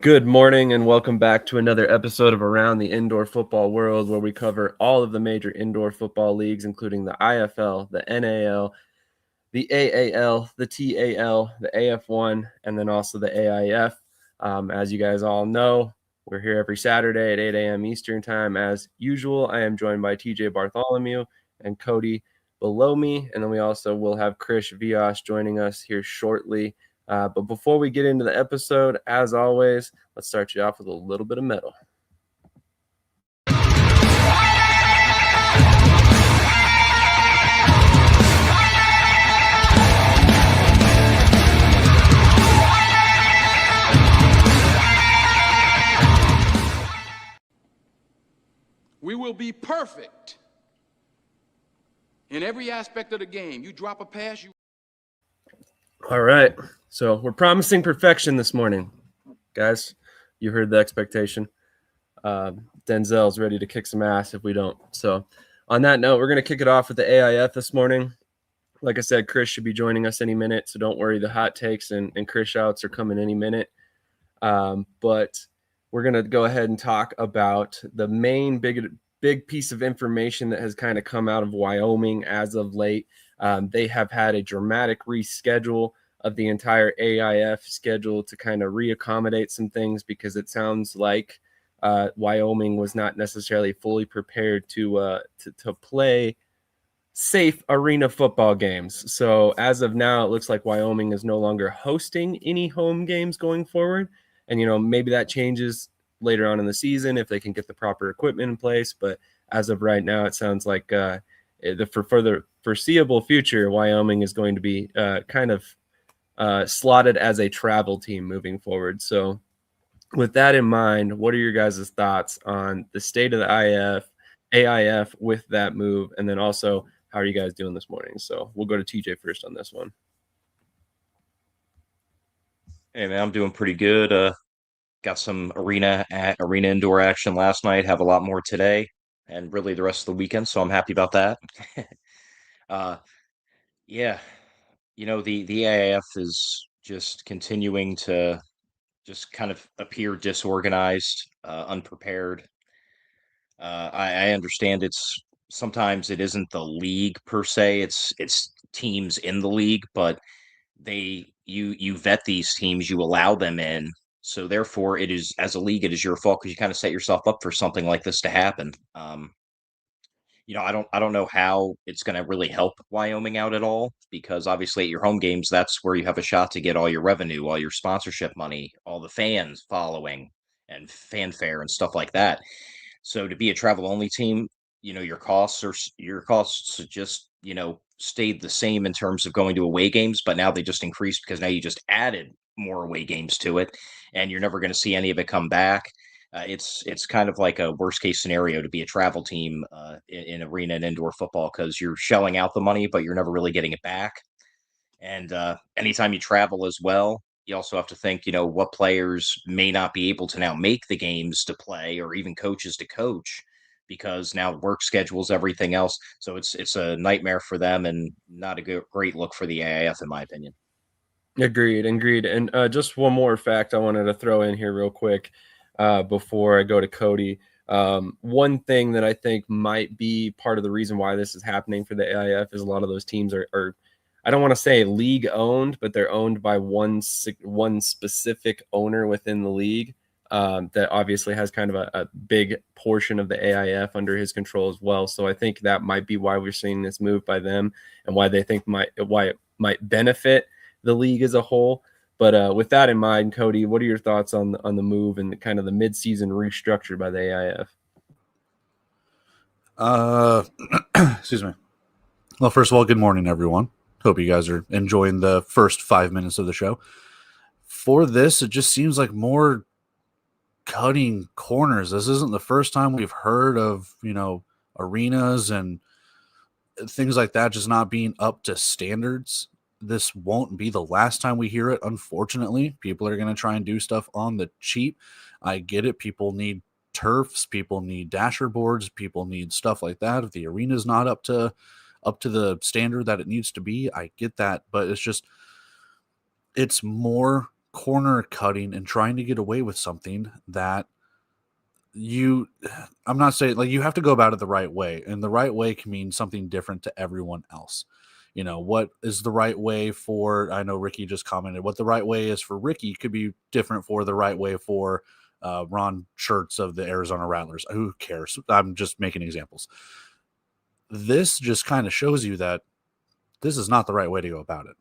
Good morning and welcome back to another episode of Around the Indoor Football World, where we cover all of the major indoor football leagues, including the IFL, the NAL, the AAL, the TAL, the AF1, and then also the AIF. As you guys all know, we're here every Saturday at 8 a.m. Eastern Time. As usual, I am joined by TJ Bartholomew and Cody below me, and then we also will have Krish Vyas joining us here shortly. But before we get into the episode, as always, let's start you off with a little bit of metal. We will be perfect in every aspect of the game. You drop a pass, you... All right. So we're promising perfection this morning. Guys, you heard the expectation. Denzel's ready to kick some ass if we don't. So on that note, we're going to kick it off with the AIF this morning. Like I said, Krish should be joining us any minute, so don't worry. The hot takes and Krish outs are coming any minute. But we're going to go ahead and talk about the main big piece of information that has kind of come out of Wyoming as of late. They have had a dramatic reschedule of the entire AIF schedule to kind of reaccommodate some things, because it sounds like Wyoming was not necessarily fully prepared to play safe arena football games. So as of now, it looks like Wyoming is no longer hosting any home games going forward. And, maybe that changes later on in the season if they can get the proper equipment in place. But as of right now, it sounds like for the foreseeable future, Wyoming is going to be kind of slotted as a travel team moving forward. So with that in mind, what are your guys' thoughts on the state of the AIF with that move? And then also, how are you guys doing this morning? So we'll go to TJ first on this one. Hey man, I'm doing pretty good. Got some arena indoor action last night, have a lot more today, and really the rest of the weekend, so I'm happy about that. Yeah, the AIF is just continuing to just kind of appear disorganized, unprepared. I understand sometimes it isn't the league per se, it's teams in the league, but you vet these teams, you allow them in. So therefore it is, as a league, it is your fault because you kind of set yourself up for something like this to happen. I don't know how it's going to really help Wyoming out at all, because obviously at your home games, that's where you have a shot to get all your revenue, all your sponsorship money, all the fans following and fanfare and stuff like that. So to be a travel only team, your costs just, stayed the same in terms of going to away games, but now they just increased because now you just added more away games to it, and you're never going to see any of it come back. It's kind of like a worst case scenario to be a travel team in arena and indoor football, because you're shelling out the money, but you're never really getting it back. And anytime you travel as well, you also have to think, what players may not be able to now make the games to play, or even coaches to coach, because now work schedules, everything else. So it's a nightmare for them, and not a great look for the AIF, in my opinion. Agreed. And just one more fact I wanted to throw in here real quick before I go to Cody. One thing that I think might be part of the reason why this is happening for the AIF is a lot of those teams are I don't want to say league owned, but they're owned by one specific owner within the league that obviously has kind of a big portion of the AIF under his control as well. So I think that might be why we're seeing this move by them, and why they think why it might benefit the league as a whole. But with that in mind, Cody, what are your thoughts on the move and kind of the midseason restructure by the AIF? Excuse me. Well, first of all, good morning, everyone. Hope you guys are enjoying the first 5 minutes of the show. For this, it just seems like more cutting corners. This isn't the first time we've heard of, arenas and things like that just not being up to standards. This won't be the last time we hear it. Unfortunately, people are going to try and do stuff on the cheap. I get it. People need turfs. People need dasher boards. People need stuff like that. If the arena's not up to the standard that it needs to be, I get that. But it's more corner cutting and trying to get away with something that I'm not saying like you have to go about it the right way, and the right way can mean something different to everyone else. What is the right way for, I know Ricky just commented, what the right way is for Ricky could be different for the right way for Ron Schertz of the Arizona Rattlers. Who cares? I'm just making examples. This just kind of shows you that this is not the right way to go about it.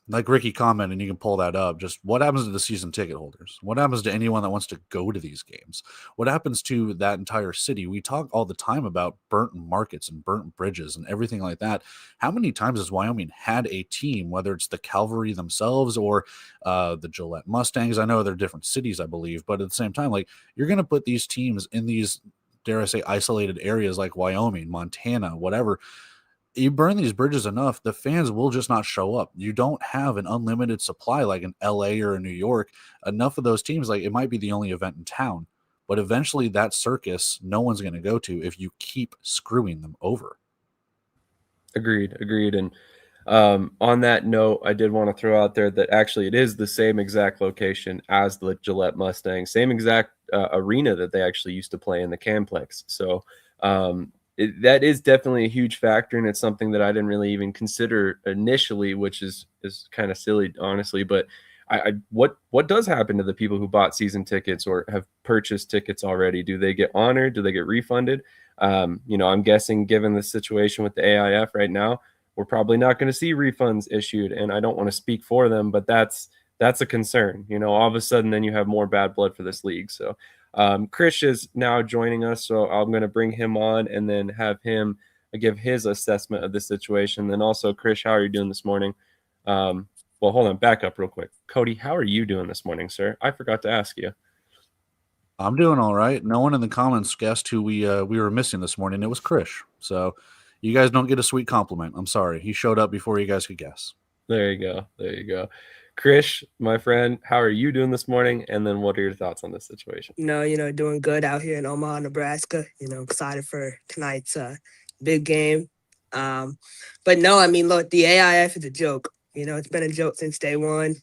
Like Ricky commented, and you can pull that up, just what happens to the season ticket holders? What happens to anyone that wants to go to these games? What happens to that entire city? We talk all the time about burnt markets and burnt bridges and everything like that. How many times has Wyoming had a team, whether it's the Cavalry themselves or the Gillette Mustangs? I know they're different cities, I believe, but at the same time, like, you're going to put these teams in these, dare I say, isolated areas like Wyoming, Montana, whatever. You burn these bridges enough, the fans will just not show up. You don't have an unlimited supply like in LA or in New York. Enough of those teams, like, it might be the only event in town, but eventually that circus, no one's going to go to if you keep screwing them over. Agreed. And on that note, I did want to throw out there that actually it is the same exact location as the Gillette Mustang, same exact arena that they actually used to play in, the Camplex. So that is definitely a huge factor, and it's something that I didn't really even consider initially, which is kind of silly, honestly. But what does happen to the people who bought season tickets or have purchased tickets already? Do they get honored? Do they get refunded? I'm guessing, given the situation with the AIF right now, we're probably not going to see refunds issued, and I don't want to speak for them, but that's a concern. All of a sudden, then you have more bad blood for this league. So Krish is now joining us, so I'm going to bring him on and then have him give his assessment of the situation. Then also, Krish, how are you doing this morning? Well, hold on, back up real quick. Cody, how are you doing this morning, sir? I forgot to ask you. I'm doing all right. No one in the comments guessed who we were missing this morning. It was Krish. So you guys don't get a sweet compliment. I'm sorry. He showed up before you guys could guess. There you go. Krish, my friend, how are you doing this morning? And then what are your thoughts on this situation? Doing good out here in Omaha, Nebraska. Excited for tonight's big game. But no, I mean, look, the AIF is a joke. It's been a joke since day one.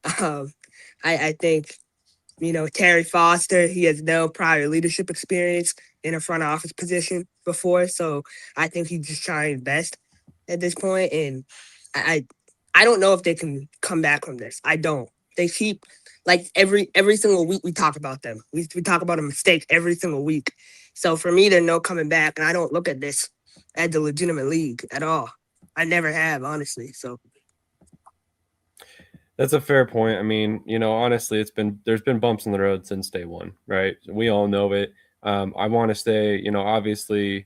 I think, Terry Foster, he has no prior leadership experience in a front office position before. So I think he's just trying his best at this point. And I don't know if they can come back from this. I don't. They keep, like, every single week we talk about them. We talk about a mistake every single week. So for me, there's no coming back, and I don't look at this as a legitimate league at all. I never have, honestly. So that's a fair point. I mean, honestly, there's been bumps in the road since day one, right? We all know it. I want to say, obviously,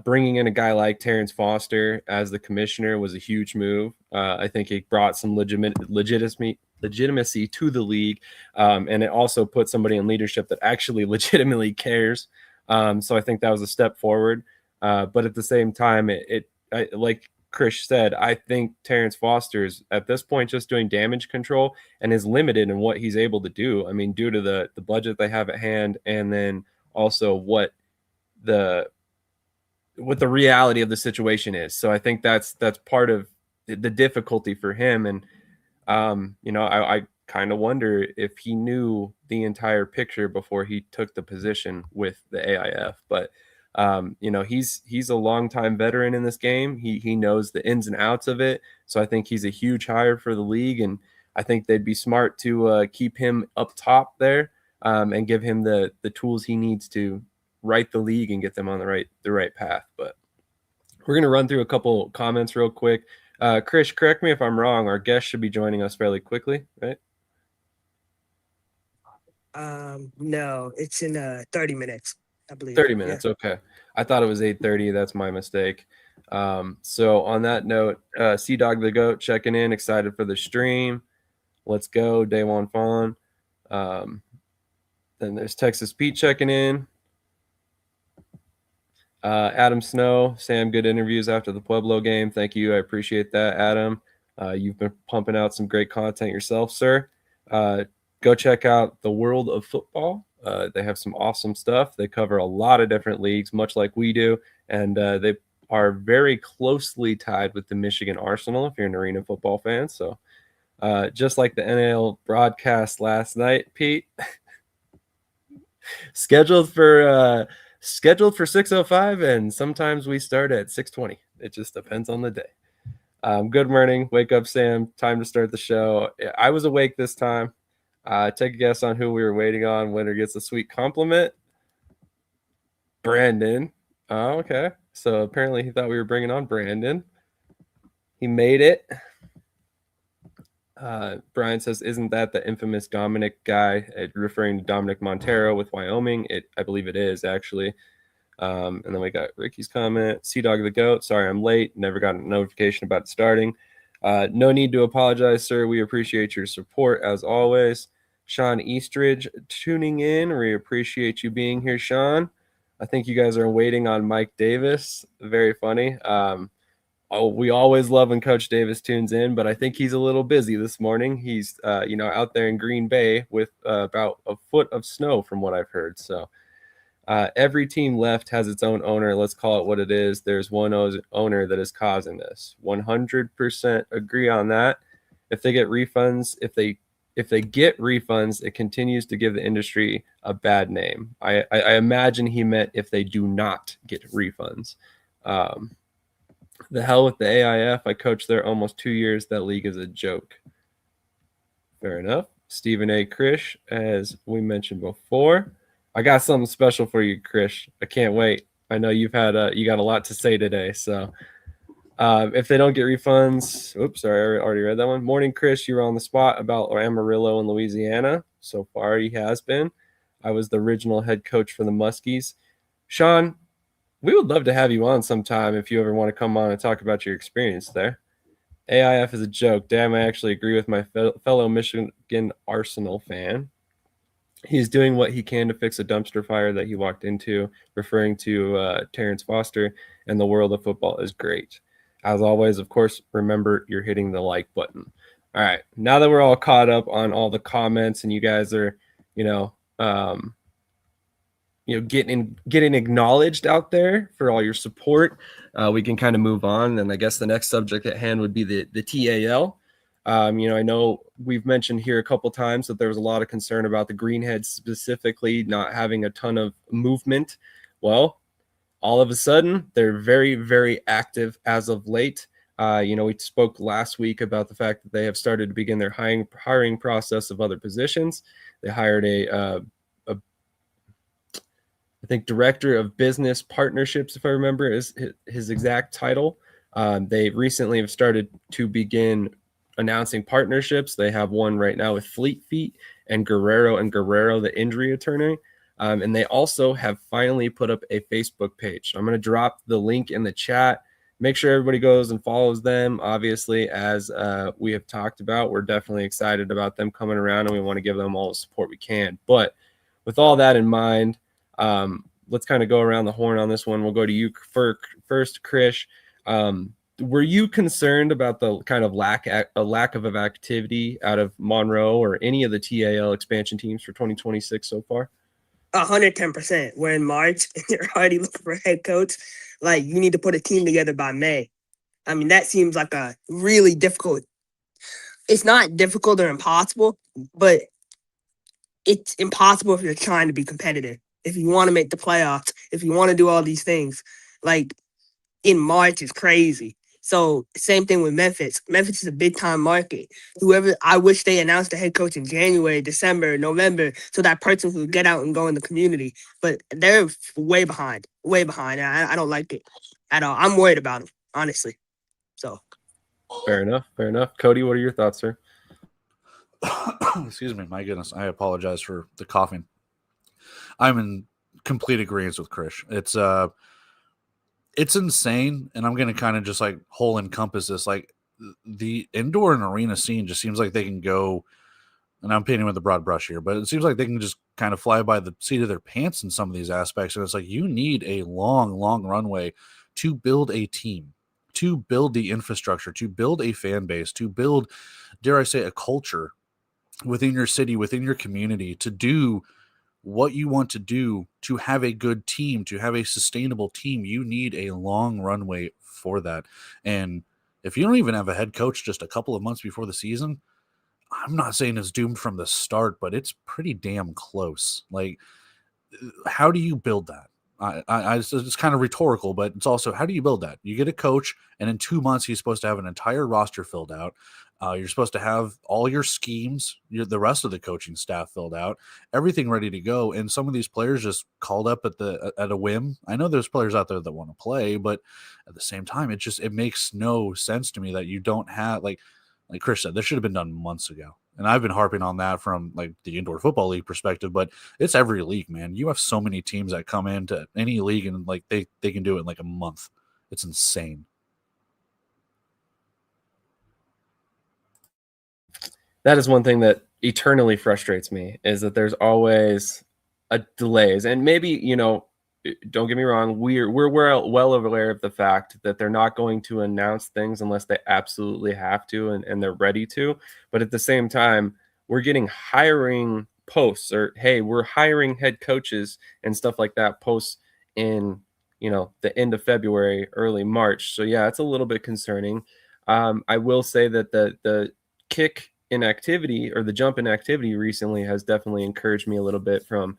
bringing in a guy like Terrence Foster as the commissioner was a huge move. I think it brought some legitimacy to the league, and it also put somebody in leadership that actually legitimately cares. So I think that was a step forward. But at the same time, like Krish said, I think Terrence Foster is at this point just doing damage control and is limited in what he's able to do. I mean, due to the budget they have at hand, and then also what the reality of the situation is. So I think that's part of the difficulty for him. And, I kind of wonder if he knew the entire picture before he took the position with the AIF. But, he's a longtime veteran in this game. He knows the ins and outs of it. So I think he's a huge hire for the league. And I think they'd be smart to keep him up top there and give him the tools he needs to right the league and get them on the right path. But we're going to run through a couple comments real quick. Krish, correct me if I'm wrong. Our guest should be joining us fairly quickly, right? no, it's in 30 minutes, I believe. 30 minutes. Yeah. Okay. I thought it was 8:30. That's my mistake. So on that note, C-Dog the Goat checking in, excited for the stream. Let's go. Day One Fawn. Then there's Texas Pete checking in. Adam Snow, Sam, good interviews after the Pueblo game. Thank you. I appreciate that, Adam. You've been pumping out some great content yourself, sir. Go check out The World of Football. They have some awesome stuff. They cover a lot of different leagues, much like we do. And they are very closely tied with the Michigan Arsenal, if you're an arena football fan. So Just like the NL broadcast last night, Pete. scheduled for 6:05, and sometimes we start at 6:20. It just depends on the day. Good morning. Wake up, Sam. Time to start the show. I was awake this time. Take a guess on who we were waiting on. Winner gets a sweet compliment. Brandon. Oh, okay. So apparently he thought we were bringing on Brandon. He made it. Brian says, "Isn't that the infamous Dominic guy?" Referring to Dominic Montero with Wyoming. I believe it is, actually. And then we got Ricky's comment. Sea Dog the Goat. Sorry, I'm late. Never got a notification about it starting. No need to apologize, sir. We appreciate your support as always. Sean Eastridge tuning in. We appreciate you being here, Sean. I think you guys are waiting on Mike Davis. Very funny. We always love when Coach Davis tunes in, but I think he's a little busy this morning. He's out there in Green Bay with about a foot of snow from what I've heard. So every team left has its own owner. Let's call it what it is. There's one owner that is causing this. 100% agree on that. If they get refunds, if they get refunds, it continues to give the industry a bad name. I imagine he meant if they do not get refunds. The hell with the AIF. I coached there almost 2 years. That league is a joke. Fair enough. Stephen A. Krish, as we mentioned before. I got something special for you, Krish. I can't wait. I know you got a lot to say today. So if they don't get refunds, oops, sorry, I already read that one. Morning, Krish. You were on the spot about Amarillo in Louisiana. So far, he has been. I was the original head coach for the Muskies. Sean, we would love to have you on sometime if you ever want to come on and talk about your experience there. AIF is a joke. Damn, I actually agree with my fellow Michigan Arsenal fan. He's doing what he can to fix a dumpster fire that he walked into, referring to Terrence Foster, and the world of football is great. As always, of course, remember you're hitting the like button. All right, now that we're all caught up on all the comments and you guys are, getting acknowledged out there for all your support, we can kind of move on. And I guess the next subject at hand would be the TAL. I know we've mentioned here a couple times that there was a lot of concern about the Greenheads specifically not having a ton of movement. Well, all of a sudden, they're very, very active as of late. We spoke last week about the fact that they have started to begin their hiring process of other positions. They hired I think director of business partnerships, if I remember, is his exact title. They recently have started to begin announcing partnerships. They have one right now with Fleet Feet and Guerrero, the injury attorney. And they also have finally put up a Facebook page. I'm going to drop the link in the chat. Make sure everybody goes and follows them. Obviously, as we have talked about, we're definitely excited about them coming around, and we want to give them all the support we can. But with all that in mind, let's kind of go around the horn on this one. We'll go to you first, Krish. Were you concerned about the kind of lack of activity out of Monroe or any of the TAL expansion teams for 2026 so far? 110%. We're in March and you're already looking for a head coach. Like, you need to put a team together by May. I mean, that seems like a really difficult. It's not difficult or impossible, but it's impossible if you're trying to be competitive. If you want to make the playoffs, if you want to do all these things, like in March is crazy. So same thing with Memphis. Memphis is a big time market. I wish they announced the head coach in January, December, November, so that person could get out and go in the community. But they're way behind. I don't like it at all. I'm worried about them, honestly. So fair enough. Cody, what are your thoughts, sir? Excuse me. My goodness. I apologize for the coughing. I'm in complete agreement with Krish. It's insane, and I'm going to kind of just like whole encompass this. Like the indoor and arena scene just seems like they can go, and I'm painting with a broad brush here, but it seems like they can just kind of fly by the seat of their pants in some of these aspects. And it's like you need a long runway to build a team, to build the infrastructure, to build a fan base, to build, dare I say, a culture within your city, within your community, to do what you want to do, to have a good team, to have a sustainable team. You need a long runway for that. And if you don't even have a head coach just a couple of months before the season, I'm not saying it's doomed from the start, but it's pretty damn close. Like, how do you build that? It's kind of rhetorical, but it's also, how do you build that? You get a coach, and in 2 months, he's supposed to have an entire roster filled out. You're supposed to have all your schemes, the rest of the coaching staff filled out, everything ready to go. And some of these players just called up at a whim. I know there's players out there that want to play, but at the same time, it makes no sense to me that you don't have, like Chris said, this should have been done months ago. And I've been harping on that from like the indoor football league perspective, but it's every league, man. You have so many teams that come into any league and like they can do it in like a month. It's insane. That is one thing that eternally frustrates me, is that there's always a delays. And maybe, don't get me wrong, we're well aware of the fact that they're not going to announce things unless they absolutely have to, and they're ready to. But at the same time, we're getting hiring posts, or hey, we're hiring head coaches and stuff like that, posts in the end of February, early March. So yeah, it's a little bit concerning. I will say that the kick in activity, or the jump in activity recently, has definitely encouraged me a little bit from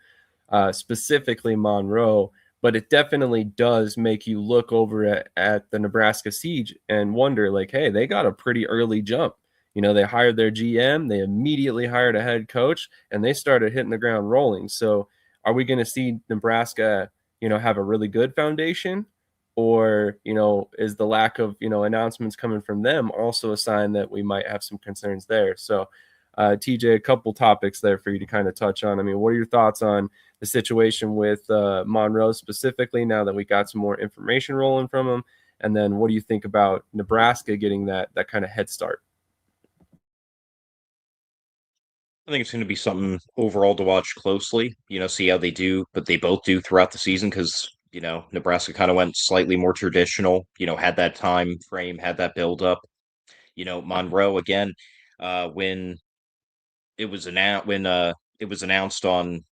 specifically Monroe, but it definitely does make you look over at the Nebraska Siege and wonder, like, hey, they got a pretty early jump. They hired their GM, they immediately hired a head coach, and they started hitting the ground rolling. So are we going to see Nebraska, have a really good foundation? Or, is the lack of, announcements coming from them also a sign that we might have some concerns there? So, TJ, a couple topics there for you to kind of touch on. I mean, what are your thoughts on the situation with Monroe specifically, now that we got some more information rolling from them? And then what do you think about Nebraska getting that kind of head start? I think it's going to be something overall to watch closely, see how they do, but they both do throughout the season because, Nebraska kind of went slightly more traditional, had that time frame, had that build up. Monroe again, when it was announced on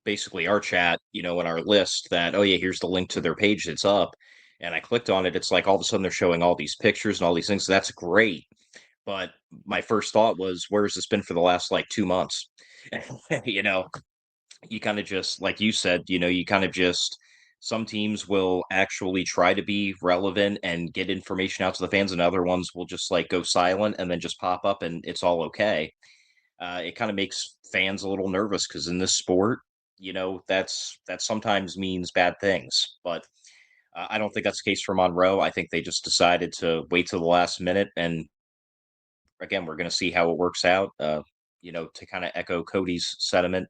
basically our chat, in our list that, oh yeah, here's the link to their page that's up. And I clicked on it. It's like all of a sudden they're showing all these pictures and all these things. So that's great. But my first thought was, where has this been for the last like 2 months? you know, you kind of just, like you said, you kind of just, some teams will actually try to be relevant and get information out to the fans, and other ones will just like go silent and then just pop up and it's all okay. It kind of makes fans a little nervous because in this sport, that sometimes means bad things. But I don't think that's the case for Monroe. I think they just decided to wait till the last minute, and again, we're going to see how it works out. To kind of echo Cody's sentiment,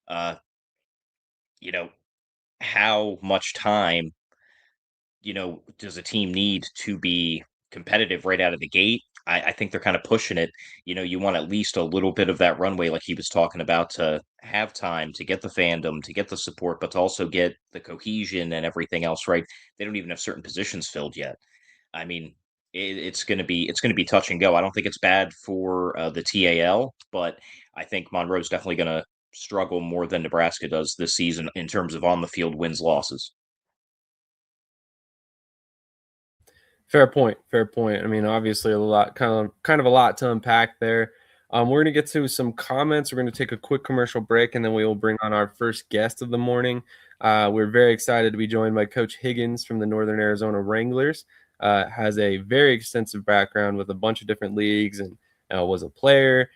uh, you know, how much time, does a team need to be competitive right out of the gate? I think they're kind of pushing it. You want at least a little bit of that runway, like he was talking about, to have time to get the fandom, to get the support, but to also get the cohesion and everything else right. They don't even have certain positions filled yet. I mean, it's gonna be touch and go. I don't think it's bad for the TAL, but I think Monroe's definitely gonna struggle more than Nebraska does this season in terms of on the field wins losses. Fair point. Fair point. I mean, obviously, a lot, kind of a lot to unpack there. We're going to get to some comments. We're going to take a quick commercial break, and then we will bring on our first guest of the morning. We're very excited to be joined by Coach Higgins from the Northern Arizona Wranglers. Has a very extensive background with a bunch of different leagues, and was a player,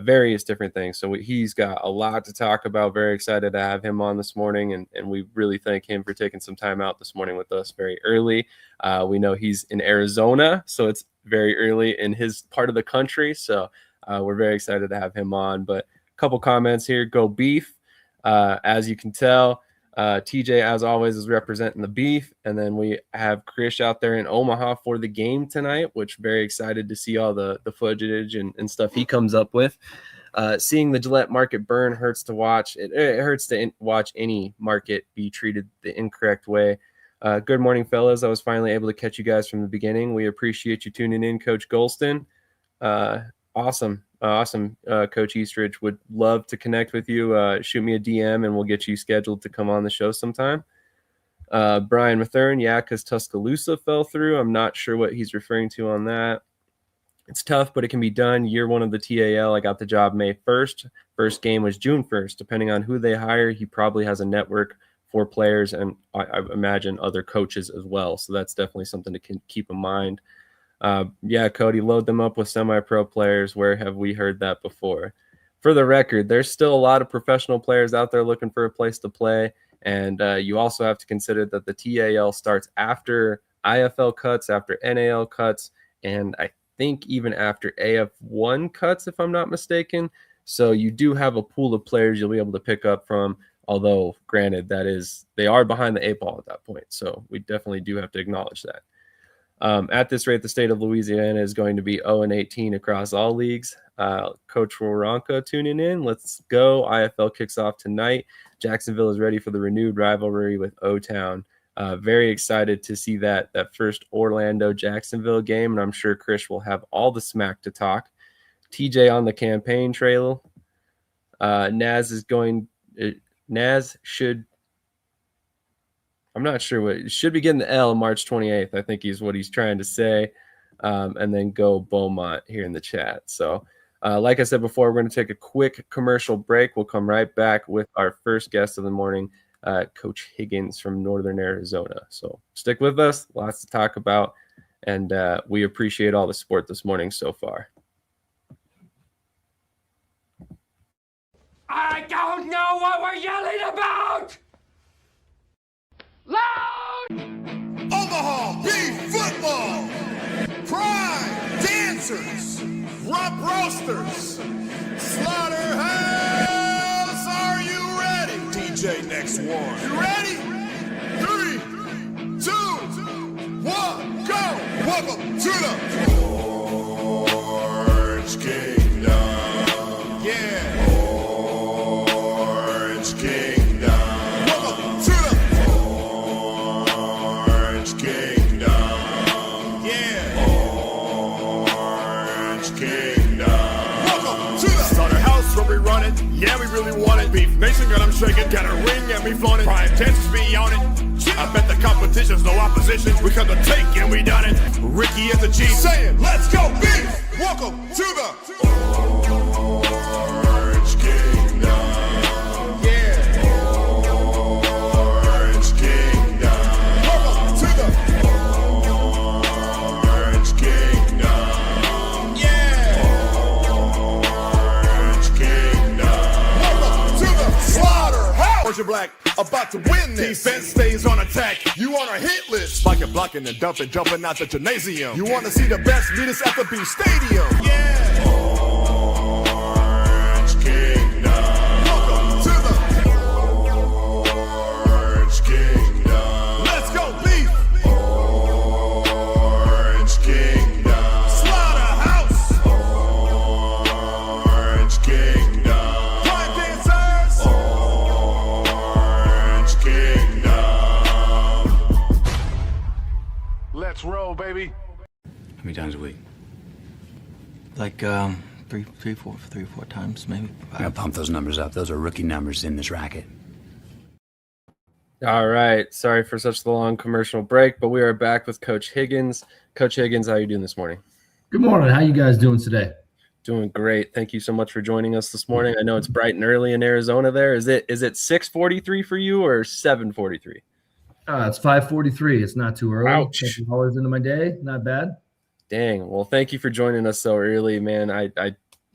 various different things. So he's got a lot to talk about. Very excited to have him on this morning, and we really thank him for taking some time out this morning with us very early. We know he's in Arizona, so it's very early in his part of the country. So we're very excited to have him on. But a couple comments here. Go Beef. As you can tell, TJ, as always, is representing the Beef. And then we have Krish out there in Omaha for the game tonight, which very excited to see all the footage and stuff he comes up with. Seeing the Gillette market burn hurts to watch. It hurts to watch any market be treated the incorrect way. Good morning, fellas. I was finally able to catch you guys from the beginning. We appreciate you tuning in, Coach Golston. Awesome. Coach Eastridge, would love to connect with you. Shoot me a DM and we'll get you scheduled to come on the show sometime. Brian Mathern, yeah, because Tuscaloosa fell through. I'm not sure what he's referring to on that. It's tough, but it can be done. Year one of the TAL, I got the job May 1st. First game was June 1st. Depending on who they hire, he probably has a network for players and I imagine other coaches as well. So that's definitely something to keep in mind. Yeah, Cody, load them up with semi-pro players. Where have we heard that before? For the record, there's still a lot of professional players out there looking for a place to play. And you also have to consider that the TAL starts after IFL cuts, after NAL cuts, and I think even after AF1 cuts, if I'm not mistaken. So you do have a pool of players you'll be able to pick up from, although granted, they are behind the 8 ball at that point. So we definitely do have to acknowledge that. At this rate, the state of Louisiana is going to be 0-18 across all leagues. Coach Waronka tuning in. Let's go. IFL kicks off tonight. Jacksonville is ready for the renewed rivalry with O-Town. Very excited to see that first Orlando-Jacksonville game, and I'm sure Krish will have all the smack to talk. TJ on the campaign trail. Naz should – I'm not sure what – should be getting the L March 28th, I think is what he's trying to say. And then go Beaumont here in the chat. So, like I said before, we're going to take a quick commercial break. We'll come right back with our first guest of the morning, Coach Higgins from Northern Arizona. So stick with us. Lots to talk about. And we appreciate all the support this morning so far. I don't know what we're yelling about! Loud! Omaha Beef Football! Pride Dancers! Rump Roasters! Slaughterhouse! Are you ready? DJ next one. You ready? 3, 2, 1, go! Welcome to the Orange Kingdom. Yeah. Orange Kingdom. Welcome to the Orange Kingdom. Yeah. Orange Kingdom. Welcome to the Slaughterhouse where we run it. Yeah, we really want it. Beef Nation got them shaking. Got a ring and we flown it. Prime Dancers be on it. I bet the competition's no opposition. We come to take and we done it. Ricky is the chief. Saying, let's go beef. Welcome to the Orange Kingdom. Yeah. Orange Kingdom. Welcome to the Orange Kingdom. Yeah. Orange Kingdom. Welcome to the Slaughterhouse. Orange and Black about to win this. Defense stays on attack. You on our hit list. Spiking, blocking, and dumping, jumping out the gymnasium. You want to see the best meet us at the Beef Stadium. Yeah. Orange Kingdom. Welcome to the Orange Kingdom. Let's go beef. Orange Kingdom. Slaughterhouse. Orange Kingdom. Prime Dancers. Orange Kingdom. Let's roll, baby. How many times a week? Like three or four times, maybe. I gotta pump those numbers up. Those are rookie numbers in this racket. All right. Sorry for such the long commercial break, but we are back with Coach Higgins. Coach Higgins, how are you doing this morning? Good morning. How you guys doing today? Doing great. Thank you so much for joining us this morning. I know it's bright and early in Arizona there. Is it 6:43 for you or 7:43? It's 5:43. It's not too early. Ouch. 7 hours into my day. Not bad. Dang. Well, thank you for joining us so early, man. I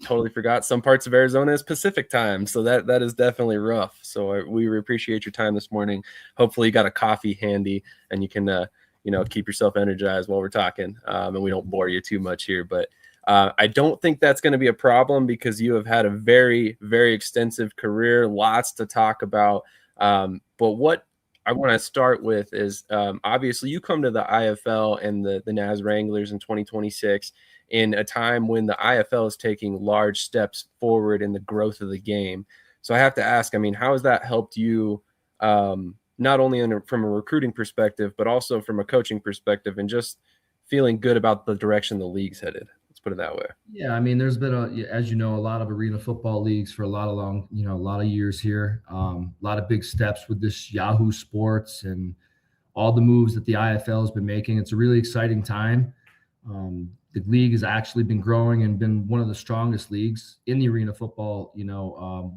totally forgot some parts of Arizona is Pacific time, so that is definitely rough. So we appreciate your time this morning. Hopefully you got a coffee handy and you can keep yourself energized while we're talking, and we don't bore you too much here. But I don't think that's going to be a problem because you have had a very, very extensive career, lots to talk about. But what I want to start with is obviously you come to the IFL and the Naz Wranglers in 2026 in a time when the IFL is taking large steps forward in the growth of the game. So I have to ask, I mean, how has that helped you not only from a recruiting perspective, but also from a coaching perspective and just feeling good about the direction the league's headed? Let's put it that way. Yeah, I mean, there's been as you know, a lot of arena football leagues for a lot of years here. A lot of big steps with this Yahoo Sports and all the moves that the IFL has been making. It's a really exciting time. the league has actually been growing and been one of the strongest leagues in the arena football,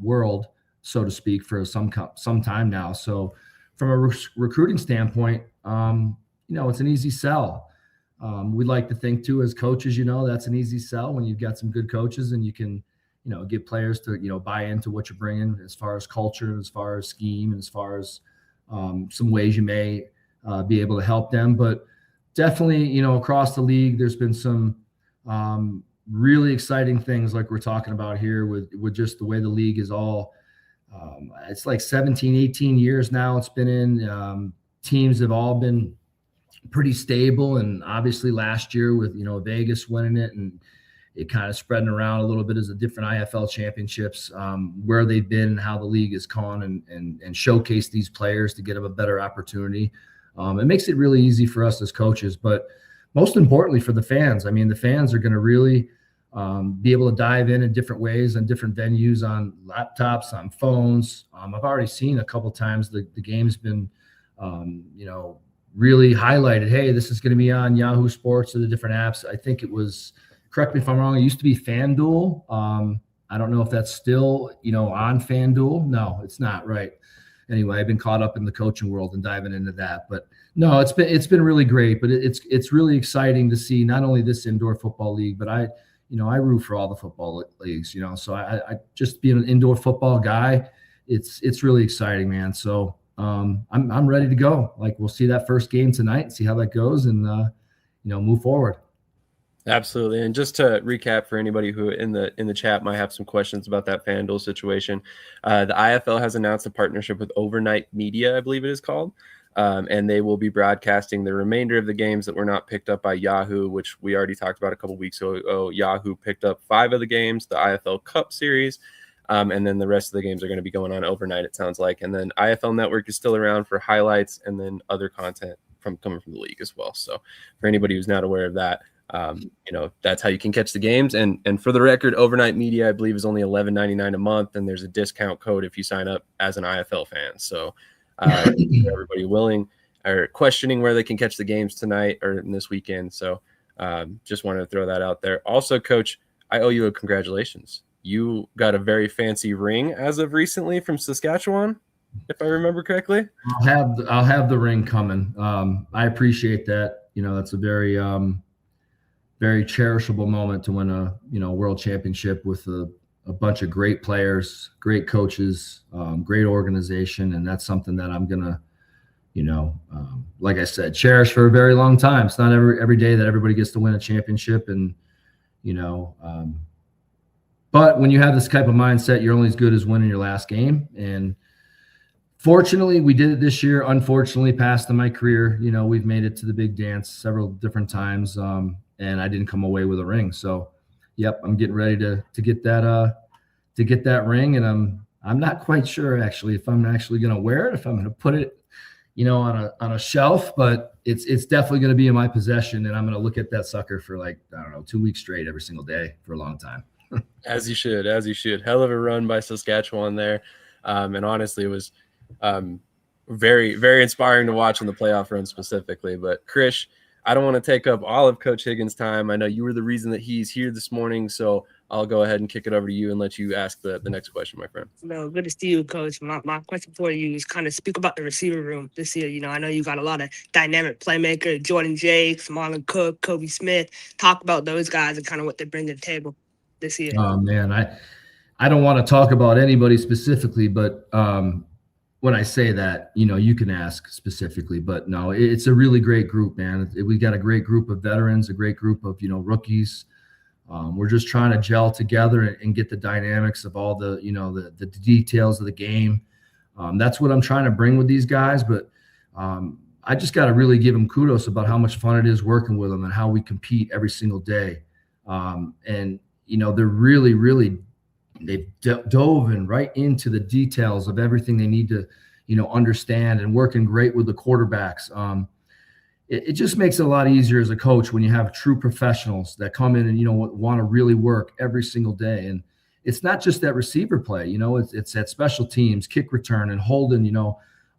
world, so to speak, for some time now. So from a recruiting standpoint, it's an easy sell. We'd like to think too, as coaches, that's an easy sell when you've got some good coaches and you can, get players to, buy into what you're bringing as far as culture, as far as scheme, and as far as some ways you may be able to help them. But definitely, across the league, there's been some really exciting things like we're talking about here with just the way the league is all. It's like 17, 18 years now it's been in. Teams have all been pretty stable, and obviously last year with Vegas winning it and it kind of spreading around a little bit as the different IFL championships, where they've been and how the league has gone and showcase these players to get them a better opportunity. It makes it really easy for us as coaches, but most importantly for the fans. I mean, the fans are going to really be able to dive in different ways and different venues on laptops, on phones. I've already seen a couple times the game's been, really highlighted. Hey, this is going to be on Yahoo Sports or the different apps. I think it was, correct me if I'm wrong, it used to be FanDuel. I don't know if that's still, on FanDuel. No, it's not, right? Anyway, I've been caught up in the coaching world and diving into that. But no, it's been really great. But it's really exciting to see not only this indoor football league, but I root for all the football leagues. So I just being an indoor football guy, it's really exciting, man. So I'm ready to go. Like, we'll see that first game tonight and see how that goes, and move forward. Absolutely. And just to recap for anybody who in the chat might have some questions about that FanDuel situation, the IFL has announced a partnership with Overnight Media, I believe it is called, and they will be broadcasting the remainder of the games that were not picked up by Yahoo, which we already talked about a couple weeks ago. Yahoo picked up 5 of the games, the IFL Cup Series, and then the rest of the games are going to be going on overnight, it sounds like. And then IFL Network is still around for highlights and then other content coming from the league as well. So for anybody who's not aware of that, that's how you can catch the games. And for the record, Overnight Media, I believe, is only $11.99 a month, and there's a discount code if you sign up as an IFL fan. So everybody willing or questioning where they can catch the games tonight or this weekend. So just wanted to throw that out there. Also, Coach, I owe you a congratulations. You got a very fancy ring as of recently from Saskatchewan, if I remember correctly. I'll have the ring coming. I appreciate that. That's a very very cherishable moment to win a world championship with a bunch of great players, great coaches, great organization, and that's something that I'm gonna, like I said, cherish for a very long time. It's not every day that everybody gets to win a championship, and but when you have this type of mindset, you're only as good as winning your last game. And fortunately, we did it this year. Unfortunately, past in my career, we've made it to the big dance several different times, and I didn't come away with a ring. So, yep, I'm getting ready to get that ring, and I'm not quite sure actually if I'm actually going to wear it, if I'm going to put it, on a shelf, but it's definitely going to be in my possession, and I'm going to look at that sucker for 2 weeks straight every single day for a long time. As you should. Hell of a run by Saskatchewan there. And honestly, it was very, very inspiring to watch in the playoff run specifically. But Krish, I don't want to take up all of Coach Higgins' time. I know you were the reason that he's here this morning, so I'll go ahead and kick it over to you and let you ask the next question, my friend. No, good to see you, Coach. My question for you is kind of speak about the receiver room this year. I know you got a lot of dynamic playmakers, Jordan Jakes, Marlon Cook, Kobe Smith. Talk about those guys and kind of what they bring to the table this year. Oh, man, I don't want to talk about anybody specifically, but when I say that, you can ask specifically, but no, it's a really great group, man. We got a great group of veterans, a great group of, rookies. We're just trying to gel together and get the dynamics of all the, the details of the game. That's what I'm trying to bring with these guys. But I just got to really give them kudos about how much fun it is working with them and how we compete every single day. And, they're really, really, they've dove in right into the details of everything they need to, understand, and working great with the quarterbacks. It just makes it a lot easier as a coach when you have true professionals that come in and, want to really work every single day. And it's not just that receiver play, it's that special teams, kick return and holding,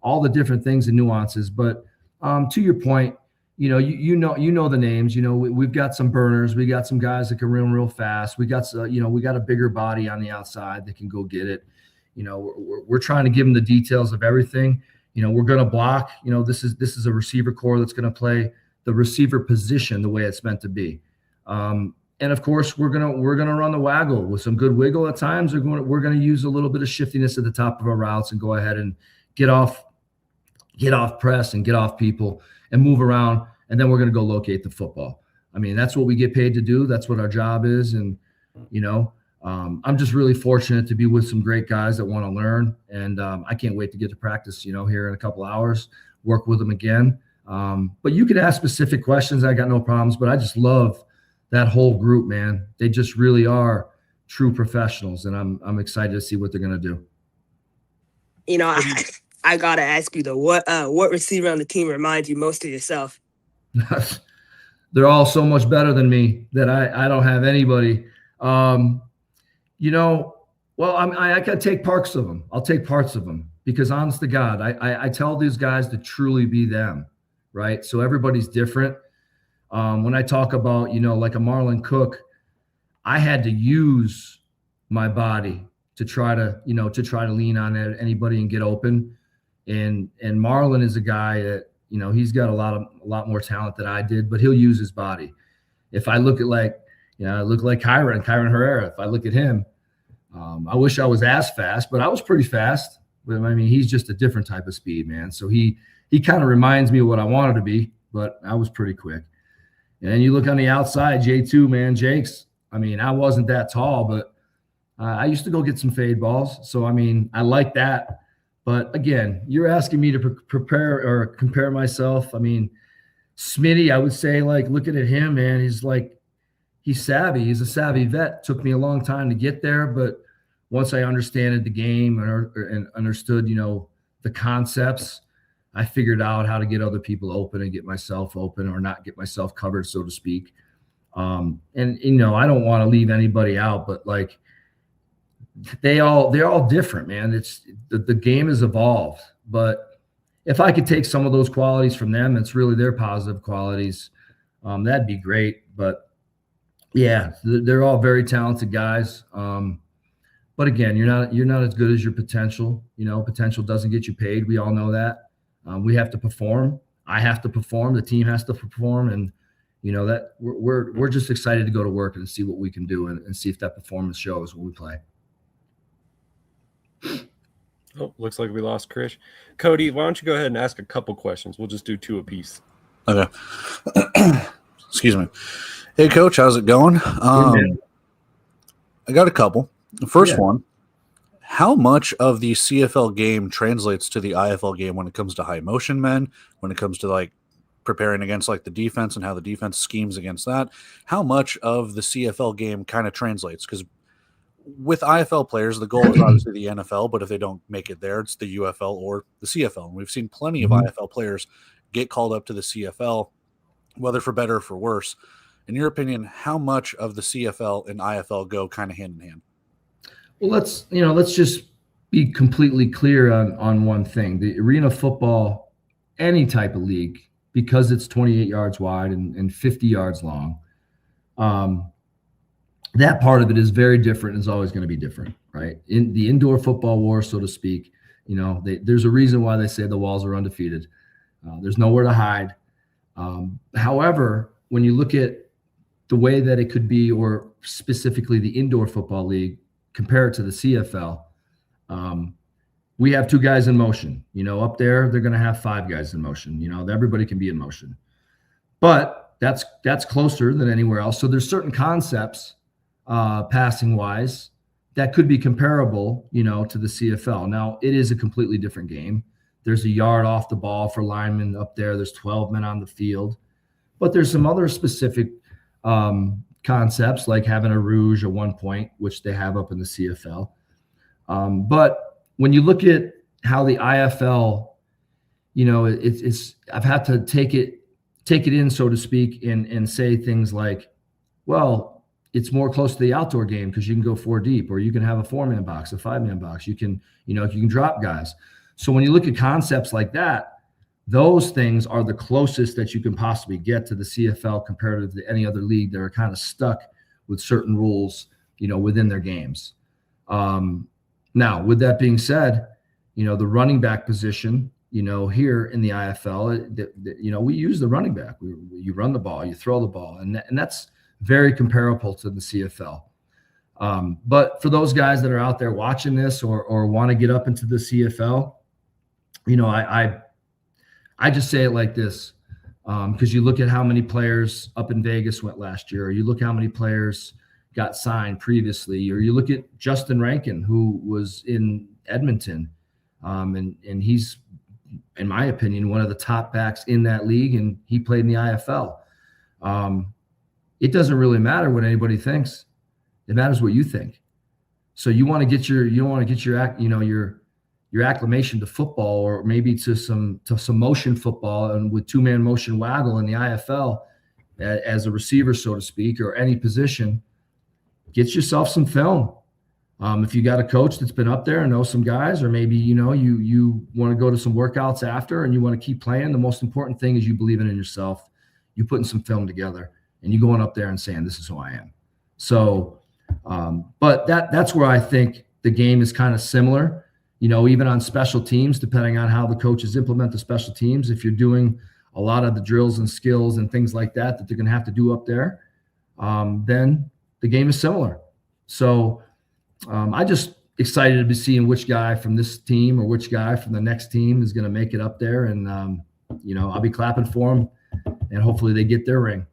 all the different things and nuances. But to your point, you know the names. We've got some burners. We got some guys that can run real fast. We got we got a bigger body on the outside that can go get it. We're trying to give them the details of everything. We're going to block. This is a receiver core that's going to play the receiver position the way it's meant to be. And of course, we're gonna run the waggle with some good wiggle at times. We're gonna use a little bit of shiftiness at the top of our routes and go ahead and get off press and get off people and move around. And then we're gonna go locate the football. I mean, that's what we get paid to do. That's what our job is. And I'm just really fortunate to be with some great guys that want to learn. And I can't wait to get to practice. Here in a couple hours, work with them again. But you could ask specific questions. I got no problems. But I just love that whole group, man. They just really are true professionals, and I'm excited to see what they're gonna do. I gotta ask you though, what receiver on the team reminds you most of yourself? They're all so much better than me that I don't have anybody. Well, I can take parts of them. I'll take parts of them because, honest to God, I tell these guys to truly be them, right? So everybody's different. When I talk about, like a Marlon Cook, I had to use my body to try to lean on anybody and get open. And Marlon is a guy that, he's got a lot more talent than I did, but he'll use his body. If I look at I look like Kyron Herrera. If I look at him, I wish I was as fast, but I was pretty fast. But I mean, he's just a different type of speed, man. So he kind of reminds me of what I wanted to be, but I was pretty quick. And then you look on the outside, J2, man, Jakes. I mean, I wasn't that tall, but I used to go get some fade balls. So, I mean, I like that. But, again, you're asking me to prepare or compare myself. I mean, Smitty, I would say, looking at him, man, he's savvy. He's a savvy vet. Took me a long time to get there. But once I understood the game and understood, the concepts, I figured out how to get other people open and get myself open or not get myself covered, so to speak. And I don't want to leave anybody out, but they're all different, man. It's the game has evolved, but if I could take some of those qualities from them, it's really their positive qualities. That'd be great. But yeah, they're all very talented guys. But again, you're not as good as your potential. Potential doesn't get you paid. We all know that. We have to perform. I have to perform. The team has to perform, and that we're just excited to go to work and see what we can do and see if that performance shows when we play. Oh, looks like we lost Krish. Cody, why don't you go ahead and ask a couple questions? We'll just do two apiece. Okay. Excuse me. Hey, Coach, how's it going? I got a couple. The first one. How much of the CFL game translates to the IFL game when it comes to high motion men, when it comes to preparing against the defense and how the defense schemes against that? How much of the CFL game kind of translates? Because with IFL players, the goal is obviously the NFL, but if they don't make it there, it's the UFL or the CFL. And we've seen plenty of IFL players get called up to the CFL, whether for better or for worse. In your opinion, how much of the CFL and IFL go kind of hand in hand? Well, let's just be completely clear on one thing. The arena football, any type of league, because it's 28 yards wide and 50 yards long, that part of it is very different and is always going to be different, right? In the indoor football war, so to speak, there's a reason why they say the walls are undefeated. There's nowhere to hide. However, when you look at the way that it could be, or specifically the indoor football league, compare it to the CFL, we have 2 guys in motion. Up there, they're going to have 5 guys in motion. Everybody can be in motion. But that's closer than anywhere else. So there's certain concepts, passing-wise, that could be comparable, to the CFL. Now, it is a completely different game. There's a yard off the ball for linemen up there. There's 12 men on the field. But there's some other specific concepts like having a rouge at 1 point, which they have up in the CFL. But when you look at how the IFL, it's I've had to take it in, so to speak, and say things like, well, it's more close to the outdoor game because you can go 4 deep, or you can have a 4-man box, a 5-man box. You can drop guys. So when you look at concepts like that, those things are the closest that you can possibly get to the CFL comparative to any other league that are kind of stuck with certain rules, within their games. Now, with that being said, the running back position, here in the IFL, we use the running back. You run the ball, you throw the ball, and that's very comparable to the CFL. But for those guys that are out there watching this or want to get up into the CFL, I just say it like this, because you look at how many players up in Vegas went last year, or you look how many players got signed previously, or you look at Justin Rankin, who was in Edmonton, and he's, in my opinion, one of the top backs in that league, and he played in the IFL. It doesn't really matter what anybody thinks. It matters what you think. So you want to get your acclimation to football, or maybe to some motion football, and with two-man motion waggle in the IFL as a receiver, so to speak, or any position. Get yourself some film. If you got a coach that's been up there and knows some guys, or maybe you want to go to some workouts after and you want to keep playing, the most important thing is you believing in yourself. You putting some film together and you going up there and saying, this is who I am. So, but that's where I think the game is kind of similar. Even on special teams, depending on how the coaches implement the special teams, if you're doing a lot of the drills and skills and things like that they're going to have to do up there, then the game is similar. So I just excited to be seeing which guy from this team or which guy from the next team is going to make it up there. And, I'll be clapping for them, and hopefully they get their ring.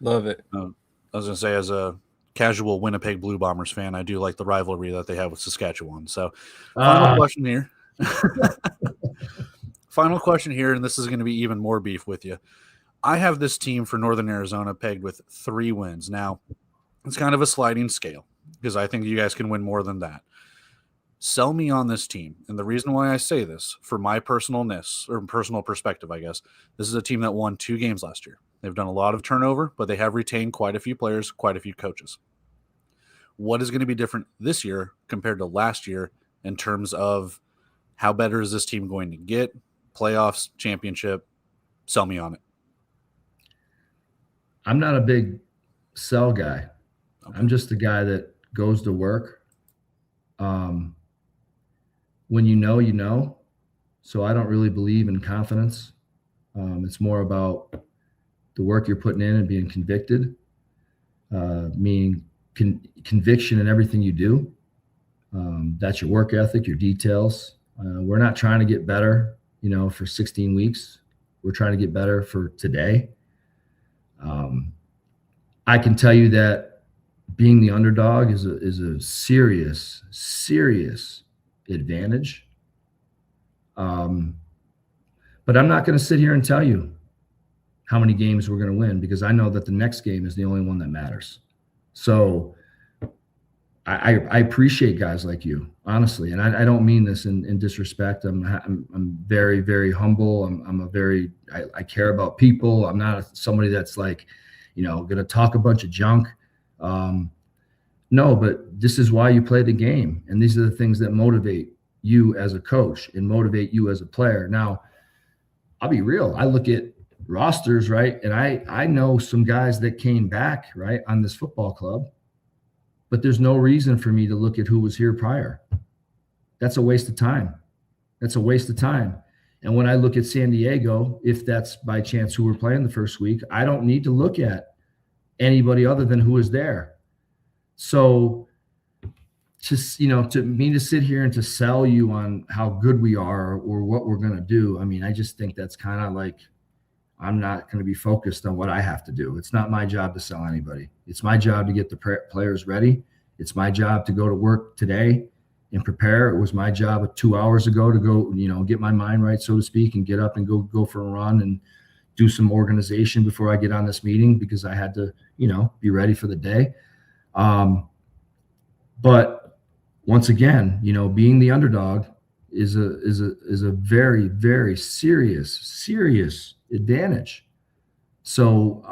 Love it. I was going to say, as a casual Winnipeg Blue Bombers fan, I do like the rivalry that they have with Saskatchewan. So final question here. Final question here, and this is going to be even more beef with you. I have this team for Northern Arizona pegged with 3 wins. Now, it's kind of a sliding scale because I think you guys can win more than that. Sell me on this team. And the reason why I say this, for my personal perspective, I guess, this is a team that won 2 games last year. They've done a lot of turnover, but they have retained quite a few players, quite a few coaches. What is going to be different this year compared to last year in terms of how better is this team going to get? Playoffs, championship, sell me on it. I'm not a big sell guy. Okay. I'm just a guy that goes to work. When you know. So I don't really believe in confidence. It's more about the work you're putting in and being convicted, meaning conviction in everything you do. That's your work ethic, your details. We're not trying to get better, for 16 weeks. We're trying to get better for today. I can tell you that being the underdog is a serious advantage. But I'm not going to sit here and tell you how many games we're going to win, because I know that the next game is the only one that matters. So I appreciate guys like you, honestly, and I don't mean this in disrespect. I'm very, very humble. I care about people. I'm not somebody that's like, going to talk a bunch of junk. No, but this is why you play the game, and these are the things that motivate you as a coach and motivate you as a player. Now, I'll be real. I look at rosters, right, and I know some guys that came back, right, on this football club, but there's no reason for me to look at who was here prior. That's a waste of time. And when I look at San Diego, if that's by chance who we're playing the first week, I don't need to look at anybody other than who is there. So just, to me to sit here and to sell you on how good we are or what we're going to do, I just think that's kind of like, I'm not going to be focused on what I have to do. It's not my job to sell anybody. It's my job to get the players ready. It's my job to go to work today and prepare. It was my job 2 hours ago to go, get my mind right, so to speak, and get up and go for a run and do some organization before I get on this meeting, because I had to, be ready for the day. But once again, being the underdog is a very, very serious advantage. So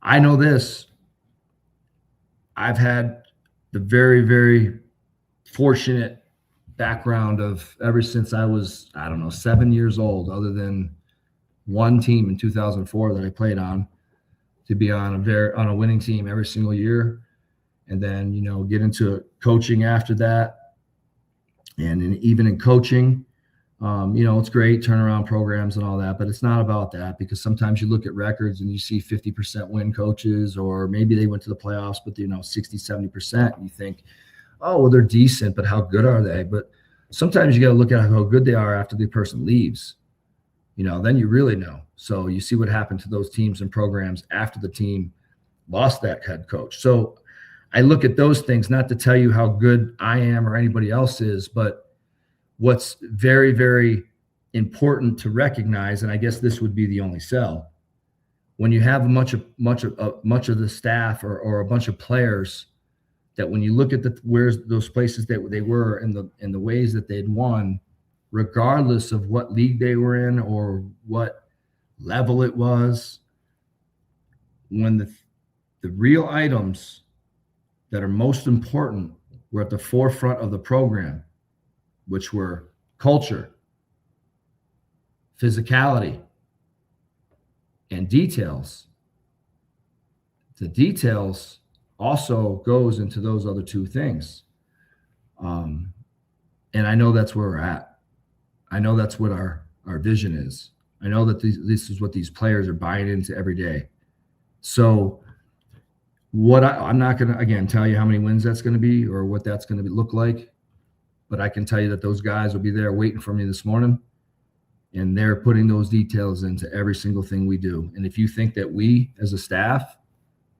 I know this. I've had the very, very fortunate background of ever since I was, I don't know, 7 years old, other than one team in 2004 that I played on, to be on a winning team every single year. And then, get into coaching after that. And even in coaching, it's great, turnaround programs and all that, but it's not about that, because sometimes you look at records and you see 50% win coaches, or maybe they went to the playoffs, but 60, 70%. And you think, oh, well, they're decent, but how good are they? But sometimes you got to look at how good they are after the person leaves. Then you really know. So you see what happened to those teams and programs after the team lost that head coach. So I look at those things, not to tell you how good I am or anybody else is, but what's very, very important to recognize, and I guess this would be the only sell, when you have much of the staff or a bunch of players, that when you look at where's those places that they were and the ways that they'd won, regardless of what league they were in or what level it was, when the real items that are most important were at the forefront of the program, which were culture, physicality, and details. The details also goes into those other two things. And I know that's where we're at. I know that's what our vision is. I know that this is what these players are buying into every day. So I'm not going to, again, tell you how many wins that's going to be or what that's going to look like, but I can tell you that those guys will be there waiting for me this morning, and they're putting those details into every single thing we do. And if you think that we as a staff,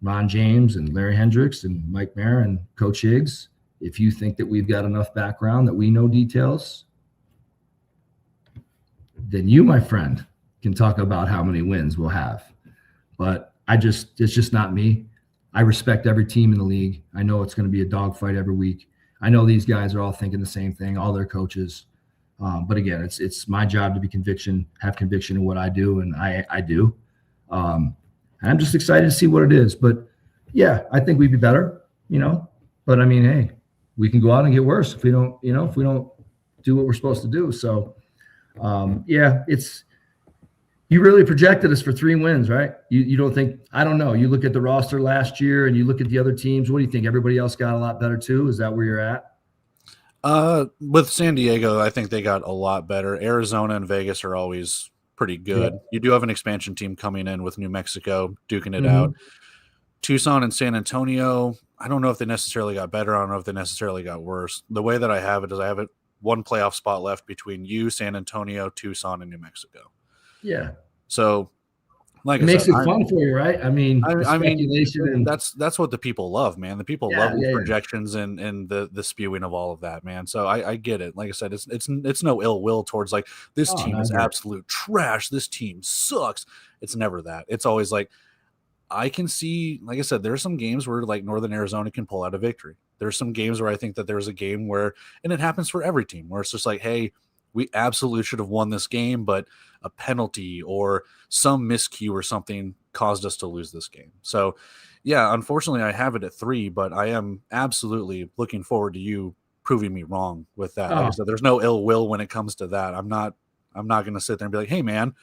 Ron James and Larry Hendricks and Mike Mayer and Coach Higgs, if you think that we've got enough background that we know details, then you, my friend, can talk about how many wins we'll have. But it's just not me. I respect every team in the league. I know it's going to be a dogfight every week. I know these guys are all thinking the same thing, all their coaches. But again, it's my job to have conviction in what I do, and I do. And I'm just excited to see what it is. But yeah, I think we'd be better, But I mean, hey, we can go out and get worse if we don't do what we're supposed to do. So you really projected us for 3 wins, right? You don't think, I don't know. You look at the roster last year and you look at the other teams. What do you think? Everybody else got a lot better too? Is that where you're at? With San Diego, I think they got a lot better. Arizona and Vegas are always pretty good. Yeah. You do have an expansion team coming in with New Mexico duking it out. Tucson and San Antonio, I don't know if they necessarily got better. I don't know if they necessarily got worse. The way that I have it is I have it one playoff spot left between you, San Antonio, Tucson, and New Mexico. Yeah. So, like it makes it fun for you, right? I mean, that's what the people love, man. The people love the projections and the spewing of all of that, man. So I get it. Like I said, it's no ill will towards like this team is absolute trash. This team sucks. It's never that. It's always like I can see, like I said, there's some games where like Northern Arizona can pull out a victory. There's some games where I think that there's a game where, and it happens for every team, where it's just like, hey, we absolutely should have won this game, but a penalty or some miscue or something caused us to lose this game. So, yeah, unfortunately, I have it at 3, but I am absolutely looking forward to you proving me wrong with that. Like I said, there's no ill will when it comes to that. I'm not going to sit there and be like, hey, man,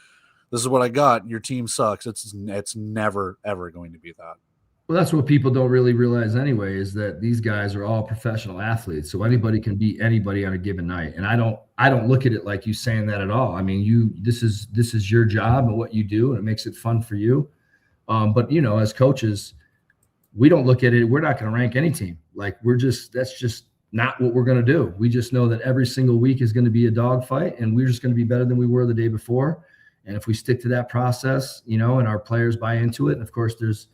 this is what I got. Your team sucks. It's never, ever going to be that. Well, that's what people don't really realize anyway, is that these guys are all professional athletes. So anybody can beat anybody on a given night. And I don't look at it like you saying that at all. I mean, this is your job and what you do, and it makes it fun for you. But as coaches, we don't look at it. We're not going to rank any team. Like that's just not what we're going to do. We just know that every single week is going to be a dogfight, and we're just going to be better than we were the day before. And if we stick to that process, and our players buy into it, and of course there's,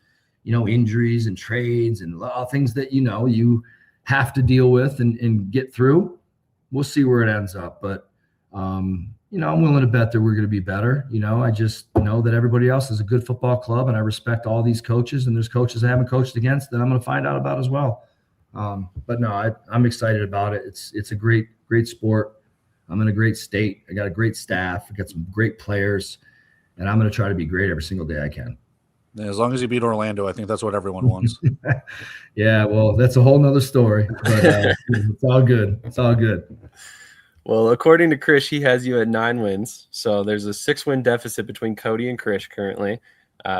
injuries and trades and things that, you have to deal with and get through. We'll see where it ends up. But, I'm willing to bet that we're going to be better. I just know that everybody else is a good football club, and I respect all these coaches, and there's coaches I haven't coached against that I'm going to find out about as well. But no, I'm excited about it. It's a great, great sport. I'm in a great state. I got a great staff. I got some great players, and I'm going to try to be great every single day I can. As long as you beat Orlando, I think that's what everyone wants. Yeah, well, that's a whole nother story, but it's all good. It's all good. Well, according to Krish, he has you at 9 wins. So there's a 6-win deficit between Cody and Krish currently.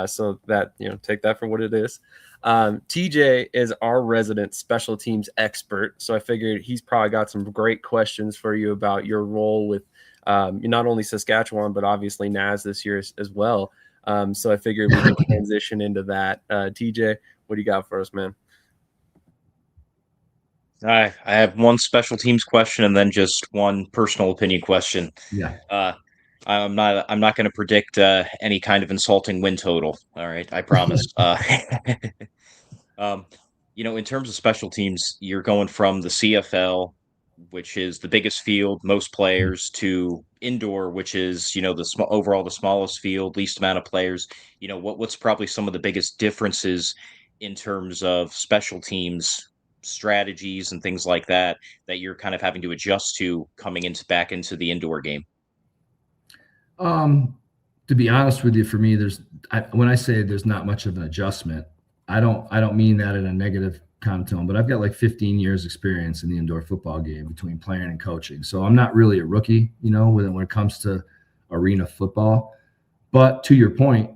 So that, take that for what it is. TJ is our resident special teams expert. So I figured he's probably got some great questions for you about your role with not only Saskatchewan, but obviously NAS this year as well. So I figured we could transition into that. TJ, what do you got for us, man? I have one special teams question and then just one personal opinion question. Yeah. I'm not going to predict any kind of insulting win total. All right, I promise. In terms of special teams, you're going from the CFL, which is the biggest field, most players, to indoor, which is overall the smallest field, least amount of players. What's probably some of the biggest differences in terms of special teams strategies and things like that you're kind of having to adjust to coming back into the indoor game? To be honest with you, for me, when I say there's not much of an adjustment, I don't mean that in a negative tone, but I've got like 15 years experience in the indoor football game between playing and coaching. So I'm not really a rookie, when it comes to arena football. But to your point,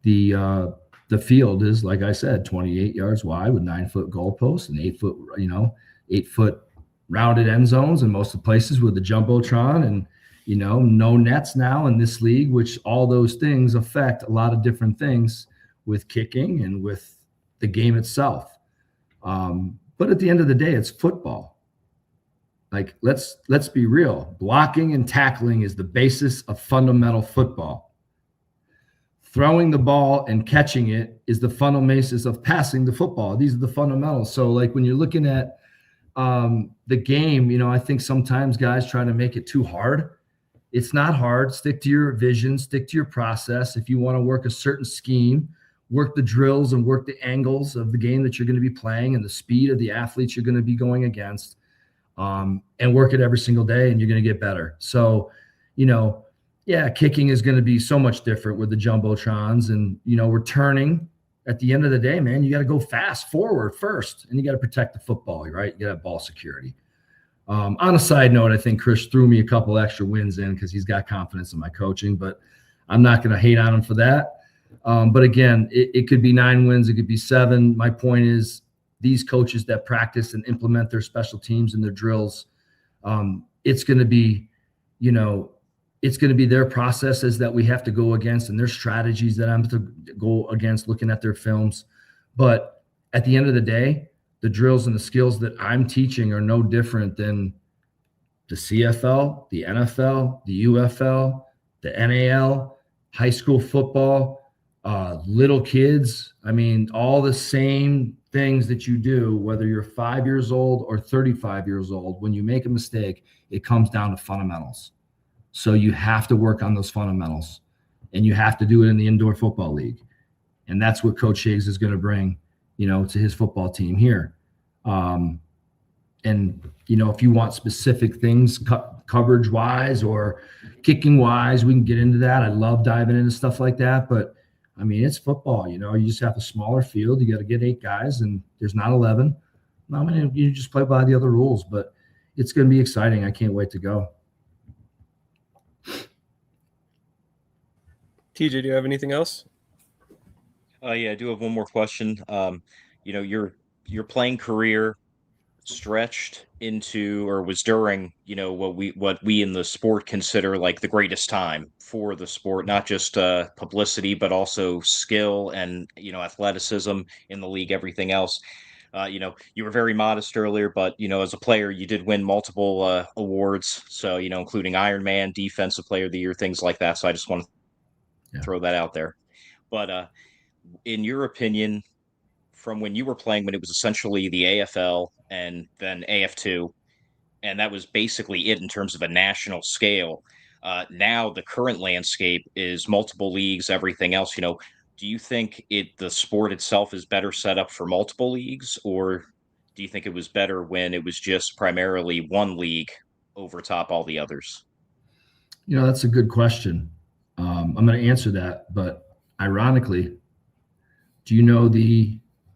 the field is, like I said, 28 yards wide with 9-foot goalposts and 8-foot rounded end zones in most of the places with the jumbotron and, no nets now in this league, which all those things affect a lot of different things with kicking and with the game itself. But at the end of the day, it's football. Like, let's be real. Blocking and tackling is the basis of fundamental football. Throwing the ball and catching it is the fundamental basis of passing the football. These are the fundamentals. So, like, when you're looking at the game, I think sometimes guys try to make it too hard. It's not hard. Stick to your vision, stick to your process. If you want to work a certain scheme, work the drills and work the angles of the game that you're going to be playing and the speed of the athletes you're going to be going against, and work it every single day, and you're going to get better. So, kicking is going to be so much different with the jumbotrons and, returning. At the end of the day, man, you got to go fast forward first, and you got to protect the football, right? You got to have ball security. On a side note, I think Krish threw me a couple extra wins in because he's got confidence in my coaching, but I'm not going to hate on him for that. But again, it could be 9 wins, it could be 7. My point is, these coaches that practice and implement their special teams and their drills, it's going to be, it's going to be their processes that we have to go against and their strategies that I'm to go against looking at their films. But at the end of the day, the drills and the skills that I'm teaching are no different than the CFL, the NFL, the UFL, the NAL, high school football, little kids. I mean, all the same things that you do, whether you're 5 years old or 35 years old. When you make a mistake, it comes down to fundamentals. So you have to work on those fundamentals, and you have to do it in the indoor football league. And that's what Coach Higgs is going to bring, to his football team here. And, if you want specific things coverage wise or kicking wise, we can get into that. I love diving into stuff like that, but I mean, it's football, you just have a smaller field. You got to get 8 guys and there's not 11. I mean, you just play by the other rules, but it's going to be exciting. I can't wait to go. TJ, do you have anything else? Yeah, I do have one more question. Your playing career stretched into, or was during, what we in the sport consider like the greatest time for the sport, not just publicity, but also skill and, athleticism in the league, everything else. You were very modest earlier, but, as a player, you did win multiple awards. So, including Ironman, Defensive Player of the Year, things like that. So I just want to throw that out there. But in your opinion, from when you were playing, when it was essentially the AFL and then AF2, and that was basically it in terms of a national scale, now the current landscape is multiple leagues, everything else. Do you think the sport itself is better set up for multiple leagues, or do you think it was better when it was just primarily one league over top all the others? That's a good question. I'm going to answer that, but ironically, Do you know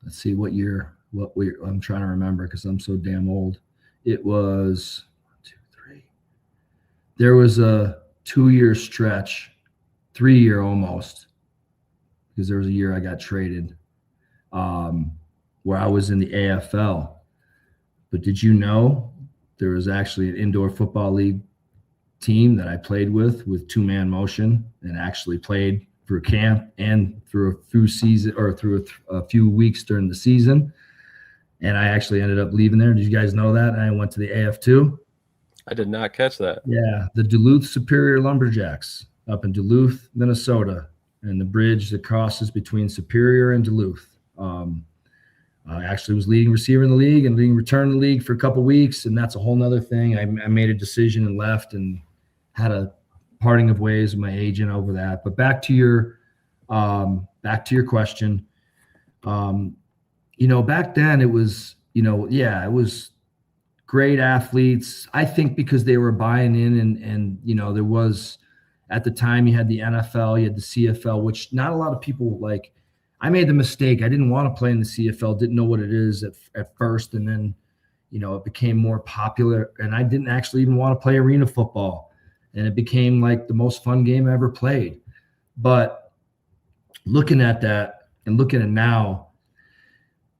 let's see what year, I'm trying to remember because I'm so damn old. It was 1, 2, 3. There was a 2-year stretch, 3-year almost, because there was a year I got traded, where I was in the AFL. But did you know there was actually an indoor football league team that I played with 2-man motion and actually played through camp and through a few weeks during the season. And I actually ended up leaving there. Did you guys know that? I went to the AF2. I did not catch that. Yeah, the Duluth Superior Lumberjacks up in Duluth, Minnesota, and the bridge that crosses between Superior and Duluth. I actually was leading receiver in the league and leading return in the league for a couple weeks, and that's a whole nother thing. I made a decision and left and had a parting of ways with my agent over that. But back to your question. Back then it was, it was great athletes. I think because they were buying in and there was, at the time you had the NFL, you had the CFL, which not a lot of people like. I made the mistake. I didn't want to play in the CFL, didn't know what it is at first. And then, it became more popular and I didn't actually even want to play arena football. And it became like the most fun game I ever played. But looking at that and looking at now,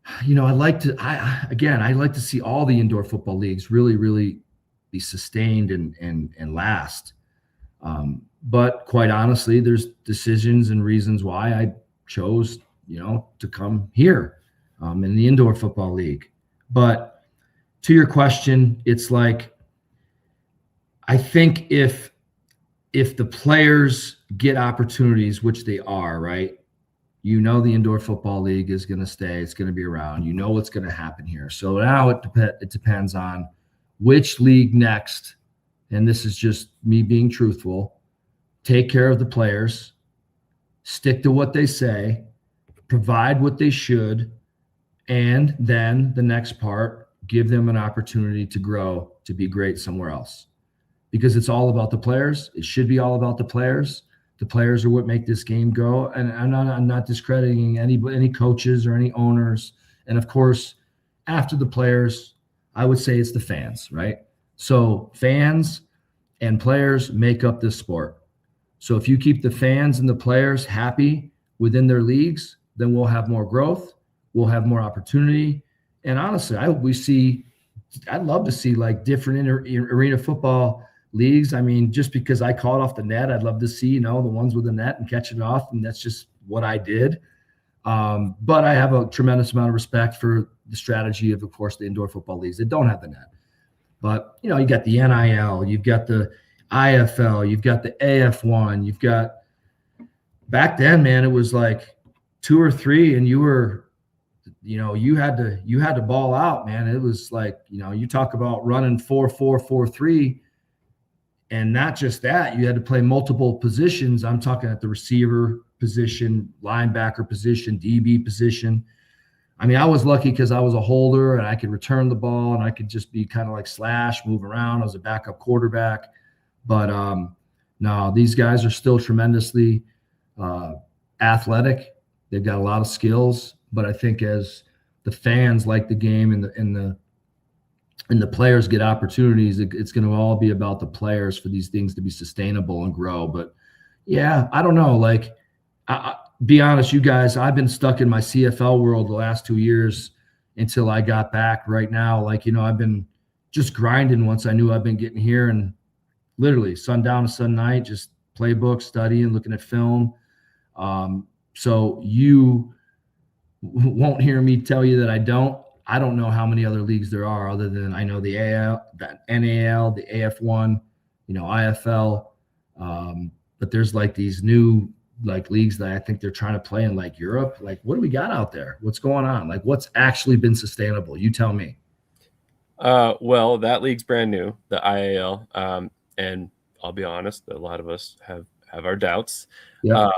I'd like to see all the indoor football leagues really, really be sustained and last. But quite honestly, there's decisions and reasons why I chose, to come here in the indoor football league. But to your question, it's like, I think if the players get opportunities, which they are, right? The indoor football league is going to stay. It's going to be around. What's going to happen here. So now it depends on which league next. And this is just me being truthful. Take care of the players, stick to what they say, provide what they should, and then the next part, give them an opportunity to grow, to be great somewhere else. Because it's all about the players. It should be all about the players. The players are what make this game go. And I'm not discrediting any coaches or any owners. And of course, after the players, I would say it's the fans, right? So fans and players make up this sport. So if you keep the fans and the players happy within their leagues, then we'll have more growth. We'll have more opportunity. And honestly, I'd love to see like different arena football leagues. I mean, just because I caught off the net, I'd love to see, the ones with the net and catch it off. And that's just what I did. But I have a tremendous amount of respect for the strategy of course, the indoor football leagues that don't have the net. But, you got the NIL, you've got the IFL, you've got the AF1, you've got back then, man, it was like 2 or 3 and you had to ball out, man. It was like, you talk about running 4-4-4-3 and not just that, you had to play multiple positions. I'm talking at the receiver position, linebacker position, DB position. I mean, I was lucky because I was a holder and I could return the ball and I could just be kind of like slash, move around. I was a backup quarterback. But no, these guys are still tremendously athletic. They've got a lot of skills. But I think as the fans like the game and the players get opportunities, it's going to all be about the players for these things to be sustainable and grow. But yeah, I don't know. Like, be honest, you guys, I've been stuck in my CFL world the last 2 years until I got back. Right now, like, I've been just grinding once I knew I've been getting here, and literally sundown to sunnight, just playbook, studying, looking at film. So you won't hear me tell you that I don't know how many other leagues there are other than I know the AL, the NAL, the AF1, IFL. But there's like these new like leagues that I think they're trying to play in like Europe. Like, what do we got out there? What's going on? Like, what's actually been sustainable? You tell me. Well, that league's brand new, the IAL. And I'll be honest, a lot of us have our doubts. Yeah.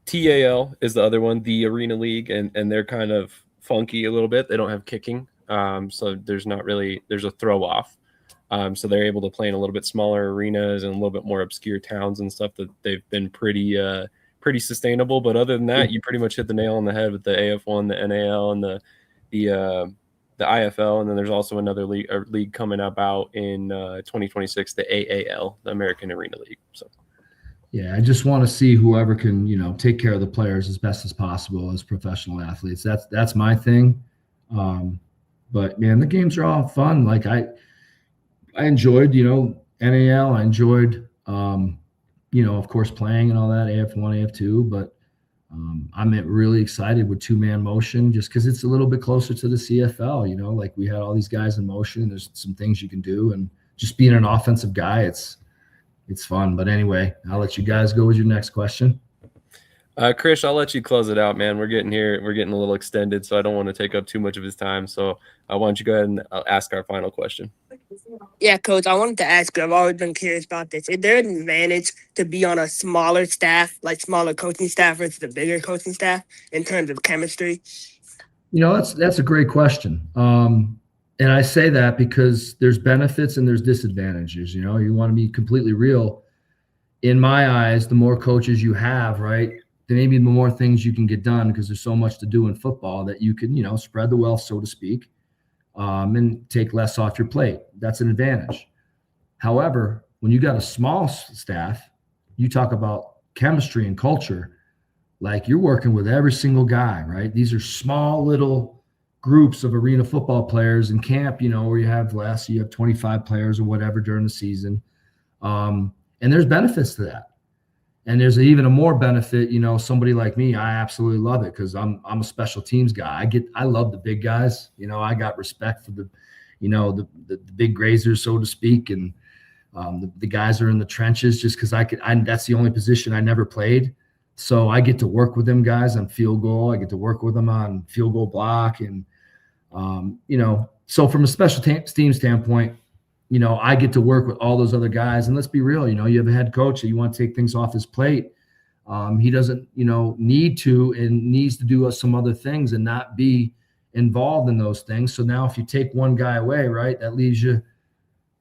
TAL is the other one, the Arena League, and they're kind of funky a little bit. They don't have kicking, so there's a throw off. So they're able to play in a little bit smaller arenas and a little bit more obscure towns and stuff that they've been pretty pretty sustainable. But other than that, you pretty much hit the nail on the head with the AF1, the NAL, and the IFL, and then there's also another league coming about in 2026, the AAL, the American Arena League. So. Yeah, I just want to see whoever can, take care of the players as best as possible as professional athletes. That's my thing. But man, the games are all fun. Like I enjoyed, NAL. I enjoyed, of course, playing and all that, AF1, AF2. But I'm really excited with two-man motion just because it's a little bit closer to the CFL. Like we had all these guys in motion. There's some things you can do, and just being an offensive guy, it's fun. But anyway, I'll let you guys go with your next question. Krish, I'll let you close it out, man. We're getting a little extended, so I don't want to take up too much of his time. So why don't you go ahead and ask our final question? Yeah, Coach, I wanted to ask you, I've always been curious about this. Is there an advantage to be on a smaller staff, like smaller coaching staff versus the bigger coaching staff in terms of chemistry? That's a great question. And I say that because there's benefits and there's disadvantages. You want to be completely real. In my eyes, the more coaches you have, right, then maybe the more things you can get done because there's so much to do in football that you can, spread the wealth, so to speak, and take less off your plate. That's an advantage. However, when you got a small staff, you talk about chemistry and culture, like you're working with every single guy, right? These are small little groups of arena football players in camp, where you have 25 players or whatever during the season. And there's benefits to that. And there's even a more benefit, somebody like me, I absolutely love it because I'm a special teams guy. I love the big guys. I got respect for the big grazers, so to speak. And the guys are in the trenches just because that's the only position I never played. So I get to work with them guys on field goal. I get to work with them on field goal block. And, so from a special team standpoint, I get to work with all those other guys. And let's be real, you have a head coach that you want to take things off his plate. He doesn't, need to and needs to do some other things and not be involved in those things. So now if you take one guy away, right, that leaves you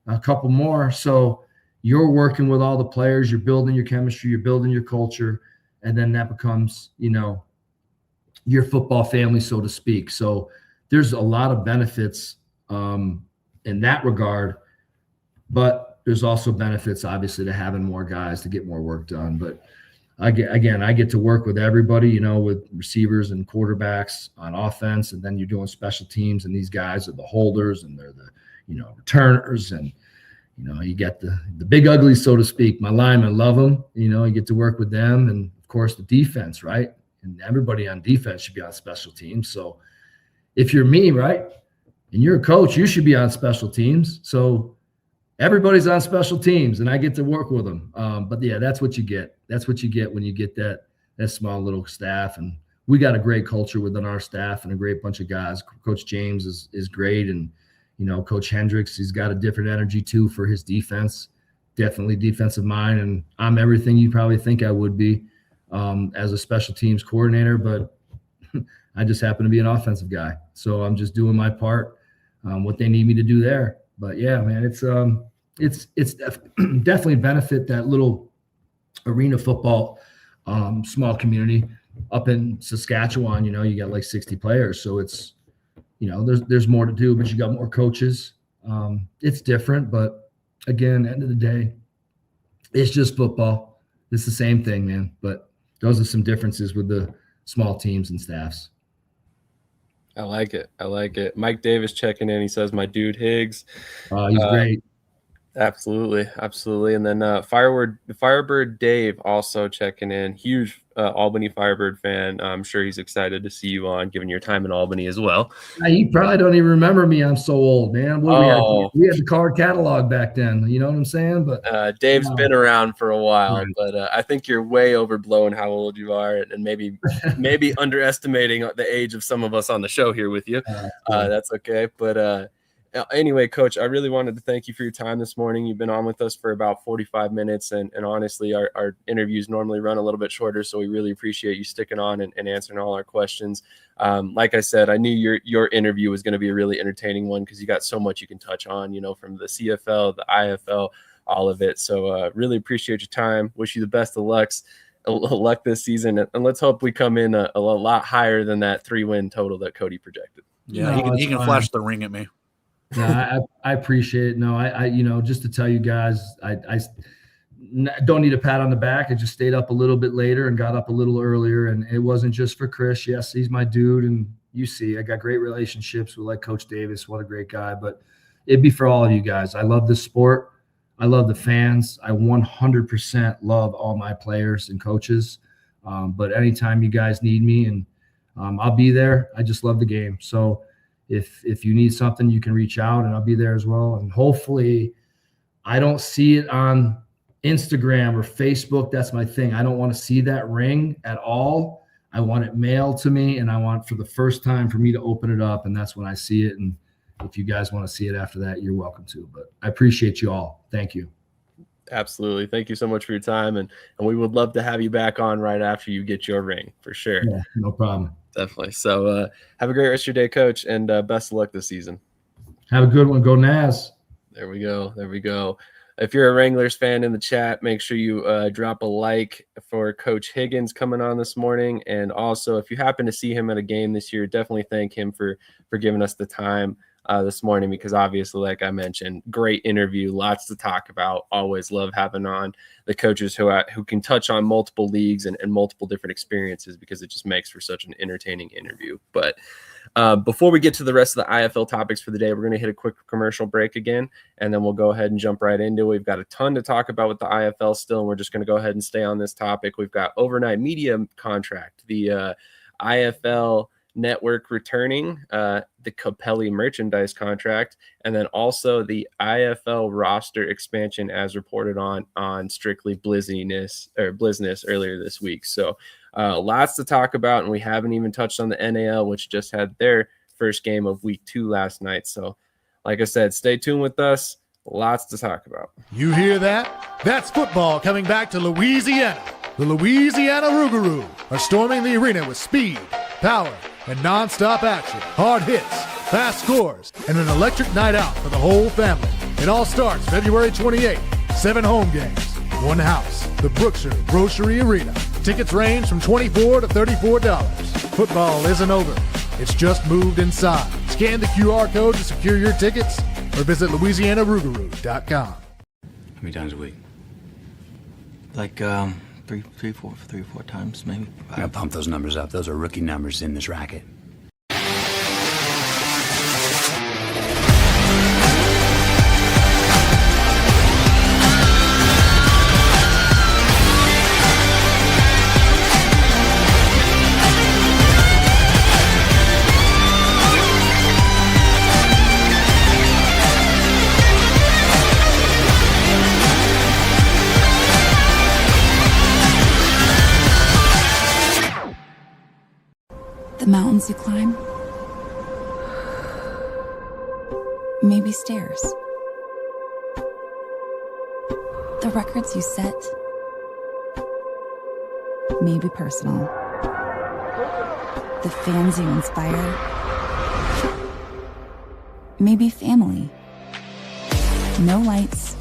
a couple more. So you're working with all the players, you're building your chemistry, you're building your culture, and then that becomes, your football family, so to speak. So there's a lot of benefits in that regard. But there's also benefits, obviously, to having more guys to get more work done. But I get to work with everybody, with receivers and quarterbacks on offense, and then you're doing special teams, and these guys are the holders, and they're the, returners, and you get the big uglies, so to speak. My linemen love them. You get to work with them, and of course the defense, right? And everybody on defense should be on special teams. So if you're me, right, and you're a coach, you should be on special teams. So everybody's on special teams, and I get to work with them. But yeah, that's what you get. That's what you get when you get that small little staff. And we got a great culture within our staff and a great bunch of guys. Coach James is great, and Coach Hendricks, he's got a different energy too for his defense. Definitely defensive mind, and I'm everything you probably think I would be as a special teams coordinator. But I just happen to be an offensive guy, so I'm just doing my part, what they need me to do there. But yeah, man, it's definitely benefit that little arena football, small community up in Saskatchewan. You got like 60 players, so it's there's more to do, but you got more coaches. It's different, but again, end of the day, it's just football. It's the same thing, man. But those are some differences with the small teams and staffs. I like it. Mike Davis checking in. He says, "My dude Higgs." He's great. Absolutely. And then Firebird Dave also checking in. Huge Albany Firebird fan. I'm sure he's excited to see you on, given your time in Albany as well. He probably don't even remember me. I'm so old, man. We had the card catalog back then. You know what I'm saying? But Dave's been around for a while, right. But I think you're way overblowing how old you are, and maybe underestimating the age of some of us on the show here with you. That's okay. But anyway, Coach, I really wanted to thank you for your time this morning. You've been on with us for about 45 minutes, and honestly, our interviews normally run a little bit shorter, so we really appreciate you sticking on and answering all our questions. Like I said, I knew your interview was going to be a really entertaining one because you got so much you can touch on, from the CFL, the IFL, all of it. So really appreciate your time. Wish you the best of luck luck this season, and let's hope we come in a lot higher than that 3-win total that Cody projected. Yeah, No, he can flash the ring at me. No, I appreciate it. No, I just to tell you guys, I don't need a pat on the back. I just stayed up a little bit later and got up a little earlier, and it wasn't just for Krish. Yes, he's my dude, and you see, I got great relationships with like Coach Davis. What a great guy! But it'd be for all of you guys. I love this sport. I love the fans. I 100% love all my players and coaches. But anytime you guys need me, and I'll be there. I just love the game. So if you need something, you can reach out, and I'll be there as well. And hopefully, I don't see it on Instagram or Facebook. That's my thing. I don't want to see that ring at all. I want it mailed to me, and I want for the first time for me to open it up, and that's when I see it. And if you guys want to see it after that, you're welcome to. But I appreciate you all. Thank you. Absolutely. Thank you so much for your time, and we would love to have you back on right after you get your ring for sure. Yeah, no problem. Definitely. So have a great rest of your day, Coach, and best of luck this season. Have a good one. Go Naz. There we go. If you're a Wranglers fan in the chat, make sure you drop a like for Coach Higgins coming on this morning. And also, if you happen to see him at a game this year, definitely thank him for giving us the time this morning, because obviously, like I mentioned, great interview, lots to talk about. Always love having on the coaches who can touch on multiple leagues and multiple different experiences, because it just makes for such an entertaining interview. But before we get to the rest of the IFL topics for the day, we're going to hit a quick commercial break again, and then we'll go ahead and jump right into it. We've got a ton to talk about with the IFL still, and we're just going to go ahead and stay on this topic. We've got overnight media contract, the IFL network returning, the Capelli merchandise contract, and then also the IFL roster expansion as reported on Strictly Blizziness earlier this week. So lots to talk about, and we haven't even touched on the NAL, which just had their first game of week 2 last night. So like I said, stay tuned with us. Lots to talk about. You hear that? That's football coming back to Louisiana. The Louisiana Rougarou are storming the arena with speed, power, and non-stop action, hard hits, fast scores, and an electric night out for the whole family. It all starts February 28th. 7 home games, 1 house, the Brookshire Grocery Arena. Tickets range from $24 to $34. Football isn't over. It's just moved inside. Scan the QR code to secure your tickets or visit LouisianaRougarou.com. How many times a week? Like three, four times maybe. I gotta pump those numbers up. Those are rookie numbers in this racket. The mountains you climb, maybe stairs. The records you set, maybe personal. The fans you inspire, maybe family. No lights,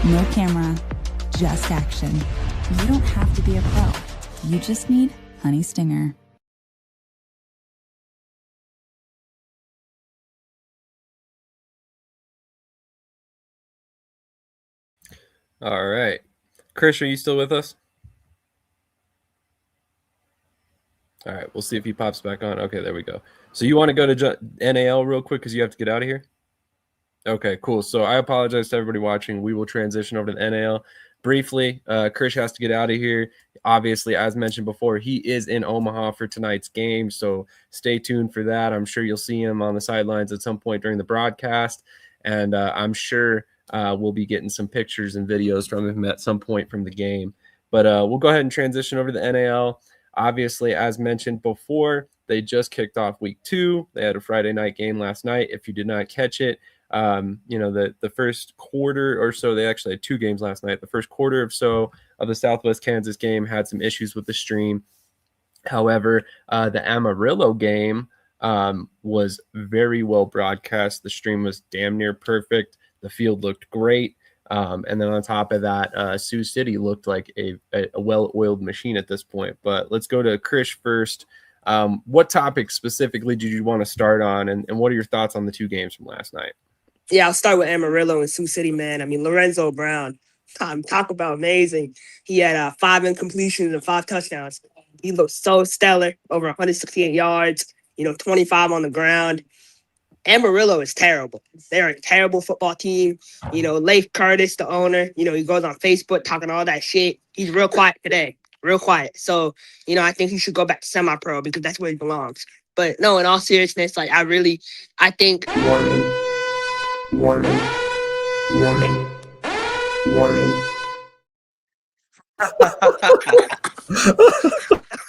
no camera, just action. You don't have to be a pro. You just need Honey Stinger. All right. Krish, are you still with us? All right. We'll see if he pops back on. Okay, there we go. So you want to go to NAL real quick because you have to get out of here? Okay, cool. So I apologize to everybody watching. We will transition over to the NAL briefly. Krish has to get out of here. Obviously, as mentioned before, he is in Omaha for tonight's game. So stay tuned for that. I'm sure you'll see him on the sidelines at some point during the broadcast. And I'm sure we'll be getting some pictures and videos from him at some point from the game. But we'll go ahead and transition over to the NAL. Obviously, as mentioned before, they just kicked off week 2. They had a Friday night game last night. If you did not catch it, the first quarter or so, they actually had 2 games last night. The first quarter or so of the Southwest Kansas game had some issues with the stream. However, the Amarillo game was very well broadcast. The stream was damn near perfect. The field looked great. And then on top of that, Sioux City looked like a well-oiled machine at this point. But let's go to Krish first. What topic specifically did you want to start on, and what are your thoughts on the two games from last night? Yeah, I'll start with Amarillo and Sioux City, man. I mean, Lorenzo Brown, talk about amazing. He had 5 incompletions and 5 touchdowns. He looked so stellar, over 168 yards, 25 on the ground. Amarillo is terrible. They're a terrible football team. Leif Curtis, the owner, he goes on Facebook talking all that shit. He's real quiet today, real quiet. So, I think he should go back to semi-pro because that's where he belongs. But no, in all seriousness, like I think. Warning.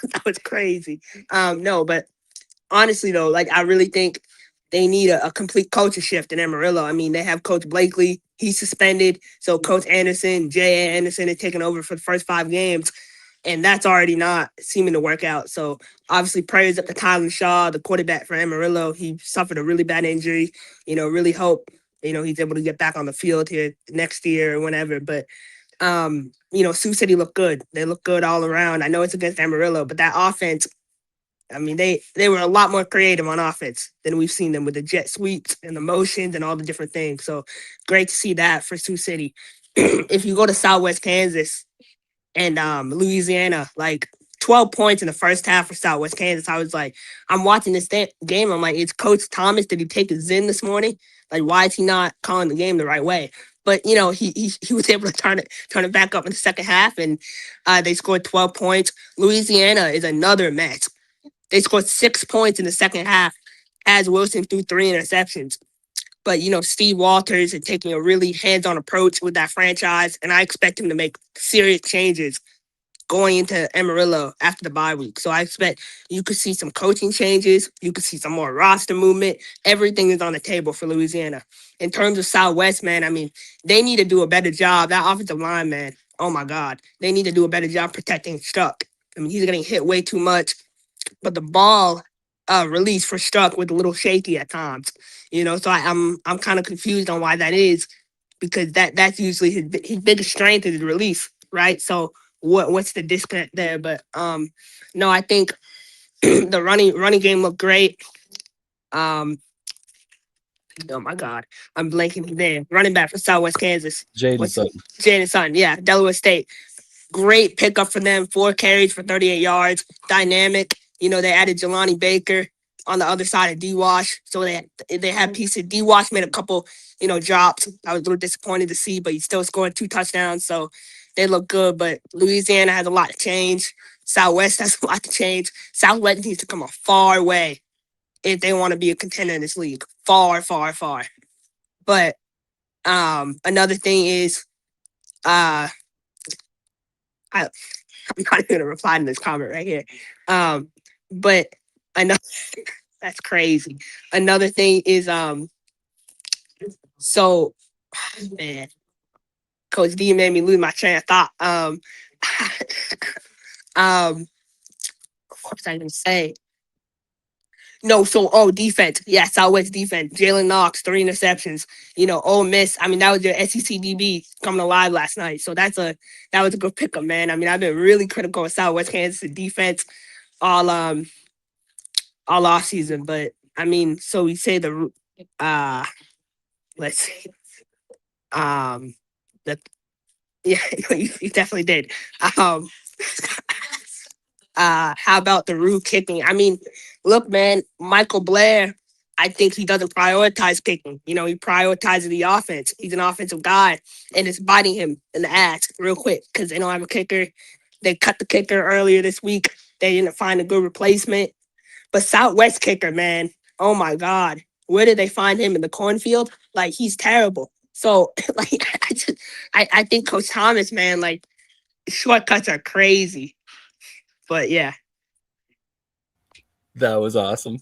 That was crazy. No, but honestly though, like I really think they need a complete culture shift in Amarillo. I mean, they have Coach Blakely, he's suspended. So Coach Anderson, J.A. Anderson is taking over for the first 5 games. And that's already not seeming to work out. So obviously prayers up to Tyler Shaw, the quarterback for Amarillo. He suffered a really bad injury. Really hope, he's able to get back on the field here next year or whenever. But Sioux City looked good. They look good all around. I know it's against Amarillo, but that offense, I mean, they were a lot more creative on offense than we've seen them with the jet sweeps and the motions and all the different things. So great to see that for Sioux City. If you go to Southwest Kansas and Louisiana, like 12 points in the first half for Southwest Kansas, I was like, I'm watching this game. I'm like, it's Coach Thomas. Did he take a Zen this morning? Like, why is he not calling the game the right way? But he was able to turn it back up in the second half, and they scored 12 points. Louisiana is another mess. They scored 6 points in the second half as Wilson threw 3 interceptions. But, Steve Walters is taking a really hands-on approach with that franchise, and I expect him to make serious changes going into Amarillo after the bye week. So I expect you could see some coaching changes. You could see some more roster movement. Everything is on the table for Louisiana. In terms of Southwest, man, I mean, they need to do a better job. That offensive line, man, oh, my God. They need to do a better job protecting Struck. I mean, he's getting hit way too much. But the ball release for Struck was a little shaky at times, So I'm kind of confused on why that is, because that's usually his biggest strength is his release, right? So what's the disconnect there? But no, I think the running game looked great. Oh my God, I'm blanking there. Running back for Southwest Kansas, Jaden Sutton, yeah, Delaware State. Great pickup for them. 4 carries for 38 yards. Dynamic. They added Jelani Baker on the other side of D-Wash. So they had pieces. D-Wash made a couple, drops. I was a little disappointed to see, but he still scored 2 touchdowns. So they look good. But Louisiana has a lot to change. Southwest has a lot to change. Southwest needs to come a far way if they want to be a contender in this league. Far, far, far. But another thing is I'm not even gonna reply to this comment right here. But another that's crazy. Another thing is so man, Coach D made me lose my train of thought. What was I gonna say? No, so defense. Yeah, Southwest defense. Jalen Knox, 3 interceptions. Ole Miss. I mean, that was your SEC DB coming alive last night. So that was a good pickup, man. I mean, I've been really critical of Southwest Kansas defense all off season. But I mean, so we say let's see. The yeah, you definitely did. How about the Rue kicking? I mean, look, man, Michael Blair, I think he doesn't prioritize kicking. He prioritizes the offense. He's an offensive guy, and it's biting him in the ass real quick because they don't have a kicker. They cut the kicker earlier this week. They didn't find a good replacement. But Southwest kicker, man, oh my God. Where did they find him in the cornfield? Like, he's terrible. So, like, I think Coach Thomas, man, like, shortcuts are crazy. But yeah. That was awesome.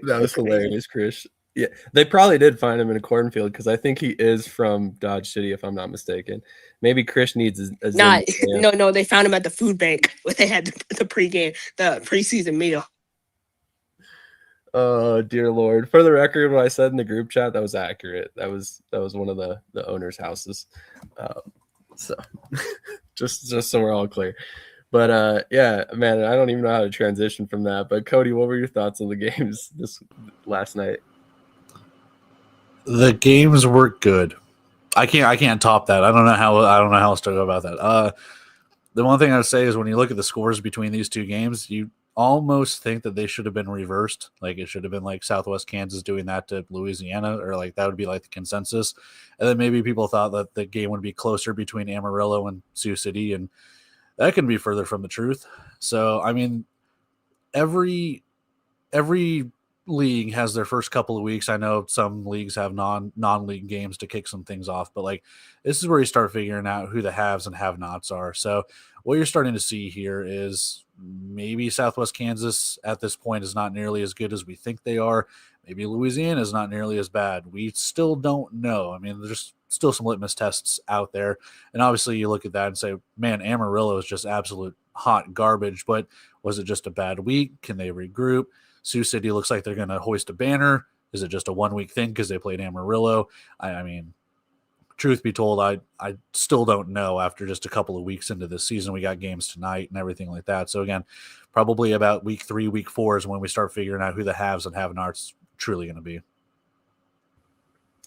That was hilarious, Krish. Yeah, they probably did find him in a cornfield because I think he is from Dodge City, if I'm not mistaken. Maybe Krish needs a no, they found him at the food bank where they had the preseason meal. Oh dear Lord! For the record, what I said in the group chat, that was accurate. That was one of the owner's houses. So just so we're all clear. But yeah, man, I don't even know how to transition from that. But Cody, what were your thoughts on the games this last night? The games were good. I can't top that. I don't know how else to go about that. The one thing I would say is when you look at the scores between these two games, you almost think that they should have been reversed. Like it should have been like Southwest Kansas doing that to Louisiana, or like that would be like the consensus. And then maybe people thought that the game would be closer between Amarillo and Sioux City, and that can be further from the truth. So I mean, every league has their first couple of weeks. I know some leagues have non-league games to kick some things off, but like this is where you start figuring out who the haves and have-nots are. So what you're starting to see here is maybe Southwest Kansas at this point is not nearly as good as we think they are. Maybe Louisiana is not nearly as bad. We still don't know. I mean, there's still some litmus tests out there. And obviously you look at that and say, man, Amarillo is just absolute hot garbage, but was it just a bad week? Can they regroup? Sioux City looks like they're going to hoist a banner. Is it just a 1 week thing because they played Amarillo? I mean, truth be told, I still don't know after just a couple of weeks into the season. We got games tonight and everything like that. So again, probably about week 3, week 4 is when we start figuring out who the haves and have-nots truly going to be.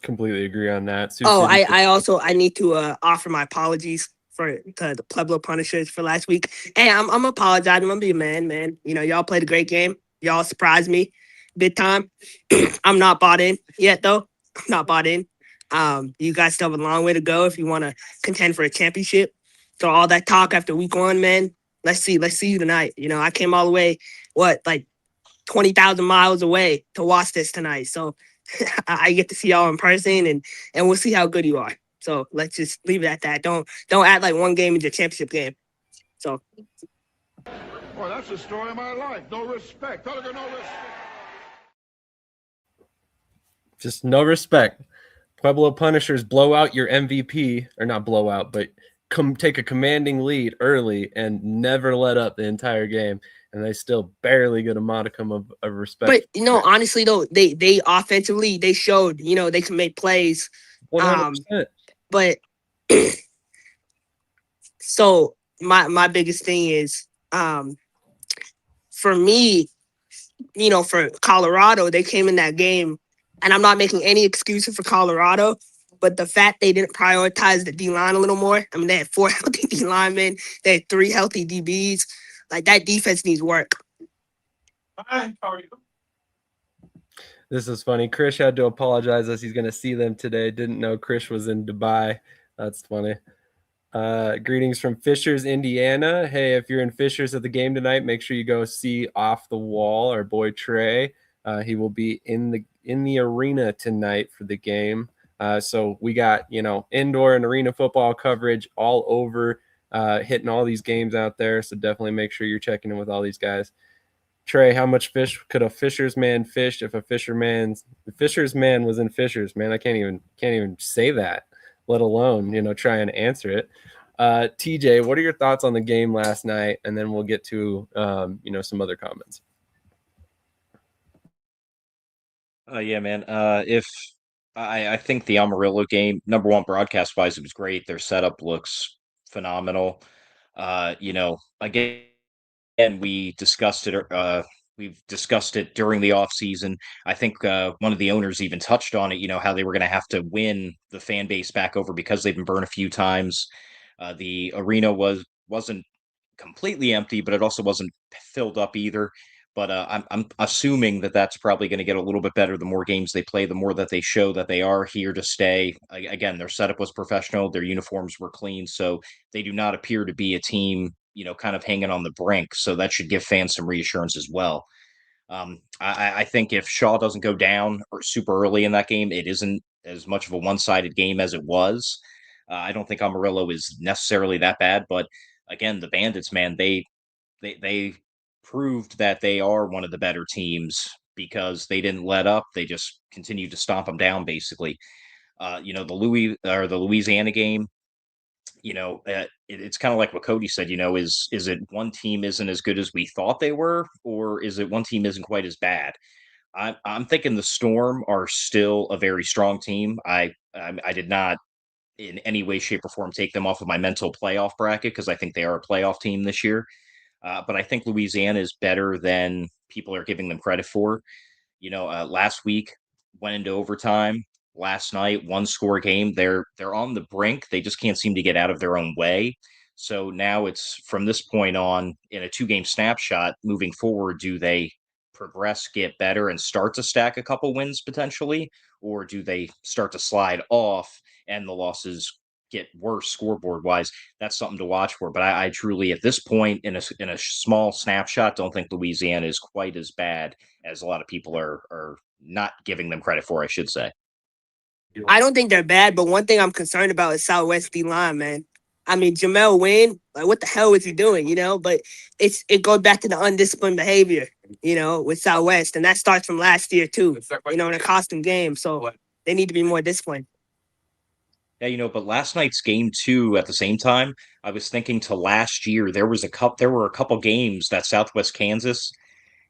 Completely agree on that. I need to offer my apologies to the Pueblo Punishers for last week. Hey, I'm apologizing. I'm gonna be a man. You know, y'all played a great game. Y'all surprised me big time. I'm not bought in yet, though. I'm not bought in. You guys still have a long way to go if you want to contend for a championship. So all that talk after week 1, man. Let's see you tonight. You know, I came all the way, like 20,000 miles away to watch this tonight. So I get to see y'all in person, and we'll see how good you are. So let's just leave it at that. Don't act like one game is your championship game. So. Boy, that's the story of my life. No respect. No respect. Just no respect. Pueblo Punishers blow out your MVP, or not blow out, but take a commanding lead early and never let up the entire game. And they still barely get a modicum of respect. But, you know, honestly, though, they offensively, they showed, you know, they can make plays. 100%. But so my biggest thing is, for me, you know, for Colorado, they came in that game, and I'm not making any excuses for Colorado, but the fact they didn't prioritize the D-line a little more. I mean, they had 4 healthy D linemen, they had 3 healthy DBs. Like, that defense needs work. Hi, how are you? This is funny. Krish had to apologize as he's going to see them today. Didn't know Krish was in Dubai. That's funny. Greetings from Fishers, Indiana. Hey, if you're in Fishers at the game tonight, make sure you go see Off the Wall, our boy Trey. He will be in the arena tonight for the game. So we got, you know, indoor and arena football coverage all over, hitting all these games out there. So definitely make sure you're checking in with all these guys. Trey, how much fish could a fisher's man fish if the fisher's man was in Fishers? Man, I can't even say that, let alone, you know, try and answer it. TJ, what are your thoughts on the game last night? And then we'll get to, you know, some other comments. Yeah, man. If I think the Amarillo game, number one, broadcast wise, it was great. Their setup looks phenomenal. You know, again, we discussed it. We've discussed it during the off season. I think one of the owners even touched on it. You know, how they were going to have to win the fan base back over because they've been burned a few times. The arena wasn't completely empty, but it also wasn't filled up either. But I'm assuming that that's probably going to get a little bit better the more games they play, the more that they show that they are here to stay. Again, their setup was professional, their uniforms were clean, so they do not appear to be a team, you know, kind of hanging on the brink. So that should give fans some reassurance as well. I think if Shaw doesn't go down or super early in that game, it isn't as much of a one-sided game as it was. I don't think Amarillo is necessarily that bad, but again, the Bandits, man, they proved that they are one of the better teams because they didn't let up. They just continued to stomp them down, basically. You know, the Louisiana game, you know, it's kind of like what Cody said, you know, is it one team isn't as good as we thought they were, or is it one team isn't quite as bad? I'm thinking the Storm are still a very strong team. I did not in any way, shape, or form take them off of my mental playoff bracket because I think they are a playoff team this year. But I think Louisiana is better than people are giving them credit for. Last week went into overtime. Last night, one score game. They're on the brink. They just can't seem to get out of their own way. So now it's from this point on in a 2-game snapshot moving forward. Do they progress, get better, and start to stack a couple wins potentially, or do they start to slide off and the losses get worse scoreboard wise? That's something to watch for. But I truly, at this point in a small snapshot, don't think Louisiana is quite as bad as a lot of people are not giving them credit for, I should say. I don't think they're bad, but one thing I'm concerned about is Southwest D line, man. I mean, Jamel Wayne, like, what the hell is he doing, you know? But it goes back to the undisciplined behavior, you know, with Southwest. And that starts from last year, too, you know, in a costume game. So they need to be more disciplined. Yeah, but last night's game too, at the same time, I was thinking to last year, there were a couple games that Southwest Kansas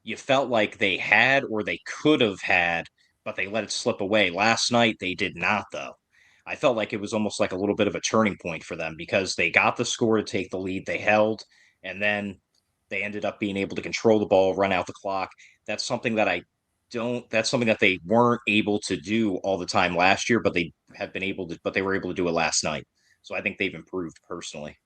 you felt like they had or they could have had, but they let it slip away. Last night, they did not, though. I felt like it was almost like a little bit of a turning point for them because they got the score to take the lead, they held, and then they ended up being able to control the ball, run out the clock. That's something that that's something that they weren't able to do all the time last year, but they were able to do it last night. So I think they've improved personally.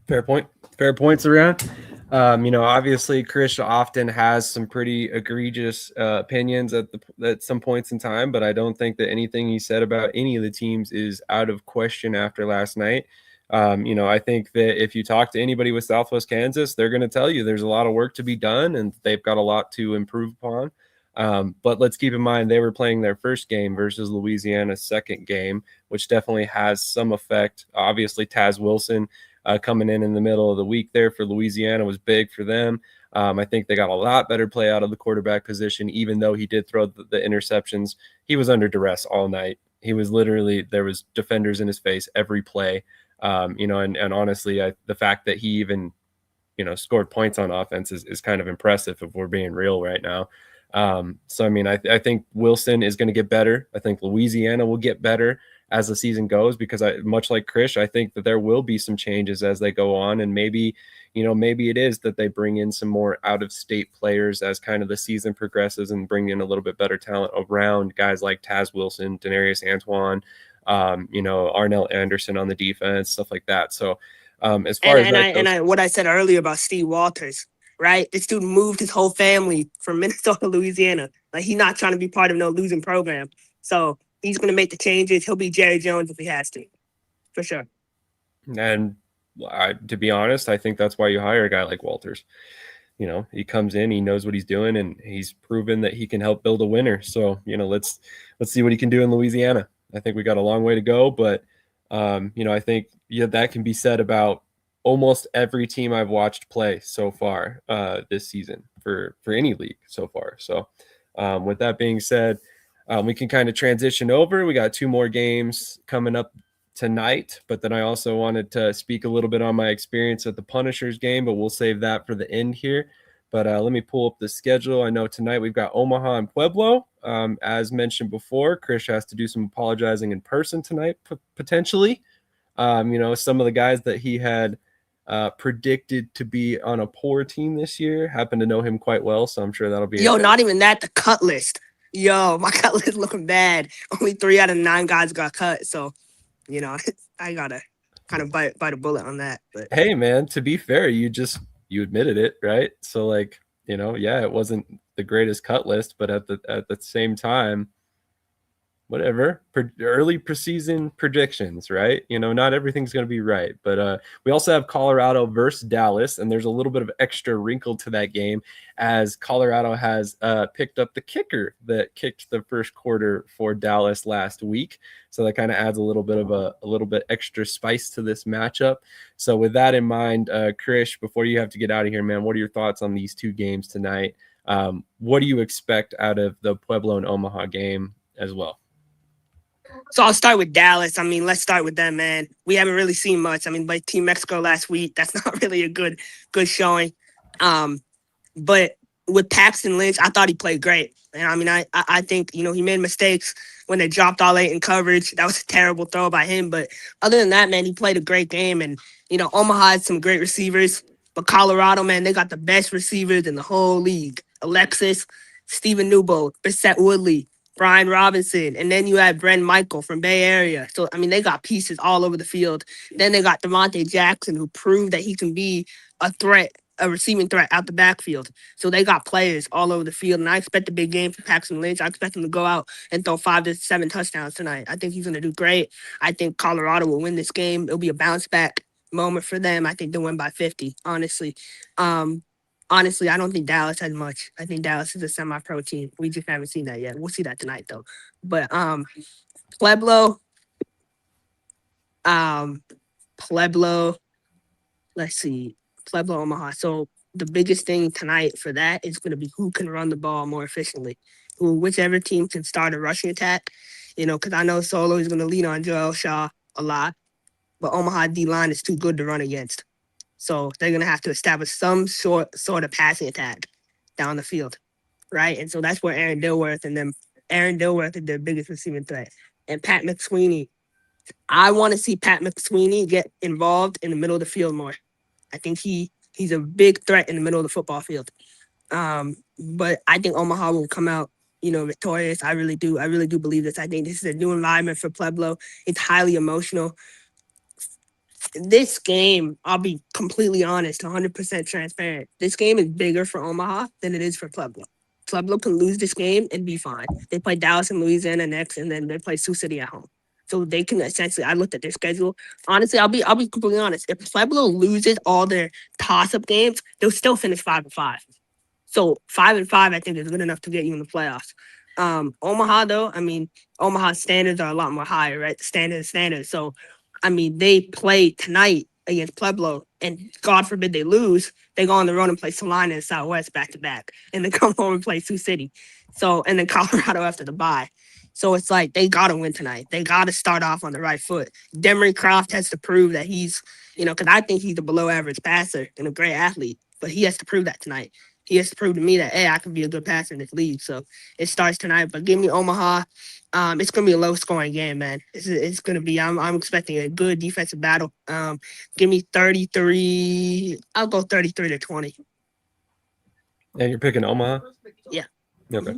Fair point. Fair points around. Obviously, Krish often has some pretty egregious opinions at some points in time, but I don't think that anything he said about any of the teams is out of question after last night. I think that if you talk to anybody with Southwest Kansas, they're going to tell you there's a lot of work to be done and they've got a lot to improve upon. But let's keep in mind they were playing their first game versus Louisiana's second game, which definitely has some effect. Obviously, Taz Wilson coming in the middle of the week there for Louisiana was big for them. I think they got a lot better play out of the quarterback position, even though he did throw the interceptions. He was under duress all night. He was literally, there was defenders in his face every play. And honestly, the fact that he even, scored points on offense is kind of impressive if we're being real right now. I think Wilson is going to get better. I think Louisiana will get better as the season goes because much like Krish, I think that there will be some changes as they go on. And maybe it is that they bring in some more out-of-state players as kind of the season progresses and bring in a little bit better talent around guys like Taz Wilson, Denarius Antoine, Arnell Anderson on the defense, stuff like that. So as far as what I said earlier about Steve Walters, right? This dude moved his whole family from Minnesota, Louisiana. Like, he's not trying to be part of no losing program. So he's going to make the changes. He'll be Jerry Jones if he has to, for sure. And to be honest, I think that's why you hire a guy like Walters. He comes in, he knows what he's doing, and he's proven that he can help build a winner. So, let's see what he can do in Louisiana. I think we got a long way to go, but I think that can be said about almost every team I've watched play so far this season for any league so far. So with that being said, we can kind of transition over. We got 2 more games coming up tonight, but then I also wanted to speak a little bit on my experience at the Punishers game, but we'll save that for the end here. But let me pull up the schedule. I know tonight we've got Omaha and Pueblo. As mentioned before, Krish has to do some apologizing in person tonight, potentially. Some of the guys that he had predicted to be on a poor team this year happen to know him quite well, so I'm sure that'll be not even that, the cut list. My cut list looking bad. Only 3 out of 9 guys got cut, so I gotta kind of bite a bullet on that. But hey, man, to be fair, you admitted it, right? So it wasn't the greatest cut list, but at the same time, whatever, early preseason predictions, right? Not everything's going to be right, but we also have Colorado versus Dallas, and there's a little bit of extra wrinkle to that game as Colorado has picked up the kicker that kicked the first quarter for Dallas last week. So that kind of adds a little bit extra spice to this matchup. So with that in mind, Krish, before you have to get out of here, man, what are your thoughts on these 2 games tonight? What do you expect out of the Pueblo and Omaha game as well? So I'll start with Dallas. Let's start with them, man. We haven't really seen much. By Team Mexico last week, that's not really a good showing. But with Paxton Lynch, I thought he played great. And I mean, I think, you know, he made mistakes when they dropped all 8 in coverage. That was a terrible throw by him. But other than that, man, he played a great game. And, you know, Omaha had some great receivers. But Colorado, man, they got the best receivers in the whole league. Alexis, Stephen Newbold, Bissett Woodley, Brian Robinson. And then you had Bren Michael from Bay Area. So, I mean, they got pieces all over the field. Then they got Devontae Jackson, who proved that he can be a threat, a receiving threat out the backfield. So they got players all over the field. And I expect a big game from Paxton Lynch. I expect him to go out and throw 5 to 7 touchdowns tonight. I think he's going to do great. I think Colorado will win this game. It'll be a bounce back moment for them. I think they'll win by 50, honestly. Honestly, I don't think Dallas has much. I think Dallas is a semi-pro team. We just haven't seen that yet. We'll see that tonight, though. But Pueblo, let's see, Pueblo, Omaha. So the biggest thing tonight for that is going to be who can run the ball more efficiently. Whichever team can start a rushing attack, you know, because I know Solo is going to lean on Joel Shaw a lot, but Omaha D-line is too good to run against. So they're going to have to establish some sort of passing attack down the field, right? And so that's where Aaron Dilworth is their biggest receiving threat. And Pat McSweeney, I want to see Pat McSweeney get involved in the middle of the field more. I think he's a big threat in the middle of the football field. But I think Omaha will come out, you know, victorious. I really do believe this. I think this is a new environment for Pueblo. It's highly emotional. This game, I'll be completely honest, 100% transparent. This game is bigger for Omaha than it is for Pueblo. Pueblo can lose this game and be fine. They play Dallas and Louisiana next, and then they play Sioux City at home. So they can essentially, I looked at their schedule. Honestly, I'll be completely honest. If Pueblo loses all their toss-up games, they'll still finish 5-5. So 5-5, I think, is good enough to get you in the playoffs. Omaha, though, I mean, Omaha's standards are a lot more higher, right? Standards. So, I mean, they play tonight against Pueblo, and God forbid they lose, they go on the road and play Salina and Southwest back-to-back, and then come home and play Sioux City. So, and then Colorado after the bye. So it's like they got to win tonight. They got to start off on the right foot. Demery Croft has to prove that he's, you know, because I think he's a below-average passer and a great athlete, but he has to prove that tonight. He has to prove to me that, hey, I can be a good passer in this league. So it starts tonight. But give me Omaha. It's going to be a low-scoring game, man. It's going to be – I'm expecting a good defensive battle. Give me 33 – I'll go 33-20. And you're picking Omaha? Yeah. Okay.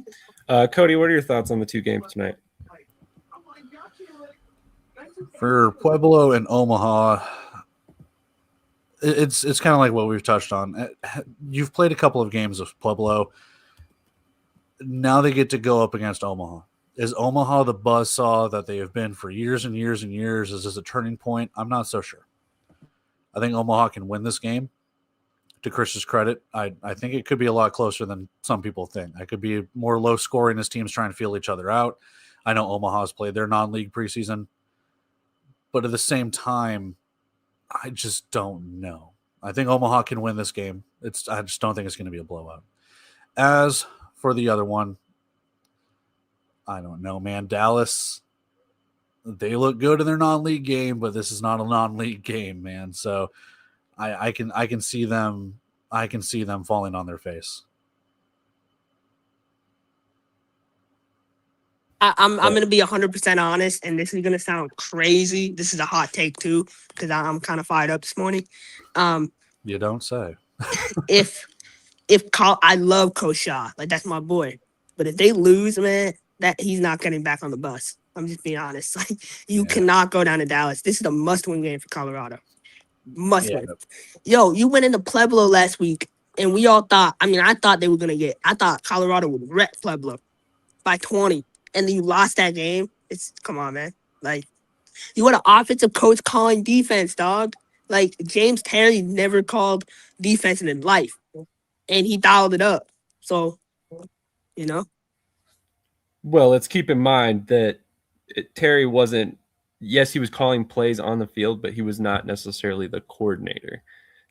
Cody, what are your thoughts on the two games tonight? For Pueblo and Omaha, it's kind of like what we've touched on. You've played a couple of games with Pueblo. Now they get to go up against Omaha. Is Omaha the buzzsaw that they have been for years and years and years? Is this a turning point? I'm not so sure. I think Omaha can win this game. To Krish's credit, I think it could be a lot closer than some people think. I could be more low scoring as teams trying to feel each other out. I know Omaha's played their non-league preseason, but at the same time, I just don't know. I think Omaha can win this game. I just don't think it's going to be a blowout. As for the other one, I don't know, man. Dallas, they look good in their non-league game, but this is not a non-league game, man. So I can see them falling on their face. I'm going to be 100% honest, and this is going to sound crazy. This is a hot take too, because I'm kind of fired up this morning. You don't say. I love Coach Shaw, like that's my boy, but if they lose, man, that he's not getting back on the bus. I'm just being honest. Like you cannot go down to Dallas. This is a must-win game for Colorado. Must-win. Yo, you went into Pueblo last week, and we all thought. I mean, I thought they were gonna get. I thought Colorado would wreck Pueblo by 20. And then you lost that game. Come on, man. Like, you had an offensive coach calling defense, dog. Like, James Terry never called defense in his life. And he dialed it up. So, you know. Well, let's keep in mind that Terry wasn't – yes, he was calling plays on the field, but he was not necessarily the coordinator,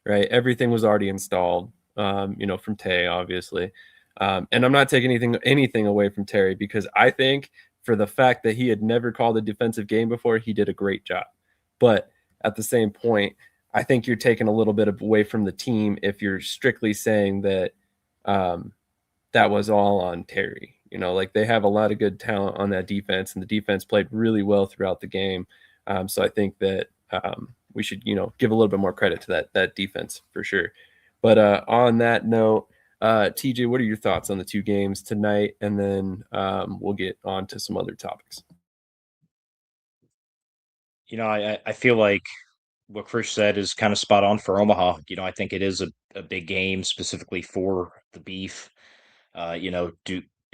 right? Everything was already installed, from Tay, obviously. And I'm not taking anything away from Terry, because I think for the fact that he had never called a defensive game before, he did a great job. But at the same point, I think you're taking a little bit away from the team if you're strictly saying that that was all on Terry. Like they have a lot of good talent on that defense, and the defense played really well throughout the game. So I think that we should, give a little bit more credit to that defense for sure. But on that note, TJ, what are your thoughts on the two games tonight? And then we'll get on to some other topics. I feel like what Krish said is kind of spot on for Omaha. I think it is a big game specifically for the Beef.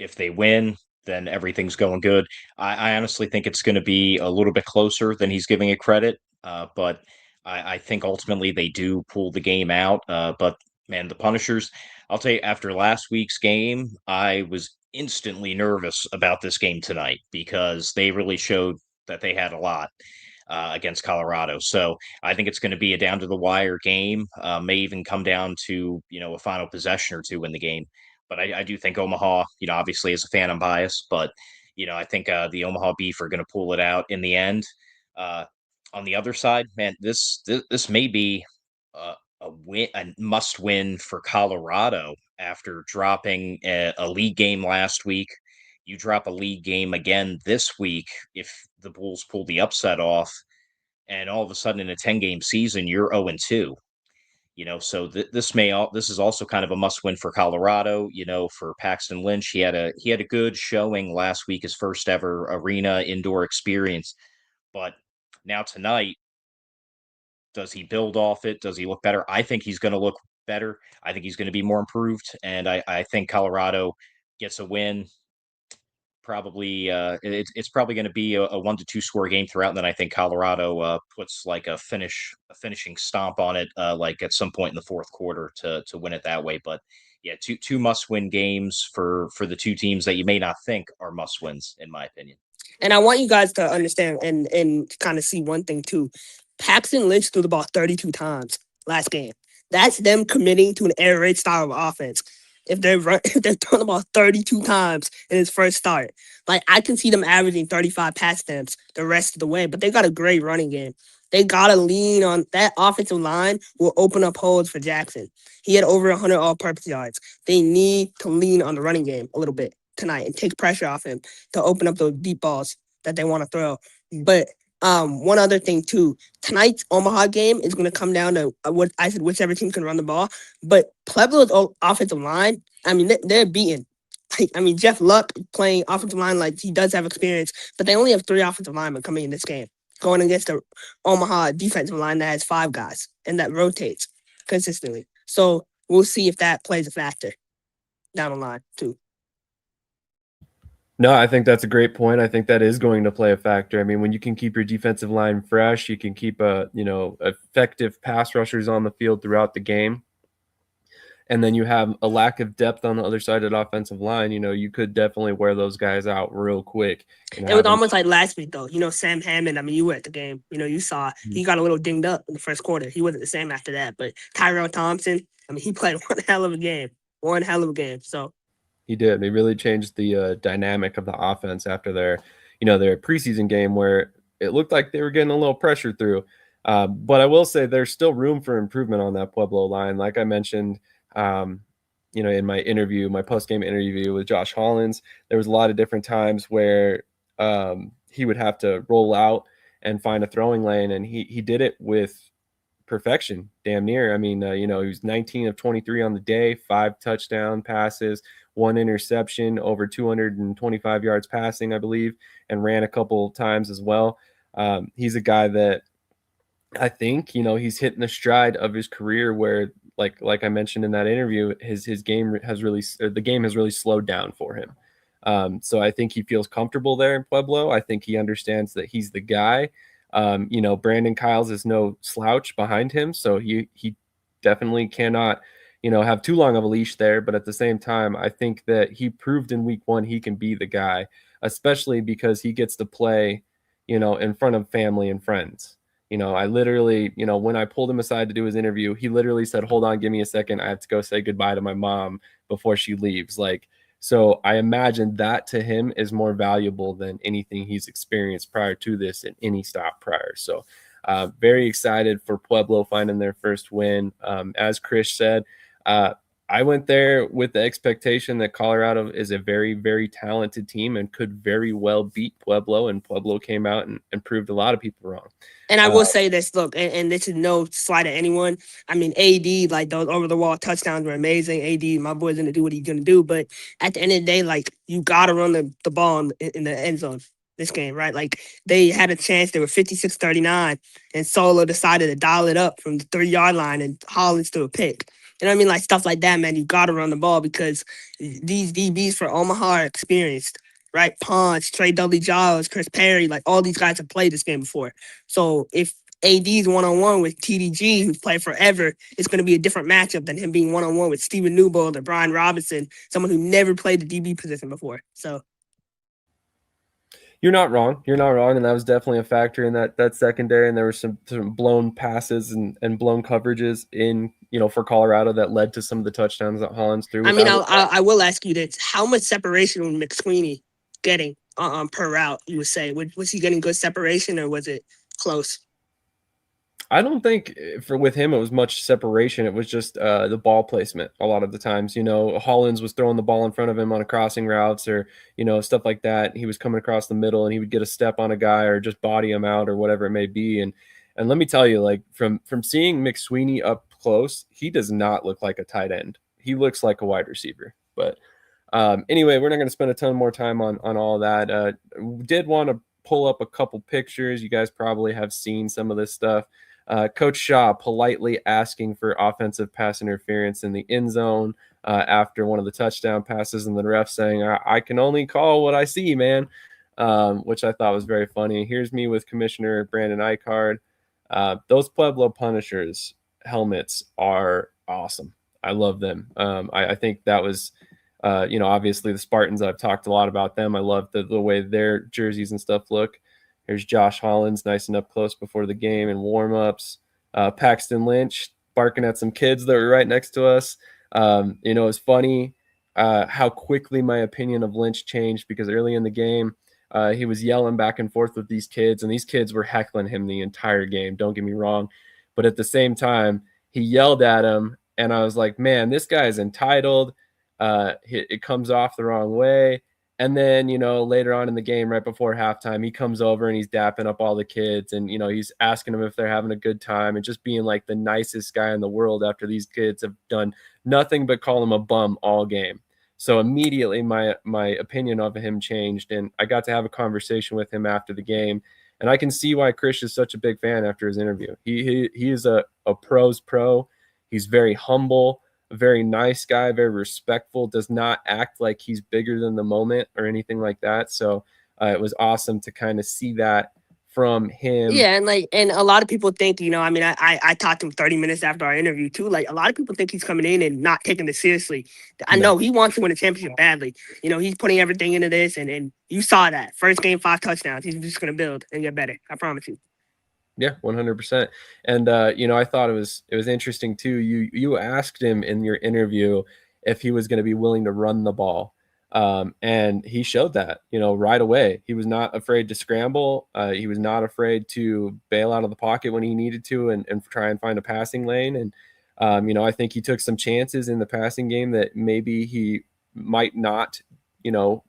If they win, then everything's going good. I honestly think it's going to be a little bit closer than he's giving it credit. But I think ultimately they do pull the game out. But man, the Punishers, I'll tell you, after last week's game, I was instantly nervous about this game tonight because they really showed that they had a lot against Colorado. So I think it's going to be a down to the wire game. May even come down to a final possession or two in the game. But I do think Omaha, obviously as a fan, I'm biased, but I think the Omaha Beef are going to pull it out in the end. On the other side, man, this may be a must win for Colorado after dropping a league game last week. You drop a league game again this week if the Bulls pull the upset off, and all of a sudden in a 10-game season you're 0-2. So this is also kind of a must win for Colorado. For Paxton Lynch, he had a good showing last week, his first ever arena indoor experience. But now tonight, does he build off it? Does he look better? I think he's going to look better. I think he's going to be more improved, and I think Colorado gets a win. Probably it's probably going to be a 1-2 score game throughout. And then I think Colorado puts like a finishing stomp on it, like at some point in the fourth quarter to win it that way. But yeah, two must win games for the two teams that you may not think are must wins, in my opinion. And I want you guys to understand and kind of see one thing too. Paxton Lynch threw the ball 32 times last game. That's them committing to an air raid style of offense. If they're throwing the ball 32 times in his first start, like I can see them averaging 35 pass attempts the rest of the way. But they got a great running game. They gotta lean on that offensive line. Will open up holes for Jackson. He had over 100 all-purpose yards. They need to lean on the running game a little bit tonight and take pressure off him to open up those deep balls that they want to throw. But one other thing too, tonight's Omaha game is going to come down to what I said, whichever team can run the ball. But Pueblo's offensive line, I mean, they're beaten. I mean, Jeff Luck playing offensive line, like he does have experience, but they only have 3 offensive linemen coming in this game, going against the Omaha defensive line that has 5 guys and that rotates consistently. So we'll see if that plays a factor down the line too. No, I think that's a great point. I think that is going to play a factor. I mean, when you can keep your defensive line fresh, you can keep effective pass rushers on the field throughout the game. And then you have a lack of depth on the other side of the offensive line. You could definitely wear those guys out real quick. It was almost like last week, though. Sam Hammond, I mean, you were at the game. You saw he got a little dinged up in the first quarter. He wasn't the same after that. But Tyrell Thompson, I mean, he played one hell of a game. So he did. He really changed the dynamic of the offense after their preseason game where it looked like they were getting a little pressure through. But I will say there's still room for improvement on that Pueblo line. Like I mentioned, in my post-game interview with Josh Hollins, there was a lot of different times where he would have to roll out and find a throwing lane, and he did it with perfection, damn near. I mean, he was 19 of 23 on the day, 5 touchdown passes, 1 interception, over 225 yards passing, I believe, and ran a couple times as well. He's a guy that I think, he's hitting the stride of his career where, like I mentioned in that interview, his game has really slowed down for him. So I think he feels comfortable there in Pueblo. I think he understands that he's the guy. Brandon Kyles is no slouch behind him, so he definitely cannot, have too long of a leash there. But at the same time, I think that he proved in week 1 he can be the guy, especially because he gets to play, in front of family and friends. I literally, when I pulled him aside to do his interview, he literally said, "Hold on, give me a second. I have to go say goodbye to my mom before she leaves." So I imagine that to him is more valuable than anything he's experienced prior to this in any stop prior. So very excited for Pueblo finding their first win. As Krish said, I went there with the expectation that Colorado is a very, very talented team and could very well beat Pueblo, and Pueblo came out and proved a lot of people wrong. And I will say this, look, and this is no slight at anyone. I mean, AD, like those over-the-wall touchdowns were amazing. AD, my boy's going to do what he's going to do. But at the end of the day, like, you got to run the ball in the end zone this game, right? Like, they had a chance. They were 56-39, and Solo decided to dial it up from the 3-yard line, and Hollins threw a pick. You know what I mean? Like, stuff like that, man, you got to run the ball because these DBs for Omaha are experienced, right? Ponce, Trey Dudley-Giles, Chris Perry, like, all these guys have played this game before. So if AD's one-on-one with TDG, who's played forever, it's going to be a different matchup than him being one-on-one with Steven Newbold or Brian Robinson, someone who never played the DB position before. So you're not wrong. You're not wrong, and that was definitely a factor in that secondary. And there were some blown passes and blown coverages in for Colorado that led to some of the touchdowns that Hollins threw. I mean, I will ask you this: how much separation was McSweeney getting per route? You would say was he getting good separation, or was it close? I don't think with him it was much separation. It was just the ball placement a lot of the times. Hollins was throwing the ball in front of him on a crossing routes or, stuff like that. He was coming across the middle and he would get a step on a guy or just body him out or whatever it may be. And let me tell you, like from seeing McSweeney up close, he does not look like a tight end. He looks like a wide receiver. But anyway, we're not going to spend a ton more time on all that. We did want to pull up a couple pictures. You guys probably have seen some of this stuff. Coach Shaw politely asking for offensive pass interference in the end zone after one of the touchdown passes, and the ref saying, I can only call what I see, man, which I thought was very funny. Here's me with Commissioner Brandon Eichard. Those Pueblo Punishers helmets are awesome. I love them. I think that was, obviously the Spartans, I've talked a lot about them. I love the way their jerseys and stuff look. Here's Josh Hollins nice and up close before the game and warm-ups. Paxton Lynch barking at some kids that were right next to us. It's funny how quickly my opinion of Lynch changed because early in the game, he was yelling back and forth with these kids, and these kids were heckling him the entire game. Don't get me wrong. But at the same time, he yelled at him, and I was like, man, this guy is entitled. It comes off the wrong way. And then, later on in the game, right before halftime, he comes over and he's dapping up all the kids and, he's asking them if they're having a good time and just being like the nicest guy in the world after these kids have done nothing but call him a bum all game. So immediately my opinion of him changed, and I got to have a conversation with him after the game. And I can see why Krish is such a big fan after his interview. He is a pro's pro. He's very humble. A very nice guy, very respectful, does not act like he's bigger than the moment or anything like that. So it was awesome to kind of see that from him. Yeah, and a lot of people think, I talked to him 30 minutes after our interview too. Like, a lot of people think he's coming in and not taking this seriously. I know he wants to win a championship badly. He's putting everything into this, and you saw that. First game, 5 touchdowns. He's just going to build and get better. I promise you. Yeah, 100%. And, I thought it was interesting too. You asked him in your interview if he was going to be willing to run the ball. And he showed that, right away. He was not afraid to scramble. He was not afraid to bail out of the pocket when he needed to and try and find a passing lane. And, I think he took some chances in the passing game that maybe he might not,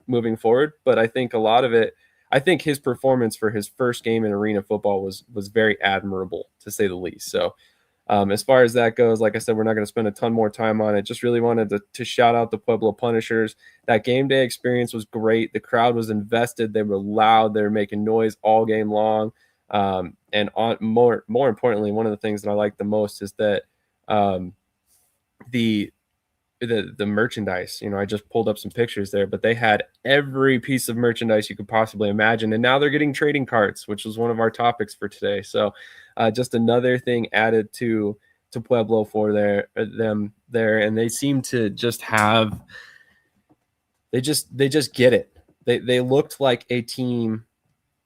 moving forward. But I think a lot of it, I think his performance for his first game in arena football was very admirable, to say the least. So as far as that goes, like I said, we're not going to spend a ton more time on it. Just really wanted to shout out the Pueblo Punishers. That game day experience was great. The crowd was invested. They were loud. They were making noise all game long. And more importantly, one of the things that I like the most is that the merchandise, I just pulled up some pictures there, but they had every piece of merchandise you could possibly imagine. And now they're getting trading cards, which was one of our topics for today. So just another thing added to Pueblo for them there. And they seem to just have, they just get it. They looked like a team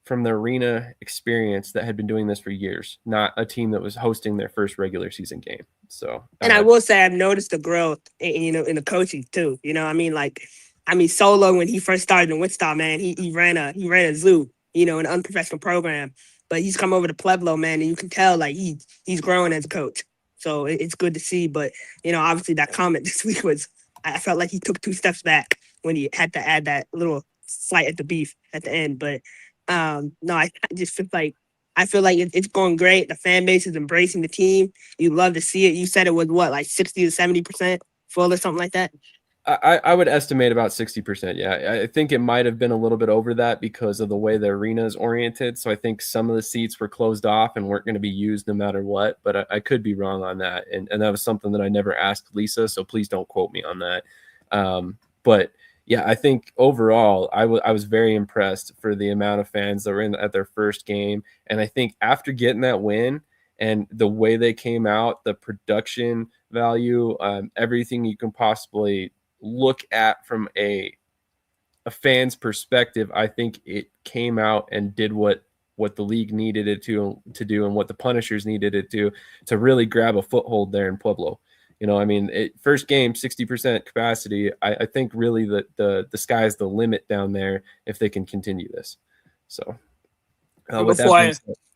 from the arena experience that had been doing this for years, not a team that was hosting their first regular season game. So, and I will say I've noticed the growth, in the coaching too. Solo, when he first started in Wichita, man, he ran a zoo, an unprofessional program, but he's come over to Pueblo, man, and you can tell like he's growing as a coach. So it's good to see. But, obviously that comment this week was, I felt like he took 2 steps back when he had to add that little slight at the beef at the end. But no, I just feel like it's going great. The fan base is embracing the team. You love to see it. You said it was what, like 60 to 70% full or something like that? I would estimate about 60%. Yeah, I think it might have been a little bit over that because of the way the arena is oriented. So I think some of the seats were closed off and weren't going to be used no matter what. But I could be wrong on that, and that was something that I never asked Lisa. So please don't quote me on that. But yeah, I think overall I was very impressed for the amount of fans that were in at their first game, and I think after getting that win and the way they came out, the production value, everything you can possibly look at from a fan's perspective, I think it came out and did what the league needed it to do and what the Punishers needed it to really grab a foothold there in Pueblo. First game, 60% capacity. I think really that the sky's the limit down there if they can continue this. So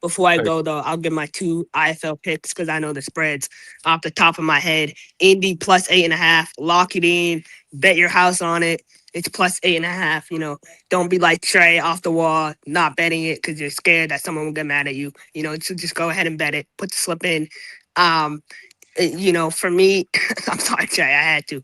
before I go, though, I'll give my 2 IFL picks because I know the spreads off the top of my head. Indy plus 8.5. Lock it in. Bet your house on it. It's plus 8.5. Don't be like Trey off the wall, not betting it because you're scared that someone will get mad at you. So just go ahead and bet it. Put the slip in. For me, I'm sorry, Trey, I had to.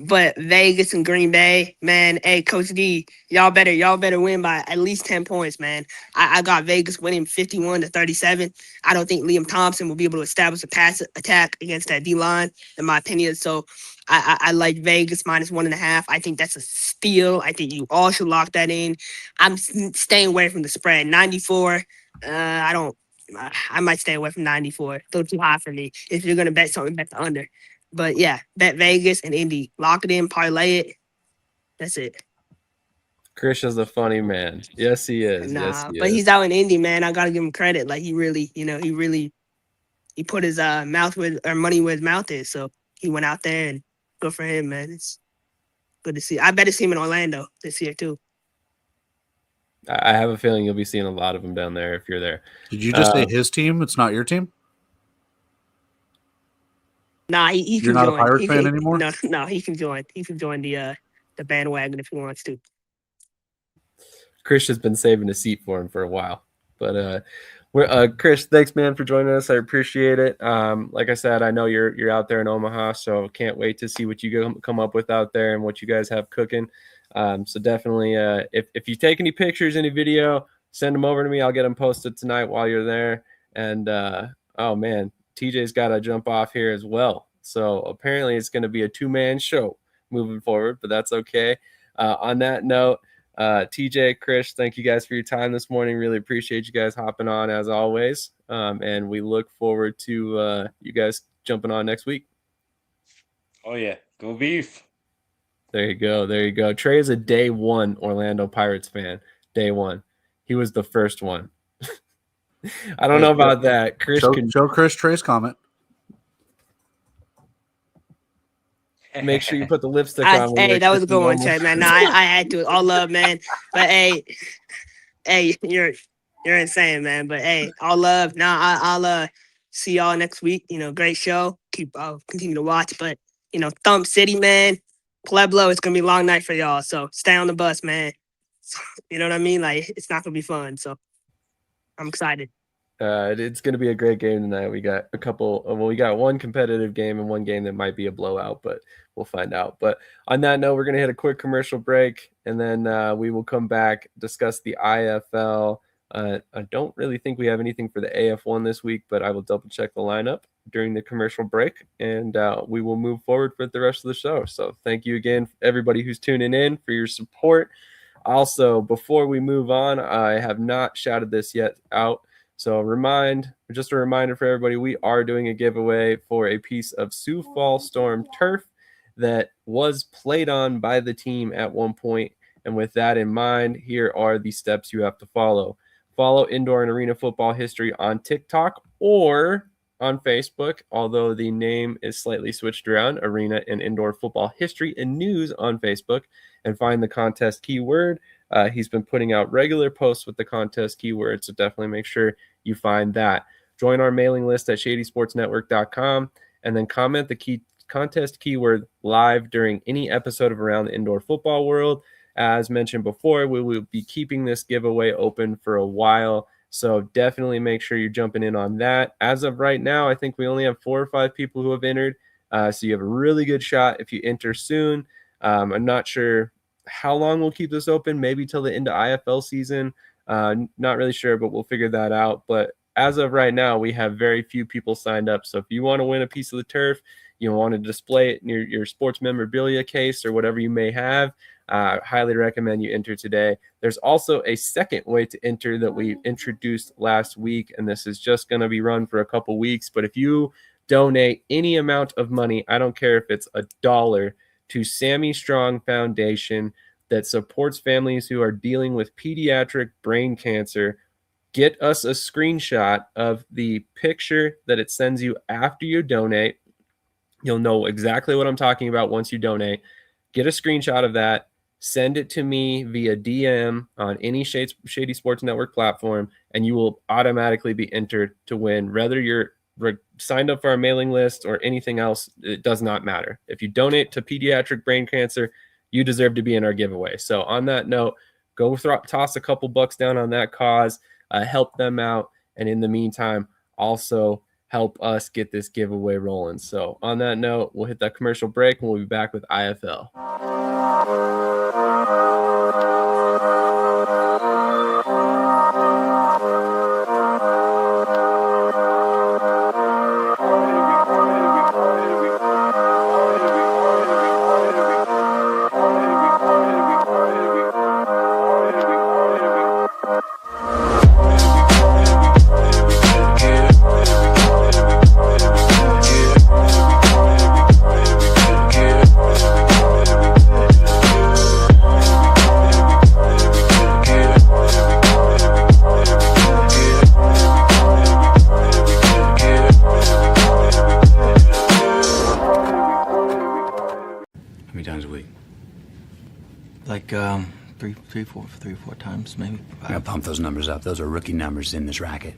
But Vegas and Green Bay, man. Hey, Coach D, y'all better win by at least 10 points, man. I got Vegas winning 51-37. I don't think Liam Thompson will be able to establish a pass attack against that D line, in my opinion. So I like Vegas minus 1.5. I think that's a steal. I think you all should lock that in. I'm staying away from the spread. 94. I might stay away from 94. A little too high for me. If you're gonna bet something, bet the under. But yeah, bet Vegas and Indy. Lock it in, parlay it. That's it. Krish is a funny man. Yes, he is. But he's out in Indy, man. I gotta give him credit. Like he really put his money where his mouth is. So he went out there and good for him, man. It's good to see. I better see him in Orlando this year too. I have a feeling you'll be seeing a lot of them down there if you're there. Did you just say his team? It's not your team? Nah, he You're can not join. a Pirates fan anymore? No, he can join. He can join the bandwagon if he wants to. Krish has been saving a seat for him for a while. But Krish, thanks, man, for joining us. I appreciate it. Like I said, I know you're out there in Omaha, so can't wait to see what you come up with out there and what you guys have cooking. So definitely, if you take any pictures, any video, send them over to me. I'll get them posted tonight while you're there. And oh man, TJ's got to jump off here as well. So apparently it's going to be a 2-man show moving forward, but that's okay. On that note, TJ, Krish, thank you guys for your time this morning. Really appreciate you guys hopping on as always. And we look forward to you guys jumping on next week. Oh yeah, go Beef. There you go. Trey is a day 1 Orlando Pirates fan. Day 1. He was the first one. I don't know about that. Krish Show Krish Trey's comment. Make sure you put the lipstick on. Hey, that was a good one, Trey, man. I had to. All love, man. But hey, you're insane, man. But hey, all love. I'll see y'all next week. Great show. I'll continue to watch. But Thump City, man. Pueblo, it's gonna be a long night for y'all. So stay on the bus, man. You know what I mean? Like it's not gonna be fun. So I'm excited. It's gonna be a great game tonight. We got we got one competitive game and one game that might be a blowout, but we'll find out. But on that note, we're gonna hit a quick commercial break and then we will come back, discuss the IFL. I don't really think we have anything for the AF1 this week, but I will double check the lineup during the commercial break, and we will move forward with the rest of the show. So thank you again, everybody who's tuning in, for your support. Also, before we move on, I have not shouted this yet out. So just a reminder for everybody, we are doing a giveaway for a piece of Sioux Falls Storm turf that was played on by the team at one point. And with that in mind, here are the steps you have to follow. Follow Indoor and Arena Football History on TikTok or on Facebook, although the name is slightly switched around, Arena and Indoor Football History and News on Facebook, and find the contest keyword. He's been putting out regular posts with the contest keyword, so definitely make sure you find that. join our mailing list at shadysportsnetwork.com, and then comment the contest keyword live during any episode of Around the Indoor Football World. As mentioned before, we will be keeping this giveaway open for a while, so definitely make sure you're jumping in on that. As of right now, I think we only have 4 or 5 people who have entered, so you have a really good shot if you enter soon. I'm not sure how long we'll keep this open, maybe till the end of IFL season. Not really sure, but we'll figure that out. But as of right now, we have very few people signed up. So if you want to win a piece of the turf, you want to display it in your sports memorabilia case or whatever you may have, highly recommend you enter today. There's also a second way to enter that we introduced last week, and this is just going to be run for a couple weeks. But if you donate any amount of money, I don't care if it's $1, to Sammy Strong Foundation that supports families who are dealing with pediatric brain cancer, get us a screenshot of the picture that it sends you after you donate. You'll know exactly what I'm talking about once you donate. Get a screenshot of that. Send it to me via DM on any Shady Sports Network platform, and you will automatically be entered to win. Whether you're signed up for our mailing list or anything else, it does not matter. If you donate to pediatric brain cancer, you deserve to be in our giveaway. So on that note, go toss a couple bucks down on that cause, help them out, and in the meantime, also help us get this giveaway rolling. So on that note, we'll hit that commercial break, and we'll be back with IFL. How many times a week? Like three or four times, maybe. I gotta pump those numbers up. Those are rookie numbers in this racket.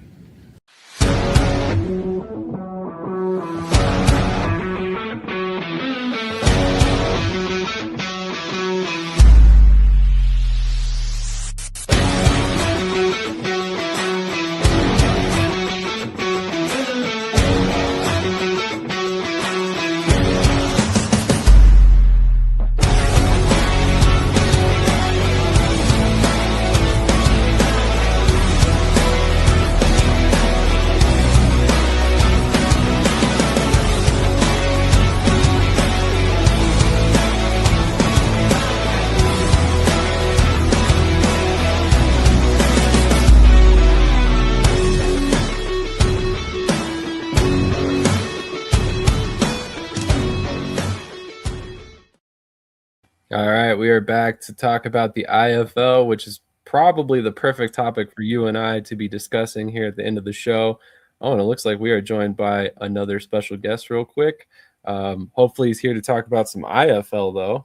All right, we are back to talk about the IFL, which is probably the perfect topic for you and I to be discussing here at the end of the show. Oh, and it looks like we are joined by another special guest real quick. Hopefully he's here to talk about some IFL, though.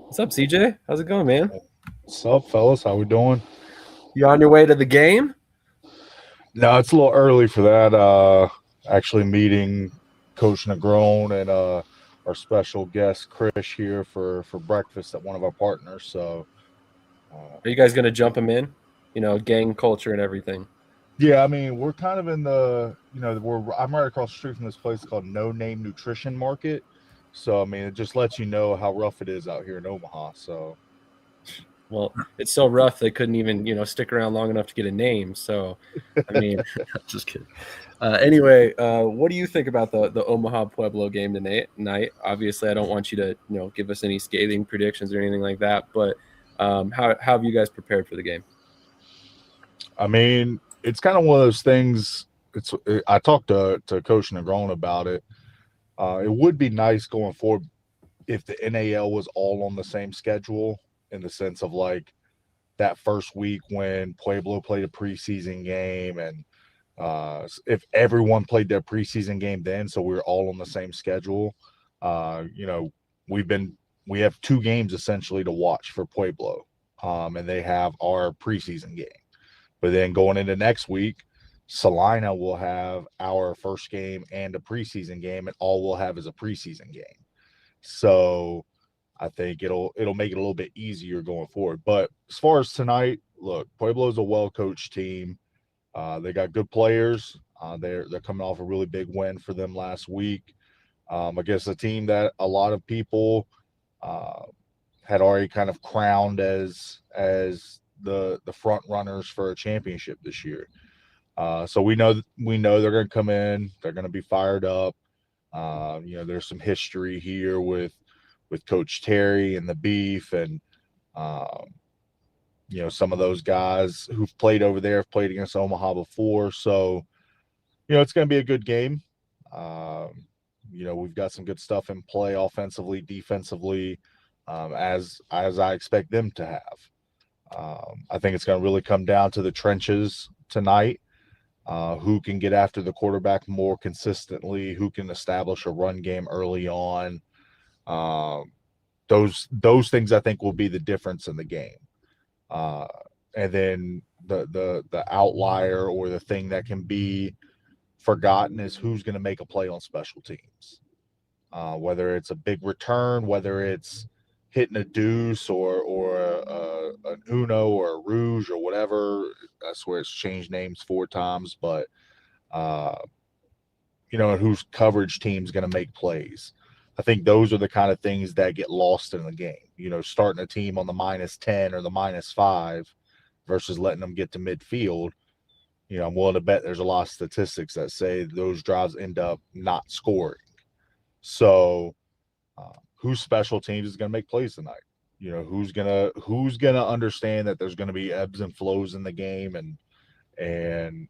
What's up, CJ? How's it going, man? What's up, fellas? How we doing? You on your way to the game? No, it's a little early for that. Actually meeting Coach Negron and our special guest Krish here for breakfast at one of our partners. So Are you guys going to jump him in? You know, gang culture and everything. yeah, I mean, we're kind of in the, I'm right across the street from this place called No Name Nutrition Market. So, I mean, it just lets you know how rough it is out here in Omaha. So, well, it's so rough they couldn't even, stick around long enough to get a name. So, I mean, just kidding. Anyway, what do you think about the Omaha Pueblo game tonight? Obviously, I don't want you to, give us any scathing predictions or anything like that. But how have you guys prepared for the game? I mean, it's kind of one of those things. I talked to Coach Negron about it. It would be nice going forward if the NAL was all on the same schedule, in the sense of like that first week when Pueblo played a preseason game, and if everyone played their preseason game then, so we're all on the same schedule. We have 2 games essentially to watch for Pueblo, and they have our preseason game. But then going into next week, Salina will have our first game and a preseason game, and all we'll have is a preseason game. So I think it'll make it a little bit easier going forward. But as far as tonight, look, Pueblo's a well-coached team. They got good players. They're coming off a really big win for them last week against a team that a lot of people had already kind of crowned as the front runners for a championship this year. So we know they're going to come in. They're going to be fired up. There's some history here with Coach Terry and the Beef, and some of those guys who've played over there have played against Omaha before. So it's going to be a good game. We've got some good stuff in play offensively, defensively, as I expect them to have. I think it's going to really come down to the trenches tonight. Who can get after the quarterback more consistently, who can establish a run game early on. Those things I think will be the difference in the game. And then the outlier or the thing that can be forgotten is who's going to make a play on special teams. Whether it's a big return, whether it's hitting a deuce or an Uno or a Rouge or whatever. I swear it's changed names 4 times, but whose coverage team's going to make plays. I think those are the kind of things that get lost in the game. Starting a team on the -10 or the -5 versus letting them get to midfield. I'm willing to bet there's a lot of statistics that say those drives end up not scoring. So whose special teams is going to make plays tonight? Who's gonna understand that there's going to be ebbs and flows in the game, and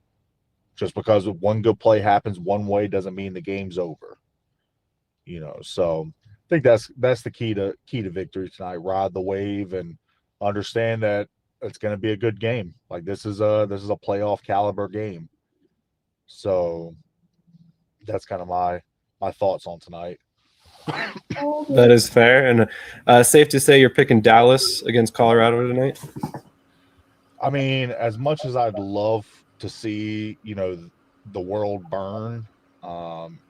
just because one good play happens one way doesn't mean the game's over. So I think that's the key to victory tonight. Ride the wave and understand that it's going to be a good game. Like this is a playoff caliber game. So that's kind of my thoughts on tonight. That is fair. And safe to say you're picking Dallas against Colorado tonight? I mean, as much as I'd love to see, the world burn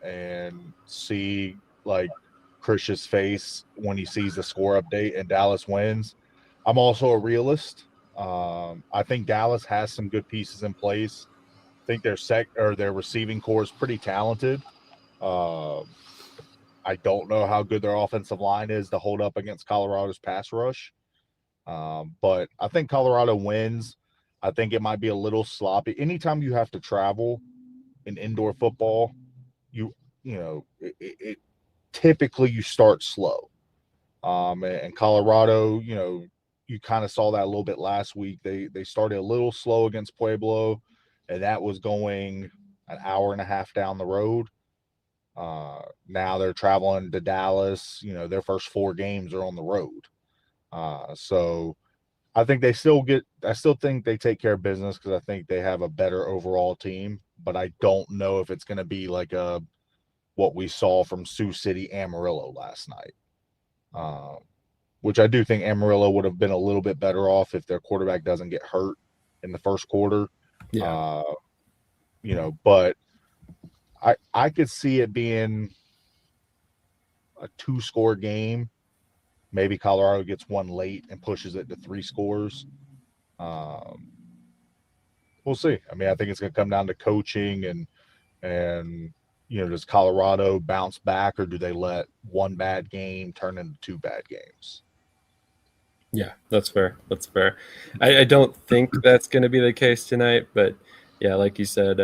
and see like Krish's face when he sees the score update and Dallas wins, I'm also a realist. I think Dallas has some good pieces in place. I think their receiving core is pretty talented. I don't know how good their offensive line is to hold up against Colorado's pass rush. But I think Colorado wins. I think it might be a little sloppy. Anytime you have to travel in indoor football, it typically you start slow. And Colorado, you kind of saw that a little bit last week. They started a little slow against Pueblo, and that was going an hour and a half down the road. Now they're traveling to Dallas. Their first 4 games are on the road. So I think I still think they take care of business because I think they have a better overall team, but I don't know if it's going to be like what we saw from Sioux City Amarillo last night. Which I do think Amarillo would have been a little bit better off if their quarterback doesn't get hurt in the first quarter. Yeah. But I could see it being a 2-score game. Maybe Colorado gets one late and pushes it to 3 scores. We'll see. I mean, I think it's going to come down to coaching and does Colorado bounce back, or do they let one bad game turn into 2 bad games? Yeah, that's fair. That's fair. I don't think that's going to be the case tonight, but yeah, like you said,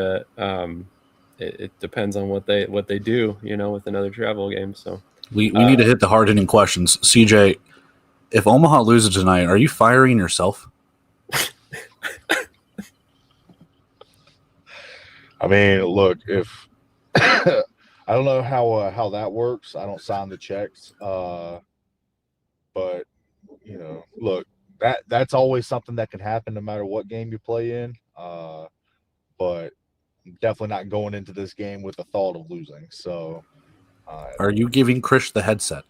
it depends on what they do, with another travel game. So we need to hit the hard hitting questions. CJ, if Omaha loses tonight, are you firing yourself? I mean, look, if I don't know how that works. I don't sign the checks, but look, that's always something that can happen no matter what game you play in. But definitely not going into this game with the thought of losing. So, are you giving Krish the headset?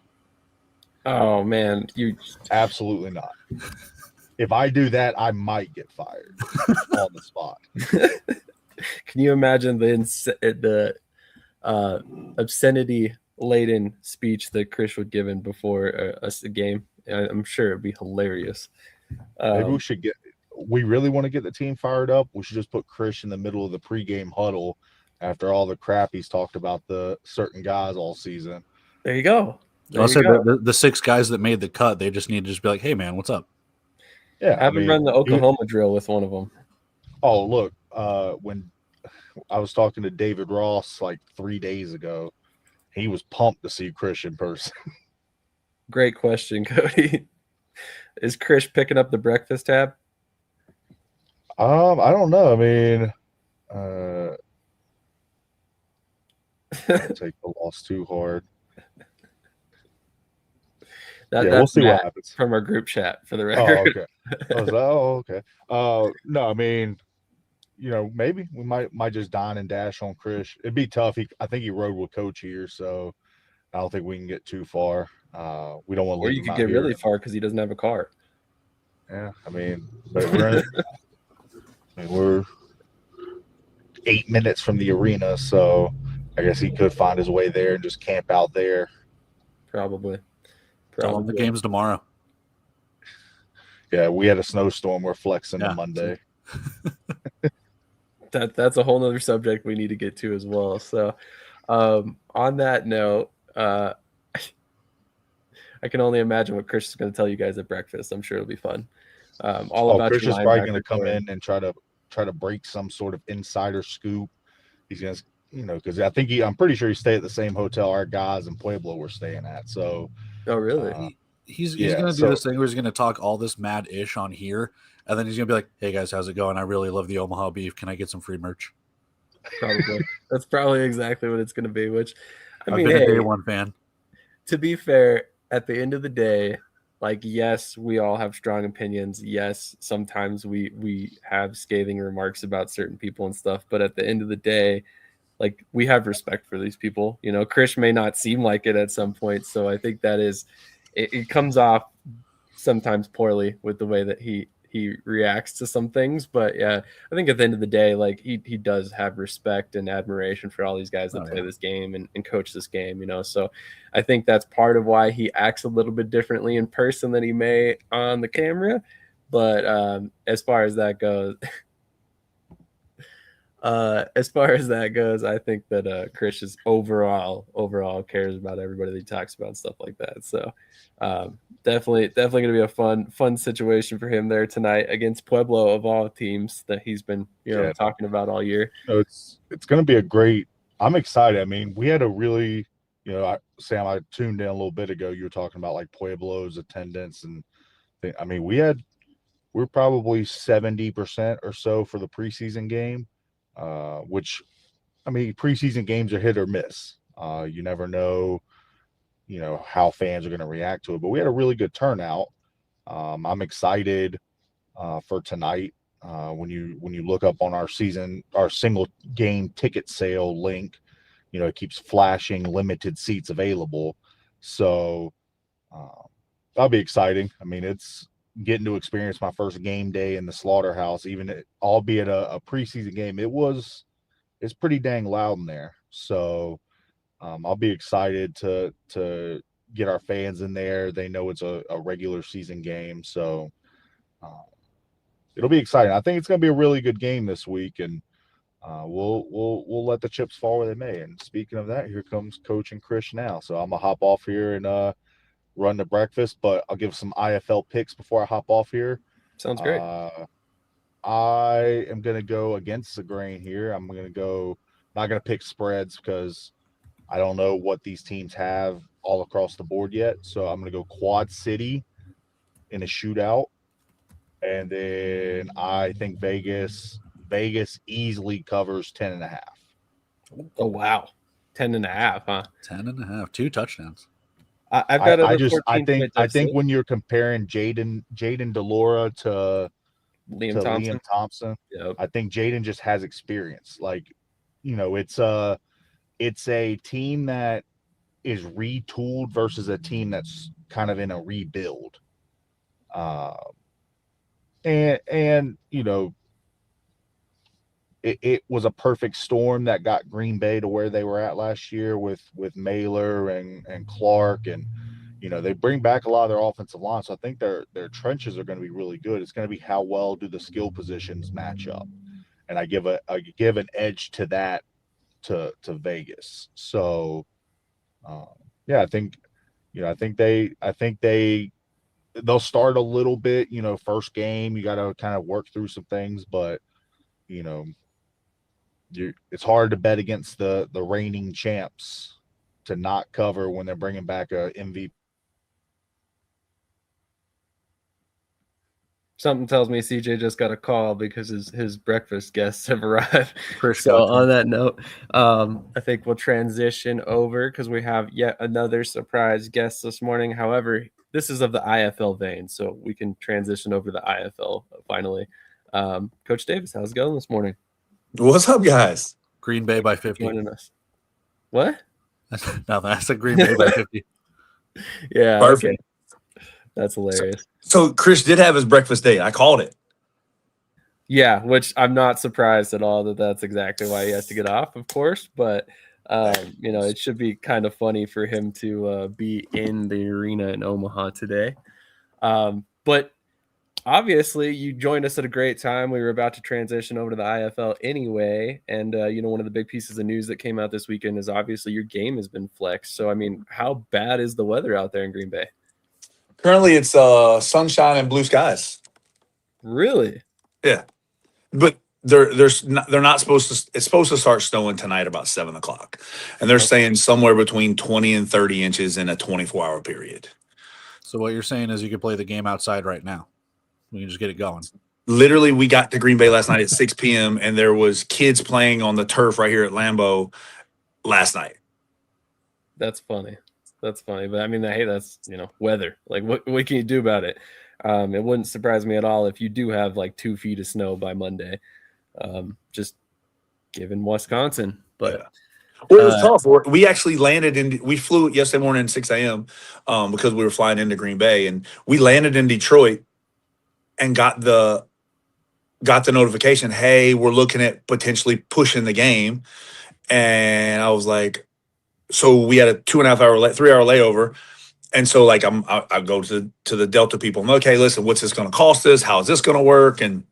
Oh man, you absolutely not. If I do that, I might get fired on the spot. Can you imagine the obscenity laden speech that Krish would give in before a game? I'm sure it'd be hilarious. Maybe we should we really want to get the team fired up. We should just put Krish in the middle of the pregame huddle after all the crap he's talked about the certain guys all season. There you go. I'll say the 6 guys that made the cut, they just need to just be like, hey, man, what's up? Yeah. Have him run the Oklahoma drill with one of them. Oh, look, when I was talking to David Ross like 3 days ago, he was pumped to see Krish in person. Great question, Cody. Is Krish picking up the breakfast tab? I don't know. I mean, don't take the loss too hard. We'll see what happens from our group chat for the record. Okay. No, I mean, maybe we might just dine and dash on Krish. It'd be tough. I think he rode with Coach here, so I don't think we can get too far. We don't want to. Or you could get really far because he doesn't have a car. Yeah, I mean, but we're 8 minutes from the arena, so I guess he could find his way there and just camp out there. Probably. Tell him the game's tomorrow. Yeah, we had a snowstorm. We're flexing on Monday. That's a whole nother subject we need to get to as well. So on that note, I can only imagine what Krish is going to tell you guys at breakfast. I'm sure it'll be fun. About Krish is probably going to come in and try to break some sort of insider scoop. He's going to, because I'm pretty sure he stayed at the same hotel our guys in Pueblo were staying at. So, oh really? He's going to do this thing where he's going to talk all this mad ish on here, and then he's going to be like, "Hey guys, how's it going? I really love the Omaha beef. Can I get some free merch?" Probably. That's probably exactly what it's going to be. Which, I've been a day one fan. To be fair, at the end of the day, like, yes, we all have strong opinions. Yes, sometimes we have scathing remarks about certain people and stuff. But at the end of the day, like, we have respect for these people. Krish may not seem like it at some point. So I think that is, it comes off sometimes poorly with the way that he reacts to some things. But yeah, I think at the end of the day, like, he does have respect and admiration for all these guys that play this game and coach this game, So I think that's part of why he acts a little bit differently in person than he may on the camera. But as far as that goes, I think that Krish is overall cares about everybody that he talks about and stuff like that. So definitely going to be a fun situation for him there tonight against Pueblo, of all teams that he's been talking about all year. It's going to be a great. I'm excited. I mean, we had a really, Sam, I tuned in a little bit ago. You were talking about like Pueblo's attendance, and I mean, we're probably 70% or so for the preseason game. Which, I mean, preseason games are hit or miss. You never know, how fans are going to react to it. But we had a really good turnout. I'm excited for tonight. When you look up on our single game ticket sale link, it keeps flashing limited seats available. So that'll be exciting. I mean, it's getting to experience my first game day in the slaughterhouse, albeit a preseason game. It's pretty dang loud in there. So I'll be excited to get our fans in there. They know it's a regular season game. So it'll be exciting. I think it's going to be a really good game this week, and we'll let the chips fall where they may. And speaking of that, here comes Coach and Krish now. So I'm going to hop off here and run the breakfast, but I'll give some IFL picks before I hop off here. Sounds great. I am going to go against the grain here. I'm not going to pick spreads because I don't know what these teams have all across the board yet. So I'm going to go Quad City in a shootout. And then I think Vegas easily covers 10.5. Oh, wow. 10.5, huh? 10.5, 2 touchdowns. I've got I think when you're comparing Jaden DeLora to Liam Thompson, yep. I think Jaden just has experience. Like, it's a team that is retooled versus a team that's kind of in a rebuild. And it was a perfect storm that got Green Bay to where they were at last year with Mailer and Clark, and they bring back a lot of their offensive line. So I think their trenches are going to be really good. It's going to be how well do the skill positions match up, and I give an edge to that to Vegas. So yeah, I think they'll start a little bit. First game you got to kind of work through some things, but it's hard to bet against the reigning champs to not cover when they're bringing back a MVP. Something tells me CJ just got a call because his breakfast guests have arrived. Krish So got on that note, I think we'll transition over because we have yet another surprise guest this morning. However, this is of the IFL vein, so we can transition over to the IFL finally. Coach Davis, how's it going this morning? What's up, guys? Green Bay by 50. Joining us. What? No, that's a Green Bay by 50. Yeah. Perfect. Okay. That's hilarious. So Krish did have his breakfast day. I called it. Yeah, which I'm not surprised at all that's exactly why he has to get off, of course. But, it should be kind of funny for him to be in the arena in Omaha today. But obviously, you joined us at a great time. We were about to transition over to the IFL anyway. And, one of the big pieces of news that came out this weekend is obviously your game has been flexed. So, I mean, how bad is the weather out there in Green Bay? Currently, it's sunshine and blue skies. Really? Yeah, but they're not supposed to. It's supposed to start snowing tonight about 7:00, and they're saying somewhere between 20 and 30 inches in a 24-hour period. So what you're saying is you could play the game outside right now. We can just get it going. Literally, we got to Green Bay last night at 6 p.m. and there was kids playing on the turf right here at Lambeau last night. That's funny. But I mean, hey, that's weather. Like, what can you do about it? It wouldn't surprise me at all if you do have like 2 feet of snow by Monday. Just given Wisconsin, but. Yeah. Well, it was tough. We actually we flew yesterday morning at 6 a.m. Because we were flying into Green Bay, and we landed in Detroit and got the notification, hey, we're looking at potentially pushing the game. And I was like, so we had a 2.5 hour, 3 hour layover. And so like I go to the Delta people. I'm okay, listen, what's this going to cost us? How is this going to work? And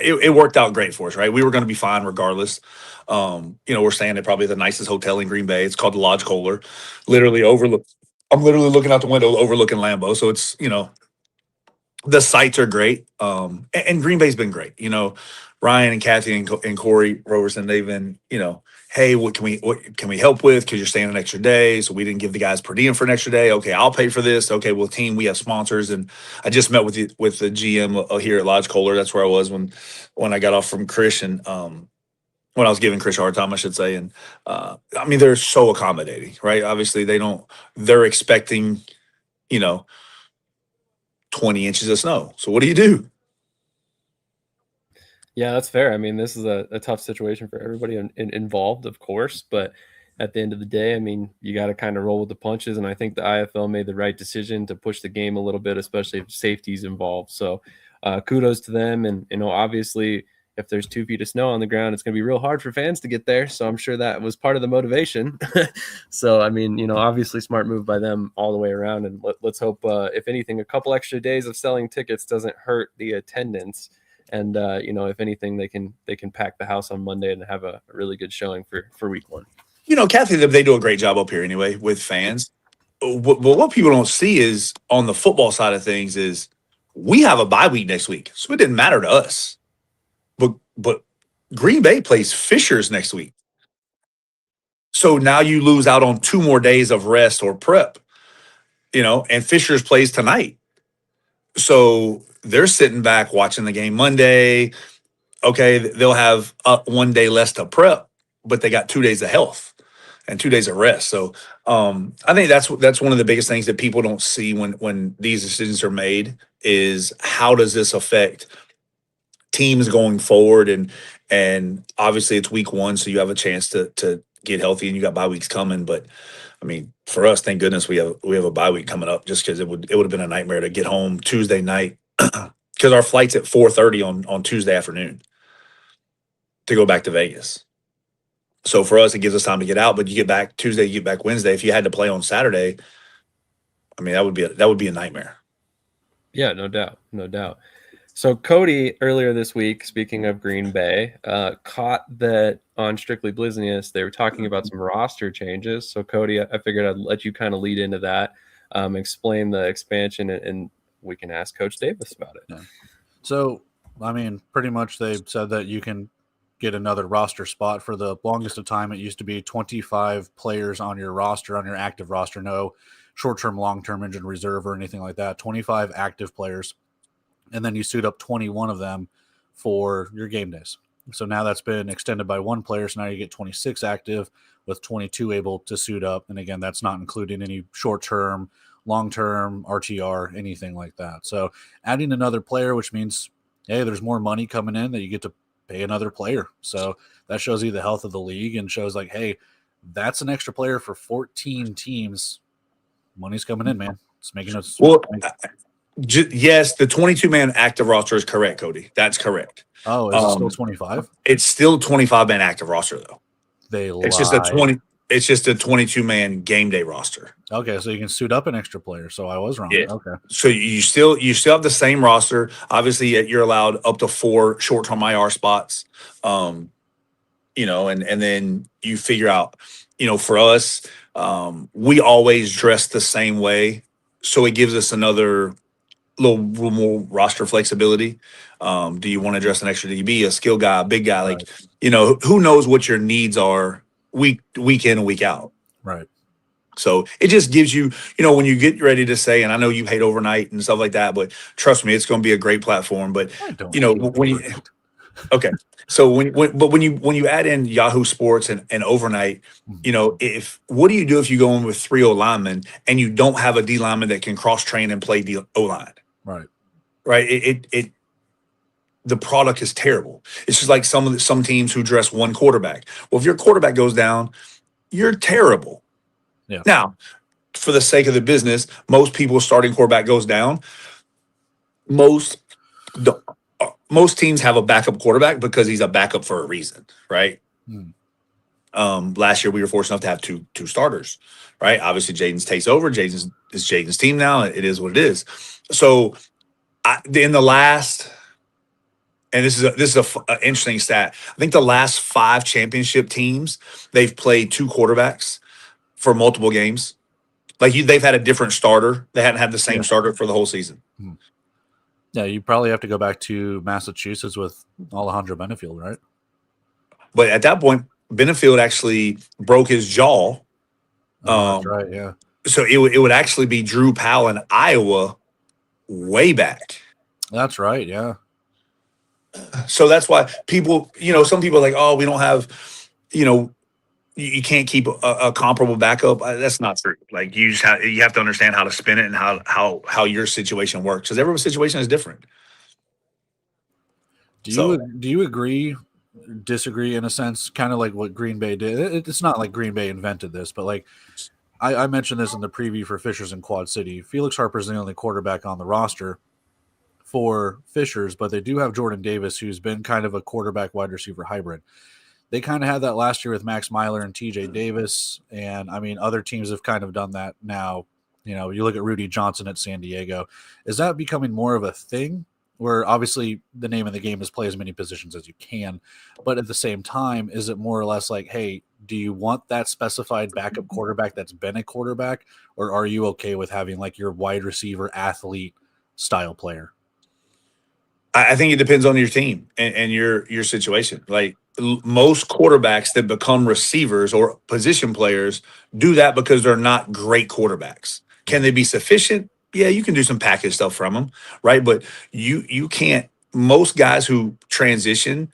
it worked out great for us, right? We were going to be fine regardless. We're staying at probably the nicest hotel in Green Bay. It's called the Lodge Kohler. I'm literally looking out the window overlooking Lambeau. So it's, the sites are great. And Green Bay's been great. Ryan and Kathy and Corey Roberson, they've been, hey, what can we help with? Because you're staying an extra day. So we didn't give the guys per diem for an extra day. Okay, I'll pay for this. Okay, well, team, we have sponsors. And I just met with the GM here at Lodge Kohler. That's where I was when I got off from Krish, and when I was giving Krish a hard time, I should say. And they're so accommodating, right? Obviously, they're expecting, 20 inches of snow. So what do you do? Yeah, that's fair. I mean, this is a tough situation for everybody involved, of course. But at the end of the day, I mean, you got to kind of roll with the punches. And I think the IFL made the right decision to push the game a little bit, especially if safety's involved. So kudos to them. And, obviously, if there's 2 feet of snow on the ground, it's going to be real hard for fans to get there. So I'm sure that was part of the motivation. So, I mean, obviously smart move by them all the way around. And let's hope, if anything, a couple extra days of selling tickets doesn't hurt the attendance. And, if anything, they can pack the house on Monday and have a really good showing for week one. Kathy, they do a great job up here anyway with fans. What people don't see is on the football side of things is we have a bye week next week. So it didn't matter to us. But Green Bay plays Fishers next week. So now you lose out on 2 more days of rest or prep, and Fishers plays tonight. So they're sitting back watching the game Monday. Okay, they'll have 1 day less to prep, but they got 2 days of health and 2 days of rest. So I think that's one of the biggest things that people don't see when these decisions are made is how does this affect teams going forward, and obviously it's week 1, so you have a chance to get healthy, and you got bye weeks coming. But I mean, for us, thank goodness we have a bye week coming up, just because it would have been a nightmare to get home Tuesday night because our flight's at 4:30 on Tuesday afternoon. to go back to Vegas. So for us, it gives us time to get out. But you get back Tuesday, you get back Wednesday. If you had to play on Saturday, I mean, that would be a nightmare. Yeah, no doubt, no doubt. So Cody earlier this week, speaking of Green Bay, caught that on Strictly Bliznius they were talking about some roster changes. So Cody, I figured I'd let you kind of lead into that, explain the expansion, and we can ask Coach Davis about it. Yeah. So, I mean, pretty much they said that you can get another roster spot. For the longest of time, it used to be 25 players on your roster, on your active roster, no short-term, long-term injured reserve or anything like that, 25 active players. And then you suit up 21 of them for your game days. So now that's been extended by one player. So now you get 26 active with 22 able to suit up. And again, that's not including any short-term, long-term, RTR, anything like that. So adding another player, which means, hey, there's more money coming in that you get to pay another player. So that shows you the health of the league and shows like, hey, that's an extra player for 14 teams. Money's coming in, man. It's making us. Well, yes, the 22-man active roster is correct, Cody. That's correct. Oh, is it still 25? It's still 25-man active roster, though. It's just a 20. It's just a 22-man game day roster. Okay, so you can suit up an extra player. So I was wrong. Yeah. Okay. So you still have the same roster. Obviously, you're allowed up to 4 short-term IR spots. And then you figure out, for us, we always dress the same way, so it gives us another little more roster flexibility. Do you want to dress an extra DB, a skill guy, a big guy? Like, who knows what your needs are week in and week out. Right. So it just gives you, when you get ready to say, and I know you hate overnight and stuff like that, but trust me, it's going to be a great platform. But when you, okay. So when you add in Yahoo Sports and overnight, what do you do if you go in with 3 O linemen and you don't have a D lineman that can cross train and play D O line? Right. The product is terrible. It's just like some teams who dress one quarterback. Well, if your quarterback goes down, you're terrible. Yeah. Now, for the sake of the business, most people's starting quarterback goes down. Most teams have a backup quarterback because he's a backup for a reason, right? Last year we were fortunate enough to have two starters, right? Obviously, Jaden's takes over. It's Jaden's team now. It is what it is. So, in the last, and this is an interesting stat. I think the last 5 championship teams, they've played 2 quarterbacks for multiple games. Like they've had a different starter. They hadn't had the same starter for the whole season. Yeah, you probably have to go back to Massachusetts with Alejandro Benefield, right? But at that point, Benefield actually broke his jaw. That's right, yeah. So it would actually be Drew Powell in Iowa way back. That's right, yeah. So that's why people, some people are like, oh, we don't have, you can't keep a comparable backup. That's not true. Like you have to understand how to spin it and how your situation works, because everyone's situation is different. Do you agree, disagree in a sense, kind of like what Green Bay did? It's not like Green Bay invented this, but like I mentioned this in the preview for Fishers in Quad City. Felix Harper's the only quarterback on the roster for Fishers, but they do have Jordan Davis, who's been kind of a quarterback wide receiver hybrid. They kind of had that last year with Max Myler and TJ Davis. And I mean, other teams have kind of done that now. You look at Rudy Johnson at San Diego. Is that becoming more of a thing where obviously the name of the game is play as many positions as you can, but at the same time, is it more or less like, hey, do you want that specified backup quarterback that's been a quarterback, or are you okay with having like your wide receiver athlete style player? I think it depends on your team and your situation. Like most quarterbacks that become receivers or position players do that because they're not great quarterbacks. Can they be sufficient? Yeah, you can do some package stuff from them, right? But you can't. Most guys who transition,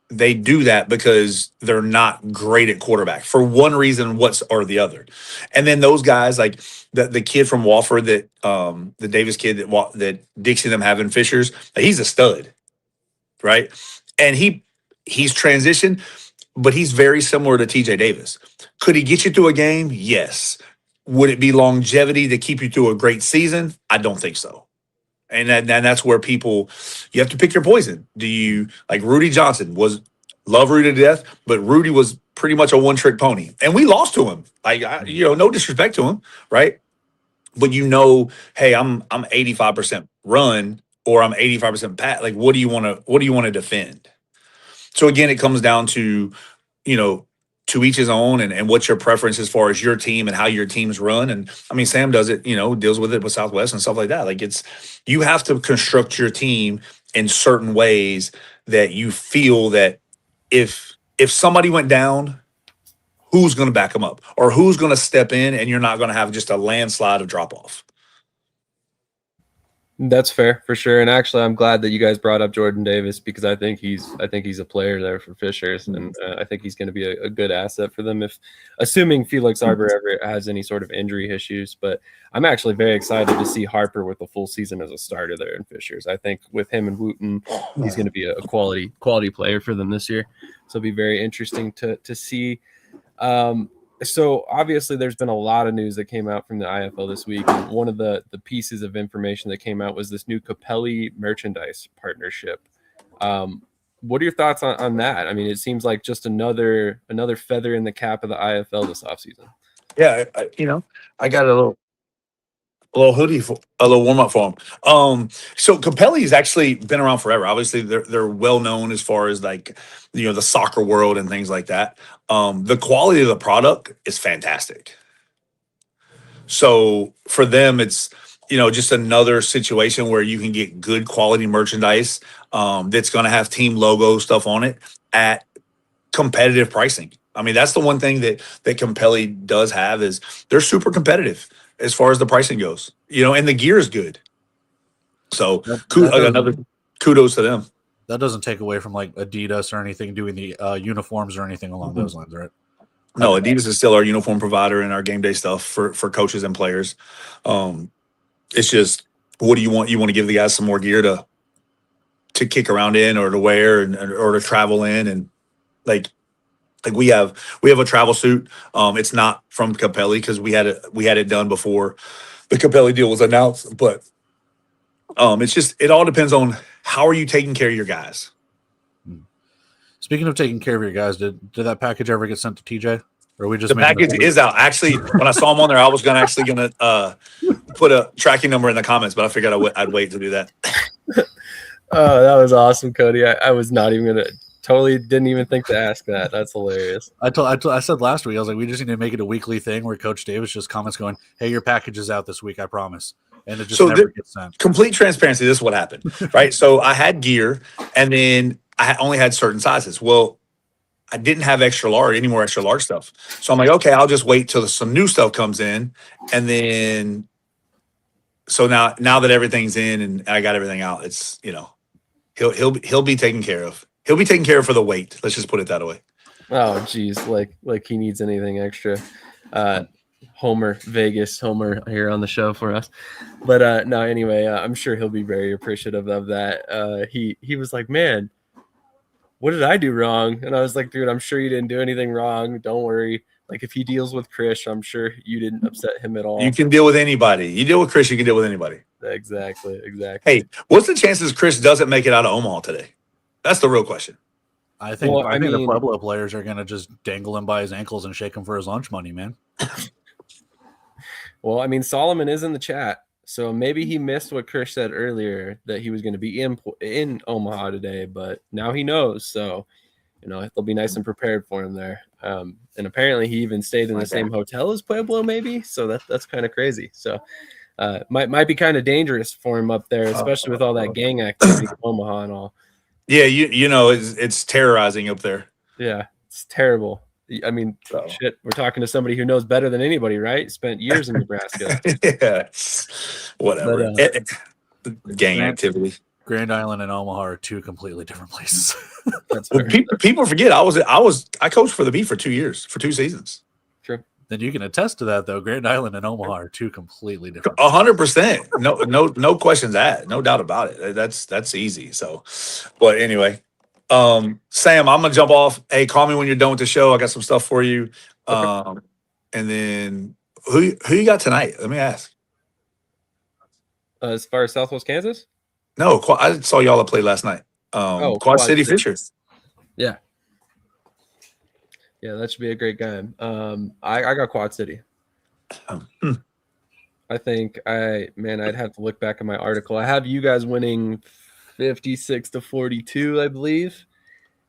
they do that because they're not great at quarterback for one reason or the other. And then those guys, like the kid from Wofford, the Davis kid that Dixie and them have in Fishers, he's a stud, right? And he's transitioned, but he's very similar to TJ Davis. Could he get you through a game? Yes. Would it be longevity to keep you through a great season? I don't think so. And that's where you have to pick your poison. Do you, like Rudy Johnson was Love Rudy to death, but Rudy was pretty much a one-trick pony, and we lost to him. Like, no disrespect to him, right? But hey, I'm 85% run or I'm 85% pat. Like, what do you want to defend? So again, it comes down to, to each his own, and what's your preference as far as your team and how your teams run. And I mean, Sam does it, deals with it with Southwest and stuff like that. Like, you have to construct your team in certain ways that you feel that if somebody went down, who's going to back them up, or who's going to step in, and you're not going to have just a landslide of drop off. That's fair for sure. And actually, I'm glad that you guys brought up Jordan Davis, because I think he's a player there for Fishers, and I think he's going to be a good asset for them, assuming Felix Arbor ever has any sort of injury issues. But I'm actually very excited to see Harper with a full season as a starter there in Fishers. I think with him and Wooten, he's going to be a quality player for them this year. So it'll be very interesting to see. So obviously there's been a lot of news that came out from the IFL this week. And one of the pieces of information that came out was this new Capelli merchandise partnership. What are your thoughts on that? I mean, it seems like just another feather in the cap of the IFL this offseason. Yeah, I got a little hoodie, a little warm up for him. So Capelli's actually been around forever. Obviously, they're well known as far as like the soccer world and things like that. The quality of the product is fantastic. So for them, it's just another situation where you can get good quality merchandise that's going to have team logo stuff on it at competitive pricing. I mean, that's the one thing that Capelli does have, is they're super competitive as far as the pricing goes, and the gear is good. So another kudos to them. That doesn't take away from like Adidas or anything doing the uniforms or anything along those lines, right? No, Adidas is still our uniform provider and our game day stuff for coaches and players. It's just, what do you want? You want to give the guys some more gear to kick around in, or to wear, or to travel in, and like we have a travel suit. It's not from Capelli, because we had it done before the Capelli deal was announced. But it's just, it all depends on how are you taking care of your guys. Speaking of taking care of your guys, did that package ever get sent to TJ? Or we just the package is out. Actually, when I saw him on there, I was gonna put a tracking number in the comments, but I figured I'd wait to do that. Oh, that was awesome, Cody. I was not even gonna. Totally didn't even think to ask that. That's hilarious. I said last week, I was like, we just need to make it a weekly thing where Coach Davis just comments going, "Hey, your package is out this week, I promise." And it just never gets sent. Complete transparency, this is what happened, right? So I had gear, and then I only had certain sizes. Well, I didn't have any more extra large stuff. So I'm like, okay, I'll just wait till some new stuff comes in. And then, so now that everything's in and I got everything out, it's, he'll be taken care of. He'll be taken care of for the wait. Let's just put it that way. Oh, geez. Like he needs anything extra. Homer here on the show for us. But no, anyway, I'm sure he'll be very appreciative of that. He was like, man, what did I do wrong? And I was like, dude, I'm sure you didn't do anything wrong. Don't worry. Like, if he deals with Krish, I'm sure you didn't upset him at all. You can deal with anybody. You deal with Krish, you can deal with anybody. Exactly. Hey, what's the chances Krish doesn't make it out of Omaha today? That's the real question. I think the Pueblo players are going to just dangle him by his ankles and shake him for his lunch money, man. Well, I mean, Solomon is in the chat, so maybe he missed what Krish said earlier, that he was going to be in Omaha today, but now he knows. So, they'll be nice and prepared for him there. And apparently he even stayed in the same hotel as Pueblo, maybe. So that's kind of crazy. So might be kind of dangerous for him up there, especially with all that gang activity in Omaha and all. Yeah, it's terrorizing up there. Yeah, it's terrible. I mean, shit, we're talking to somebody who knows better than anybody, right? Spent years in Nebraska. Yeah, whatever. Gang activity. Grand Island and Omaha are two completely different places. Well, people forget I coached for the Beat for 2 years, for 2 seasons. True. Then you can attest to that, though. Grand Island and Omaha are two completely different. 100%. No questions asked. No doubt about it. That's easy. So, but anyway, Sam, I'm gonna jump off. Hey, call me when you're done with the show. I got some stuff for you. Okay. And then who you got tonight? Let me ask. As far as Southwest Kansas? No, I saw y'all play last night. Quad City Fishers. Yeah. Yeah, that should be a great game. I got Quad City. I think I'd have to look back at my article. I have you guys winning 56-42, I believe.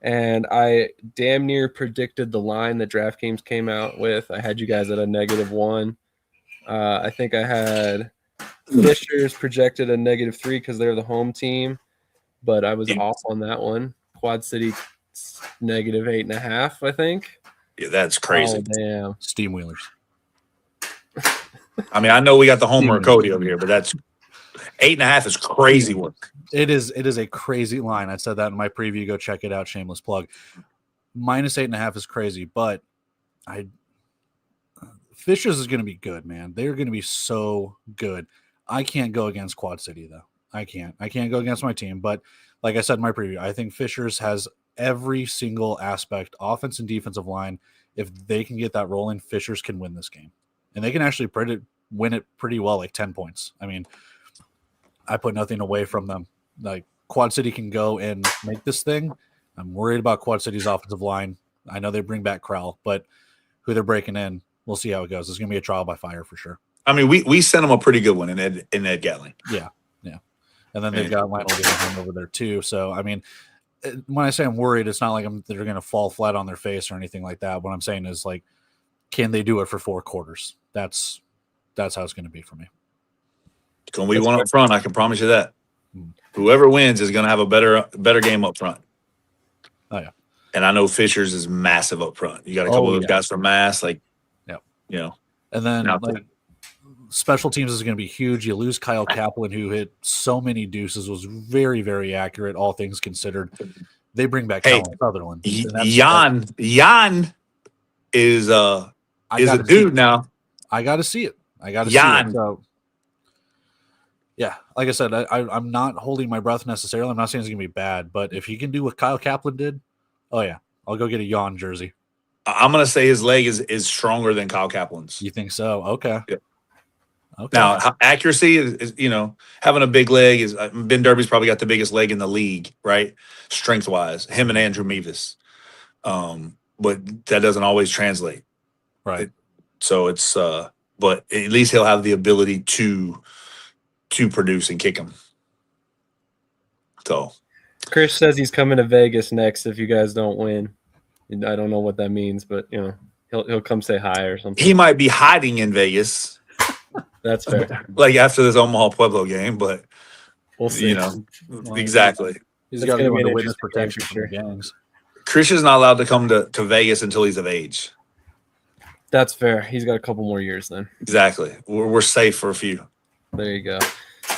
And I damn near predicted the line that DraftKings came out with. I had you guys at a -1. I think I had Fishers projected a -3 because they're the home team, but I was off on that one. Quad City -8.5, I think. Yeah, that's crazy. Oh, damn. Steam Wheelers. I mean, I know we got the homer Cody over here, but that's 8.5 is crazy work. It is a crazy line. I said that in my preview. Go check it out. Shameless plug. -8.5 is crazy, but Fishers is going to be good, man. They're going to be so good. I can't go against Quad City though. I can't go against my team. But like I said in my preview, I think Fishers has every single aspect, offense and defensive line. If they can get that rolling, Fishers can win this game, and they can actually win it pretty well, like 10 points. I mean, I put nothing away from them. Like Quad City can go and make this thing. I'm worried about Quad City's offensive line. I know they bring back Krell, but who they're breaking in, we'll see how it goes. It's going to be a trial by fire for sure. I mean, we sent them a pretty good one in Ed Gatling. Yeah. And then they've got Lionel Davis over there too. So I mean, when I say I'm worried, it's not like they're going to fall flat on their face or anything like that. What I'm saying is, like, can they do it for 4 quarters? That's how it's going to be for me. It's going to be one up front. I can promise you that. Whoever wins is going to have a better game up front. Oh yeah. And I know Fishers is massive up front. You got a couple of those guys from Mass, like, you know. And then special teams is going to be huge. You lose Kyle Kaplan, who hit so many deuces, was very, very accurate, all things considered. They bring back Colin Sutherland. Jan is a dude now. I got to see it. I got to see it. So, yeah, like I said, I'm not holding my breath necessarily. I'm not saying it's going to be bad, but if he can do what Kyle Kaplan did, oh yeah, I'll go get a Jan jersey. I'm going to say his leg is stronger than Kyle Kaplan's. You think so? Okay. Yeah. Okay. Now, accuracy is, having a big leg is Ben Derby's probably got the biggest leg in the league, right? Strength wise, him and Andrew Mevis. But that doesn't always translate. Right. So it's, but at least he'll have the ability to produce and kick him. So Krish says he's coming to Vegas next if you guys don't win. I don't know what that means, but he'll come say hi or something. He might be hiding in Vegas. That's fair. Like after this Omaha Pueblo game, but we'll see. Exactly. He's got to go into witness protection for gangs. Krish is not allowed to come to Vegas until he's of age. That's fair. He's got a couple more years then. Exactly. We're safe for a few. There you go.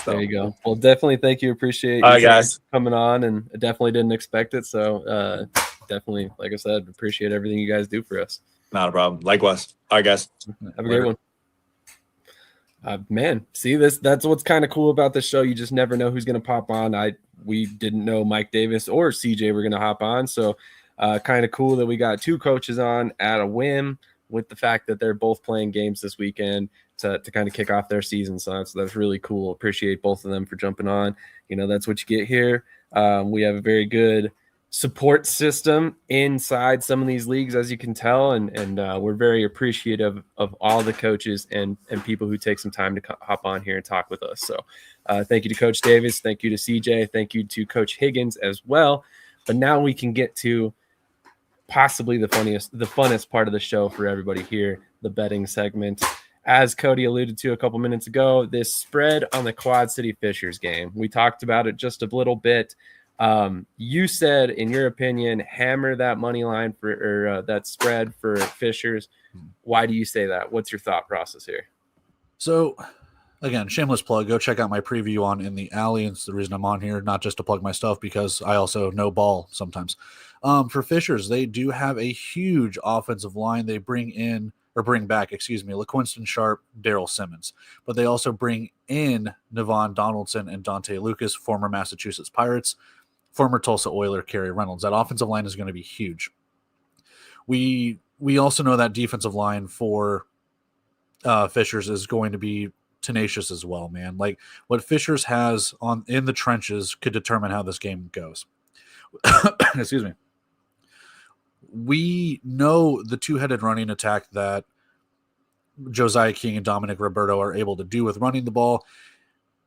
There you go. Well, definitely thank you. Appreciate you guys coming on, and I definitely didn't expect it. So definitely, like I said, appreciate everything you guys do for us. Not a problem. Likewise. All right, guys. Have a great one. Man, see that's what's kind of cool about this show. You just never know who's going to pop on. We didn't know Mike Davis or CJ were going to hop on. So kind of cool that we got 2 coaches on at a whim, with the fact that they're both playing games this weekend to kind of kick off their season. So that's really cool. Appreciate both of them for jumping on. That's what you get here. We have a very good support system inside some of these leagues, as you can tell, and we're very appreciative of all the coaches and people who take some time to hop on here and talk with us. So thank you to Coach Davis, thank you to CJ, thank you to Coach Higgins as well. But now we can get to possibly the funnest part of the show for everybody here, the betting segment. As Cody alluded to a couple minutes ago, this spread on the Quad City Fishers game, we talked about it just a little bit. You said, in your opinion, hammer that money line or that spread for Fishers. Why do you say that? What's your thought process here? So, again, shameless plug. Go check out my preview on In the Alley. It's the reason I'm on here, not just to plug my stuff, because I also know ball sometimes. For Fishers, they do have a huge offensive line. They bring back, LaQuinston Sharp, Daryl Simmons. But they also bring in Navon Donaldson and Dante Lucas, former Massachusetts Pirates, former Tulsa Oiler, Kerry Reynolds. That offensive line is going to be huge. We also know that defensive line for Fishers is going to be tenacious as well, man. Like, what Fishers has in the trenches could determine how this game goes. Excuse me. we know the two-headed running attack that Josiah King and Dominic Roberto are able to do with running the ball.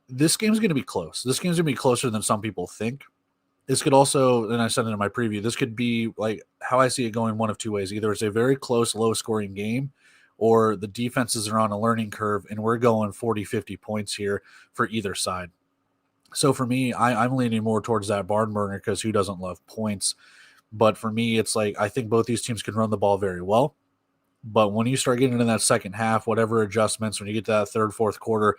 This game's going to be close. This game's going to be closer than some people think. This could also, and I said it in my preview, this could be like how I see it going one of two ways. Either it's a very close, low-scoring game, or the defenses are on a learning curve, and we're going 40, 50 points here for either side. So for me, I'm leaning more towards that barn burner because who doesn't love points? But for me, it's like I think both these teams can run the ball very well. But when you start getting into that second half, whatever adjustments, when you get to that third, fourth quarter,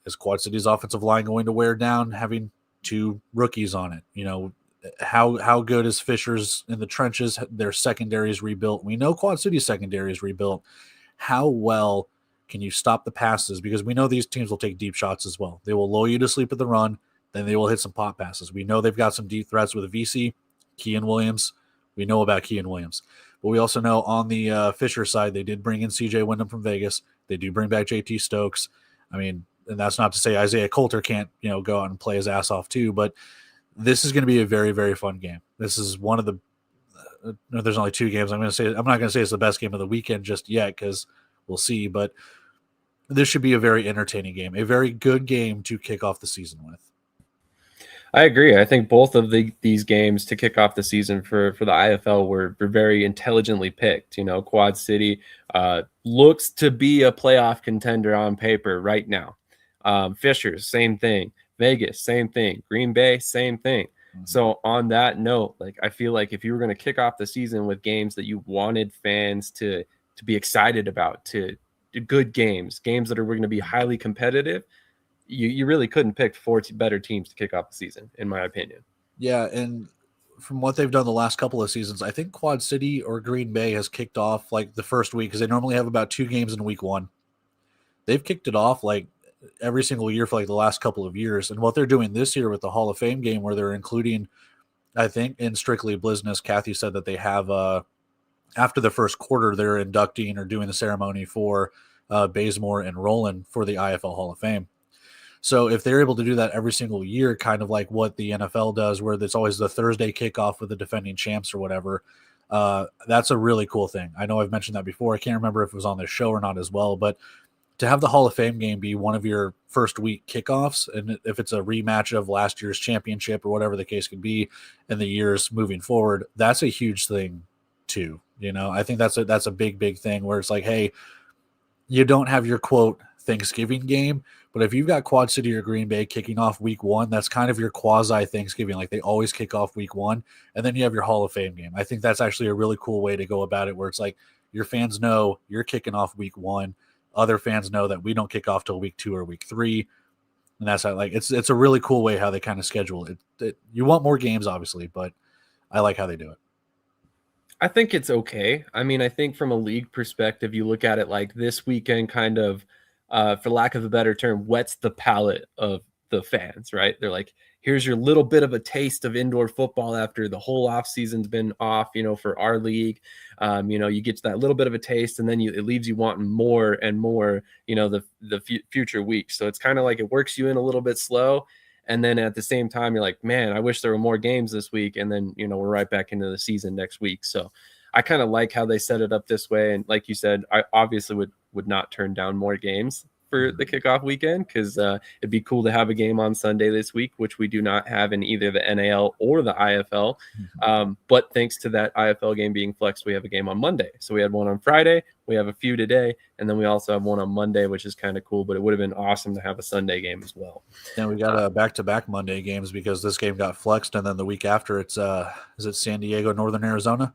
is Quad City's offensive line going to wear down having two rookies on it? You know, how good is Fisher's in the trenches? Their secondary is rebuilt. We know Quad City's secondary is rebuilt. How well can you stop the passes? Because we know these teams will take deep shots as well. They will lull you to sleep at the run, then they will hit some pop passes. We know they've got some deep threats with VC, Kean Williams. We know about Kean Williams. But we also know on the Fisher side, they did bring in CJ Wyndham from Vegas. They do bring back JT Stokes. I mean, and that's not to say Isaiah Coulter can't, go out and play his ass off too, but this is going to be a very, very fun game. This is one of the there's only two games. I'm not going to say it's the best game of the weekend just yet because we'll see, but this should be a very entertaining game, a very good game to kick off the season with. I agree. I think both of these games to kick off the season for the IFL were very intelligently picked. Quad City looks to be a playoff contender on paper right now. Fishers, same thing. Vegas, same thing. Green Bay, same thing. Mm-hmm. So on that note, I feel like if you were going to kick off the season with games that you wanted fans to be excited about, to good games that are going to be highly competitive, you really couldn't pick four better teams to kick off the season, in my opinion. Yeah, and from what they've done the last couple of seasons, I think Quad City or Green Bay has kicked off the first week because they normally have about 2 games in week 1. They've kicked it off every single year for the last couple of years. And what they're doing this year with the Hall of Fame game where they're including, I think in Strictly Business, Kathy said that they have after the first quarter, they're inducting or doing the ceremony for Bazemore and Roland for the IFL Hall of Fame. So if they're able to do that every single year, kind of like what the NFL does, where it's always the Thursday kickoff with the defending champs or whatever, that's a really cool thing. I know I've mentioned that before. I can't remember if it was on this show or not as well, but to have the Hall of Fame game be one of your first week kickoffs, and if it's a rematch of last year's championship or whatever the case could be in the years moving forward, that's a huge thing too. I think that's a big thing where it's hey, you don't have your quote Thanksgiving game, but if you've got Quad City or Green Bay kicking off week 1, that's kind of your quasi Thanksgiving. They always kick off week 1, and then you have your Hall of Fame game. I think that's actually a really cool way to go about it, where it's your fans know you're kicking off week 1. Other fans know that we don't kick off till week 2 or week 3. And that's how it's a really cool way how they kind of schedule it. You want more games, obviously, but I like how they do it. I think it's okay. I mean, I think from a league perspective, you look at it this weekend kind of, for lack of a better term, wets the palate of the fans, right? They're here's your little bit of a taste of indoor football after the whole off season's been off, for our league. You get to that little bit of a taste, and then it leaves you wanting more and more, the future weeks. So it's kind of it works you in a little bit slow. And then at the same time, you're man, I wish there were more games this week. And then, we're right back into the season next week. So I kind of like how they set it up this way. And like you said, I obviously would not turn down more games for the kickoff weekend, because it'd be cool to have a game on Sunday this week, which we do not have in either the NAL or the IFL. But thanks to that IFL game being flexed, we have a game on Monday. So we had one on Friday, we have a few today, and then we also have one on Monday, which is kind of cool, but it would have been awesome to have a Sunday game as well. Yeah, we got back-to-back Monday games because this game got flexed, and then the week after it's is it San Diego, Northern Arizona?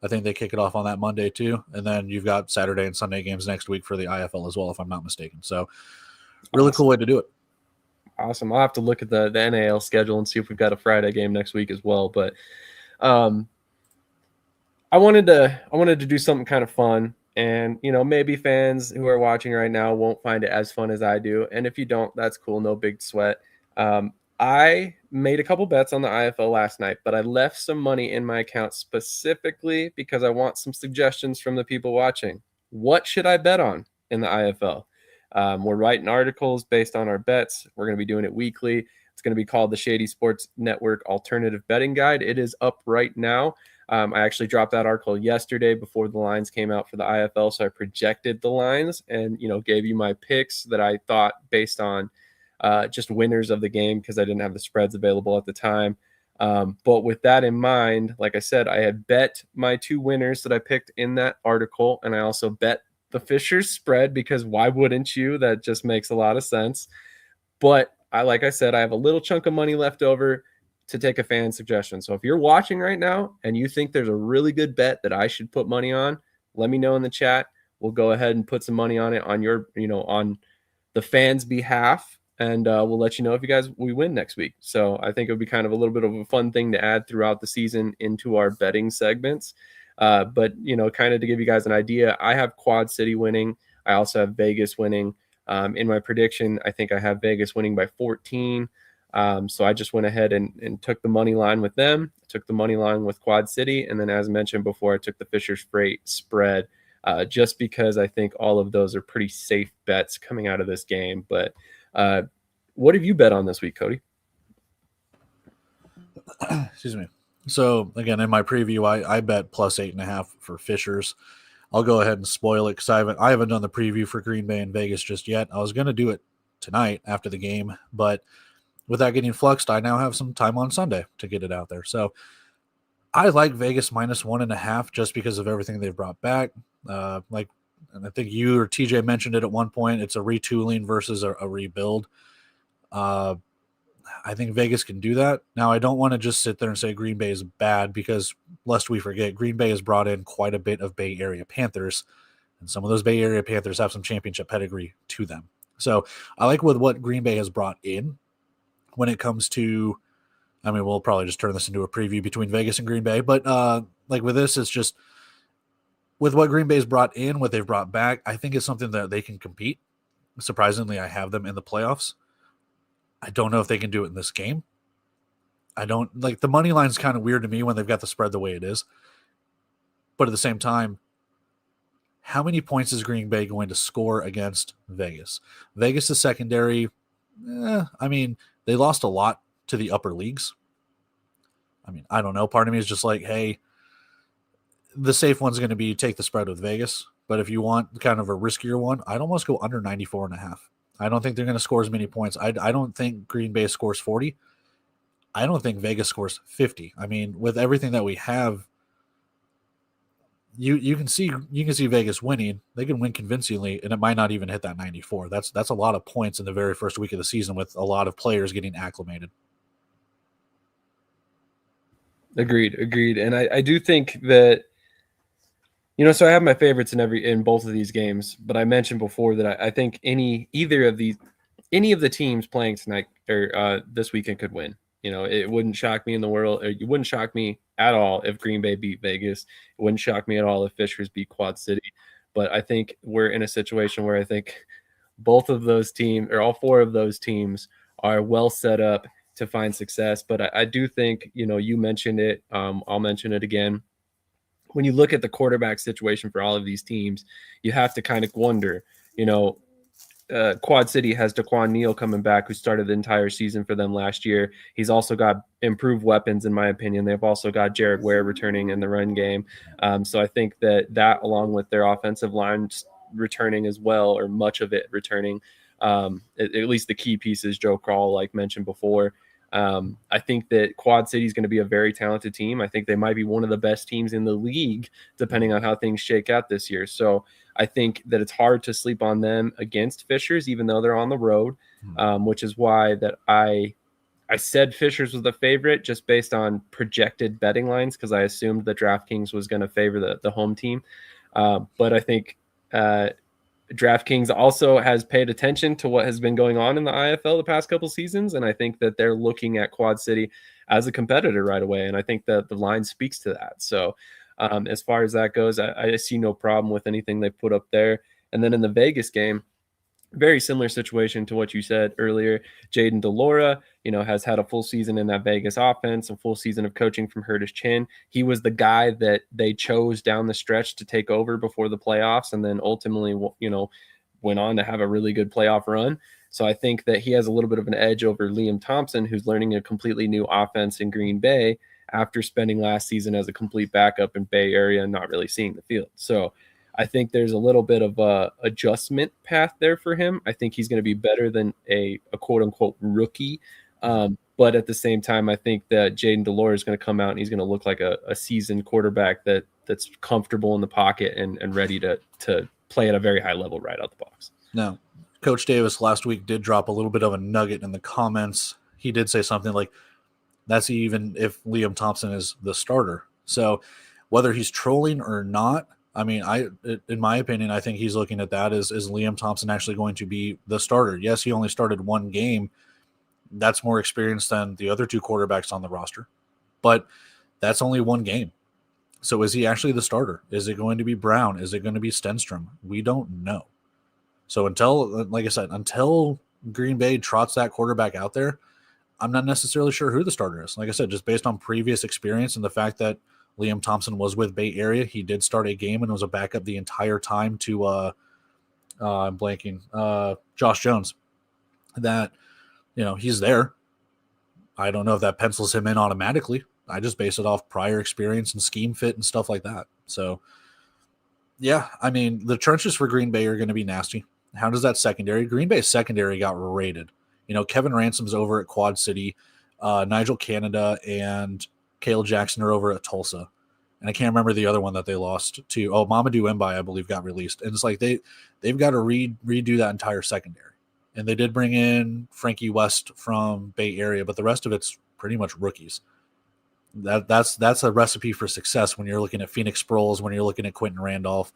I think they kick it off on that Monday too. And then you've got Saturday and Sunday games next week for the IFL as well, if I'm not mistaken. So really cool way to do it. Awesome. I'll have to look at the NAL schedule and see if we've got a Friday game next week as well. But I wanted to do something kind of fun, and maybe fans who are watching right now won't find it as fun as I do. And if you don't, that's cool. No big sweat. I made a couple bets on the IFL last night, but I left some money in my account specifically because I want some suggestions from the people watching. What should I bet on in the IFL? We're writing articles based on our bets. We're going to be doing it weekly. It's going to be called the Shady Sports Network Alternative Betting Guide. It is up right now. I actually dropped that article yesterday before the lines came out for the IFL. So I projected the lines and, gave you my picks that I thought based on just winners of the game because I didn't have the spreads available at the time. But with that in mind, like I said, I had bet my 2 winners that I picked in that article. And I also bet the Fishers spread because why wouldn't you? That just makes a lot of sense. But like I said, I have a little chunk of money left over to take a fan suggestion. So if you're watching right now and you think there's a really good bet that I should put money on, let me know in the chat. We'll go ahead and put some money on it on your, on the fans' behalf. And we'll let you know if we win next week. So I think it would be kind of a little bit of a fun thing to add throughout the season into our betting segments. But, kind of to give you guys an idea, I have Quad City winning. I also have Vegas winning. In my prediction, I think I have Vegas winning by 14. So I just went ahead and took the money line with them, took the money line with Quad City. And then as mentioned before, I took the Fishers Freight spread just because I think all of those are pretty safe bets coming out of this game. But what have you bet on this week, Cody? Excuse me. So again, in my preview, I bet plus 8.5 for Fishers. I'll go ahead and spoil it because I haven't done the preview for Green Bay and Vegas just yet. I was going to do it tonight after the game, but without getting fluxed, I now have some time on Sunday to get it out there. So I like Vegas minus 1.5 just because of everything they've brought back. And I think you or TJ mentioned it at one point. It's a retooling versus a rebuild. I think Vegas can do that. Now, I don't want to just sit there and say Green Bay is bad because, lest we forget, Green Bay has brought in quite a bit of Bay Area Panthers, and some of those Bay Area Panthers have some championship pedigree to them. So I like with what Green Bay has brought in when it comes to, we'll probably just turn this into a preview between Vegas and Green Bay, but like with this, it's just with what Green Bay's brought in, what they've brought back, I think it's something that they can compete. Surprisingly, I have them in the playoffs. I don't know if they can do it in this game. I don't like the money line's kind of weird to me when they've got the spread the way it is. But at the same time, how many points is Green Bay going to score against Vegas? Vegas' secondary, they lost a lot to the upper leagues. I don't know. Part of me is just like, hey, the safe one's going to be take the spread with Vegas. But if you want kind of a riskier one, I'd almost go under 94.5. I don't think they're going to score as many points. I don't think Green Bay scores 40. I don't think Vegas scores 50. With everything that we have, you can see Vegas winning. They can win convincingly, and it might not even hit that 94. That's a lot of points in the very first week of the season with a lot of players getting acclimated. Agreed. And I do think that, so I have my favorites in both of these games, but I mentioned before that I think any of the teams playing tonight or this weekend could win. It wouldn't shock me in the world. It wouldn't shock me at all if Green Bay beat Vegas. It wouldn't shock me at all if Fishers beat Quad City. But I think we're in a situation where I think both of those teams or all 4 of those teams are well set up to find success. But I do think, you mentioned it. I'll mention it again. When you look at the quarterback situation for all of these teams, you have to kind of wonder, Quad City has Daquan Neal coming back, who started the entire season for them last year. He's also got improved weapons, in my opinion. They've also got Jared Ware returning in the run game. So I think that along with their offensive line returning as well, or much of it returning, at least the key pieces, Joe Crawl, like mentioned before, I think that Quad City is going to be a very talented team. I think they might be one of the best teams in the league, depending on how things shake out this year. So I think that it's hard to sleep on them against Fishers, even though they're on the road, which is why that I said Fishers was the favorite just based on projected betting lines because I assumed that DraftKings was going to favor the home team. But I think DraftKings also has paid attention to what has been going on in the IFL the past couple seasons, and I think that they're looking at Quad City as a competitor right away, and I think that the line speaks to that. So as far as that goes, I see no problem with anything they put up there. And then in the Vegas game, very similar situation to what you said earlier. Jaden DeLora, has had a full season in that Vegas offense, a full season of coaching from Curtis Chin. He was the guy that they chose down the stretch to take over before the playoffs, and then ultimately, went on to have a really good playoff run. So I think that he has a little bit of an edge over Liam Thompson, who's learning a completely new offense in Green Bay. after spending last season as a complete backup in Bay Area and not really seeing the field. So I think there's a little bit of a adjustment path there for him. I think he's going to be better than a quote unquote rookie. But at the same time, I think that Jaden Delore is going to come out and he's going to look like a seasoned quarterback that's comfortable in the pocket and ready to play at a very high level right out the box. Now, Coach Davis last week did drop a little bit of a nugget in the comments. He did say something like, that's even if Liam Thompson is the starter. So whether he's trolling or not, I mean, in my opinion, I think he's looking at that as Liam Thompson actually going to be the starter. Yes, he only started one game. That's more experience than the other two quarterbacks on the roster. But that's only one game. So is he actually the starter? Is it going to be Brown? Is it going to be Stenstrom? We don't know. So until Green Bay trots that quarterback out there, I'm not necessarily sure who the starter is. Like I said, just based on previous experience and the fact that Liam Thompson was with Bay Area, he did start a game and was a backup the entire time to I'm blanking, Josh Jones. That, he's there. I don't know if that pencils him in automatically. I just base it off prior experience and scheme fit and stuff like that. So, yeah, I mean, the trenches for Green Bay are going to be nasty. How does that secondary? Green Bay's secondary got raided. Kevin Ransom's over at Quad City. Nigel Canada and Cale Jackson are over at Tulsa. And I can't remember the other one that they lost to. Oh, Mamadou Mbai, I believe, got released. And it's like they've got to redo that entire secondary. And they did bring in Frankie West from Bay Area, but the rest of it's pretty much rookies. That's a recipe for success when you're looking at Phoenix Sproles, when you're looking at Quentin Randolph.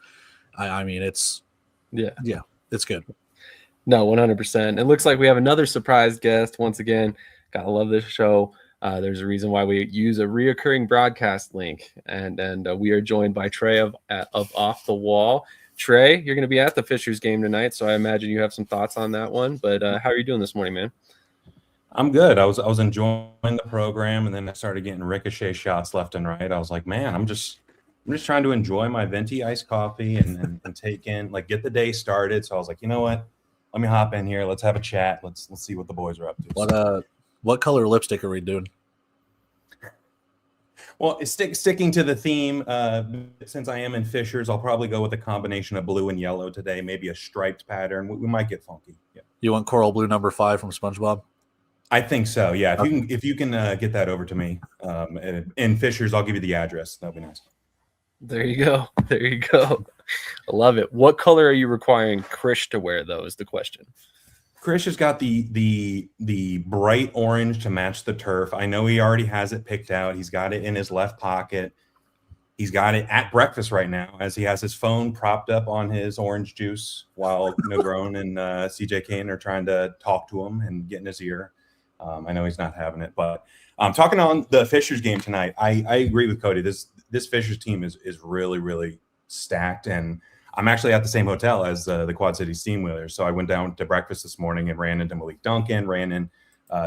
I mean, it's it's good. No, 100%. It looks like we have another surprise guest once again. Gotta love this show. There's a reason why we use a reoccurring broadcast link, and we are joined by Trey of Off the Wall. Trey, you're going to be at the Fishers game tonight, so I imagine you have some thoughts on that one. But how are you doing this morning, man? I'm good. I was enjoying the program, and then I started getting ricochet shots left and right. I was like, man, I'm just trying to enjoy my venti iced coffee and take in, get the day started. So I was like, you know what? Let me hop in here. Let's have a chat. Let's see what the boys are up to. What color lipstick are we doing? Well, sticking to the theme, since I am in Fishers, I'll probably go with a combination of blue and yellow today, maybe a striped pattern. We might get funky. Yeah. You want coral blue number 5 from SpongeBob? I think so. Yeah. If you can get that over to me in Fishers, I'll give you the address. That'd be nice. There you go. There you go. I love it. What color are you requiring Krish to wear, though, is the question. Krish has got the bright orange to match the turf. I know he already has it picked out. He's got it in his left pocket. He's got it at breakfast right now as he has his phone propped up on his orange juice while Negron and CJ Kane are trying to talk to him and get in his ear. I know he's not having it, but talking on the Fishers game tonight, I agree with Cody. This Fishers team is really, really stacked, and I'm actually at the same hotel as the Quad City Steamwheelers. So I went down to breakfast this morning and ran into Malik Duncan, ran in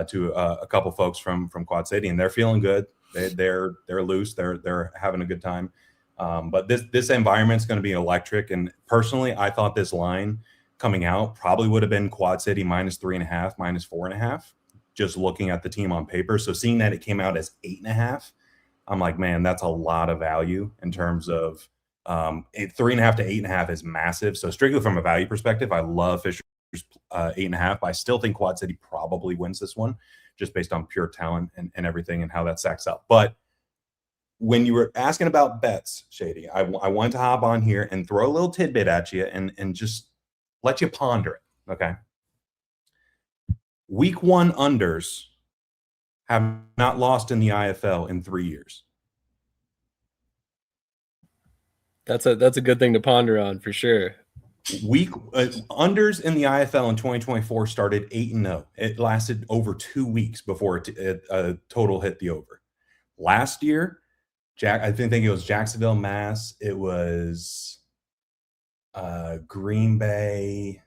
to a couple folks from Quad City, and they're feeling good. They're loose. They're having a good time. But this environment's going to be electric. And personally, I thought this line coming out probably would have been Quad City -3.5, -4.5, just looking at the team on paper. So seeing that it came out as 8.5, I'm like, man, that's a lot of value in terms of 3.5 to 8.5 is massive. So strictly from a value perspective, I love Fishers 8.5. I still think Quad City probably wins this one just based on pure talent and everything and how that stacks up. But when you were asking about bets, Shady, I wanted to hop on here and throw a little tidbit at you and just let you ponder it. Okay. Week 1 unders have not lost in the IFL in 3 years. That's a good thing to ponder on for sure. Unders in the IFL in 2024 started 8-0. It lasted over 2 weeks before it total hit the over. Last year, I think it was Jacksonville, Mass. It was Green Bay.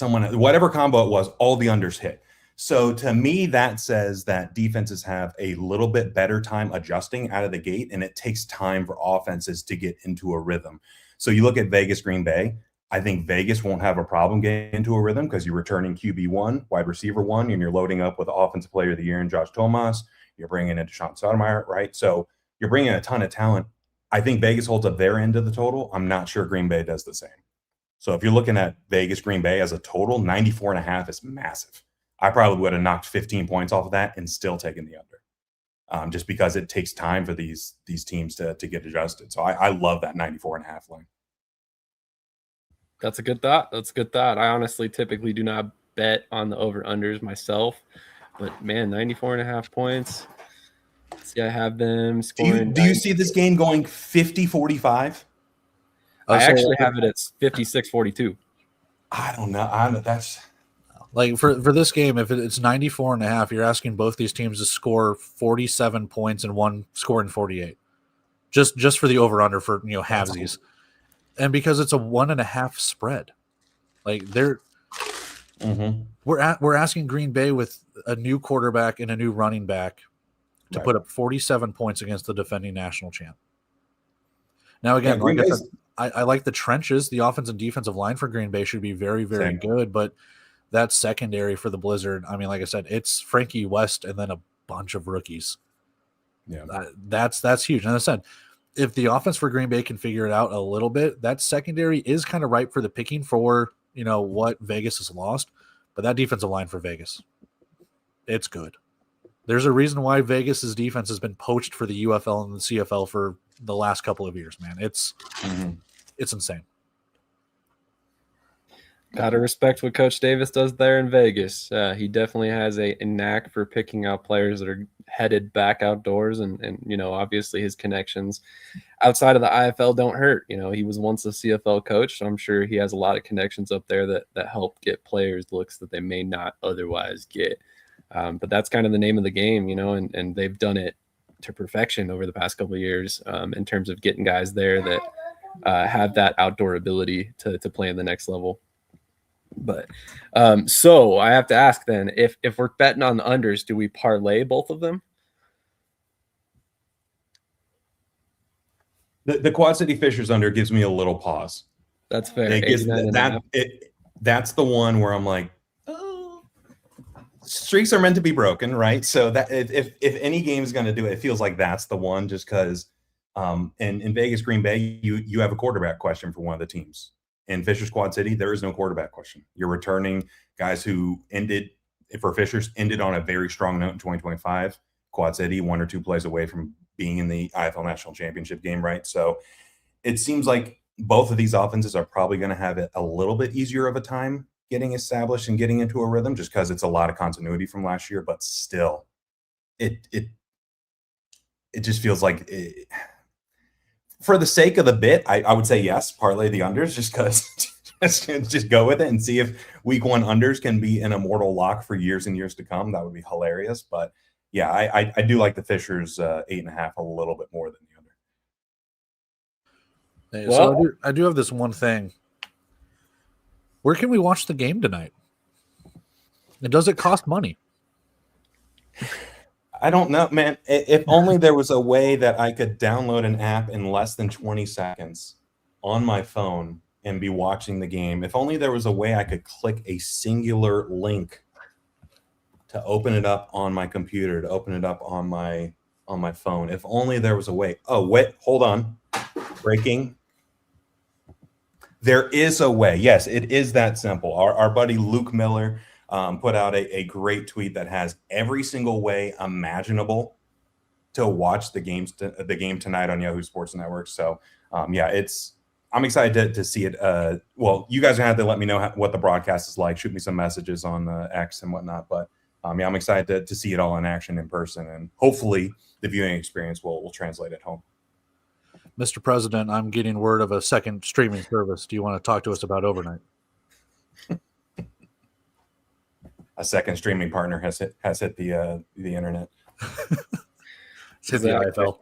Whatever combo it was, all the unders hit. So to me, that says that defenses have a little bit better time adjusting out of the gate, and it takes time for offenses to get into a rhythm. So you look at Vegas, Green Bay. I think Vegas won't have a problem getting into a rhythm because you're returning QB1, wide receiver 1, and you're loading up with Offensive Player of the Year and Josh Thomas. You're bringing in Deshaun Sotomayor, right? So you're bringing a ton of talent. I think Vegas holds up their end of the total. I'm not sure Green Bay does the same. So if you're looking at Vegas Green Bay as a total, 94.5 is massive. I probably would have knocked 15 points off of that and still taken the under, just because it takes time for these teams to get adjusted. So I love that 94.5 line. That's a good thought. That's a good thought. I honestly typically do not bet on the over-unders myself, but man, 94.5 points. See, I have them scoring. Do you see this game going 50-45? I actually have it at 56-42. I don't know. That's like for this game, if it's 94.5, you're asking both these teams to score 47 points and one scoring 48. Just for the over-under for halvesies. And because it's a 1.5 spread. Like we're asking Green Bay with a new quarterback and a new running back to put up 47 points against the defending national champ. Now, again, like I said, I like the trenches. The offense and defensive line for Green Bay should be very, very good. But that secondary for the Blizzard, I mean, like I said, it's Frankie West and then a bunch of rookies. Yeah, that's huge. And as I said, if the offense for Green Bay can figure it out a little bit, that secondary is kind of ripe for the picking for what Vegas has lost. But that defensive line for Vegas, it's good. There's a reason why Vegas's defense has been poached for the UFL and the CFL for the last couple of years, man. It's insane. Gotta respect what Coach Davis does there in Vegas. He definitely has a knack for picking out players that are headed back outdoors, and obviously his connections outside of the IFL don't hurt. He was once a CFL coach, so I'm sure he has a lot of connections up there that help get players looks that they may not otherwise get. But that's kind of the name of the game, and they've done it to perfection over the past couple of years in terms of getting guys there that have that outdoor ability to play in the next level. But so I have to ask then, if we're betting on the unders, do we parlay both of them? The Quad City Fishers under gives me a little pause. That's fair. That's the one where I'm like, streaks are meant to be broken, right? So that if any game is going to do it, it feels like that's the one, just because in Vegas Green Bay, you have a quarterback question for one of the teams. In Fishers Quad City, there is no quarterback question. You're returning guys who ended on a very strong note in 2025. Quad City, 1 or 2 plays away from being in the IFL National Championship game, right? So it seems like both of these offenses are probably going to have it a little bit easier of a time getting established and getting into a rhythm, just because it's a lot of continuity from last year. But still, it just feels like for the sake of the bit, I would say yes, parlay the unders, just because just go with it and see if week 1 unders can be an immortal lock for years and years to come. That would be hilarious. But yeah, I do like the Fishers 8.5 a little bit more than the under. So I do have this one thing. Where can we watch the game tonight? And does it cost money? I don't know, man. If only there was a way that I could download an app in less than 20 seconds on my phone and be watching the game. If only there was a way I could click a singular link to open it up on my computer, to open it up on my phone. If only there was a way. Oh, wait, hold on. Breaking. There is a way. Yes, it is that simple. Our buddy Luke Miller put out a great tweet that has every single way imaginable to watch the game tonight on Yahoo Sports Network. So yeah, I'm excited to see it. Well, you guys are going to have to let me know what the broadcast is like. Shoot me some messages on X and whatnot. But yeah, I'm excited to see it all in action in person, and hopefully the viewing experience will translate at home. Mr. President, I'm getting word of a second streaming service. Do you want to talk to us about overnight? A second streaming partner has hit the internet. It's hit the IFL.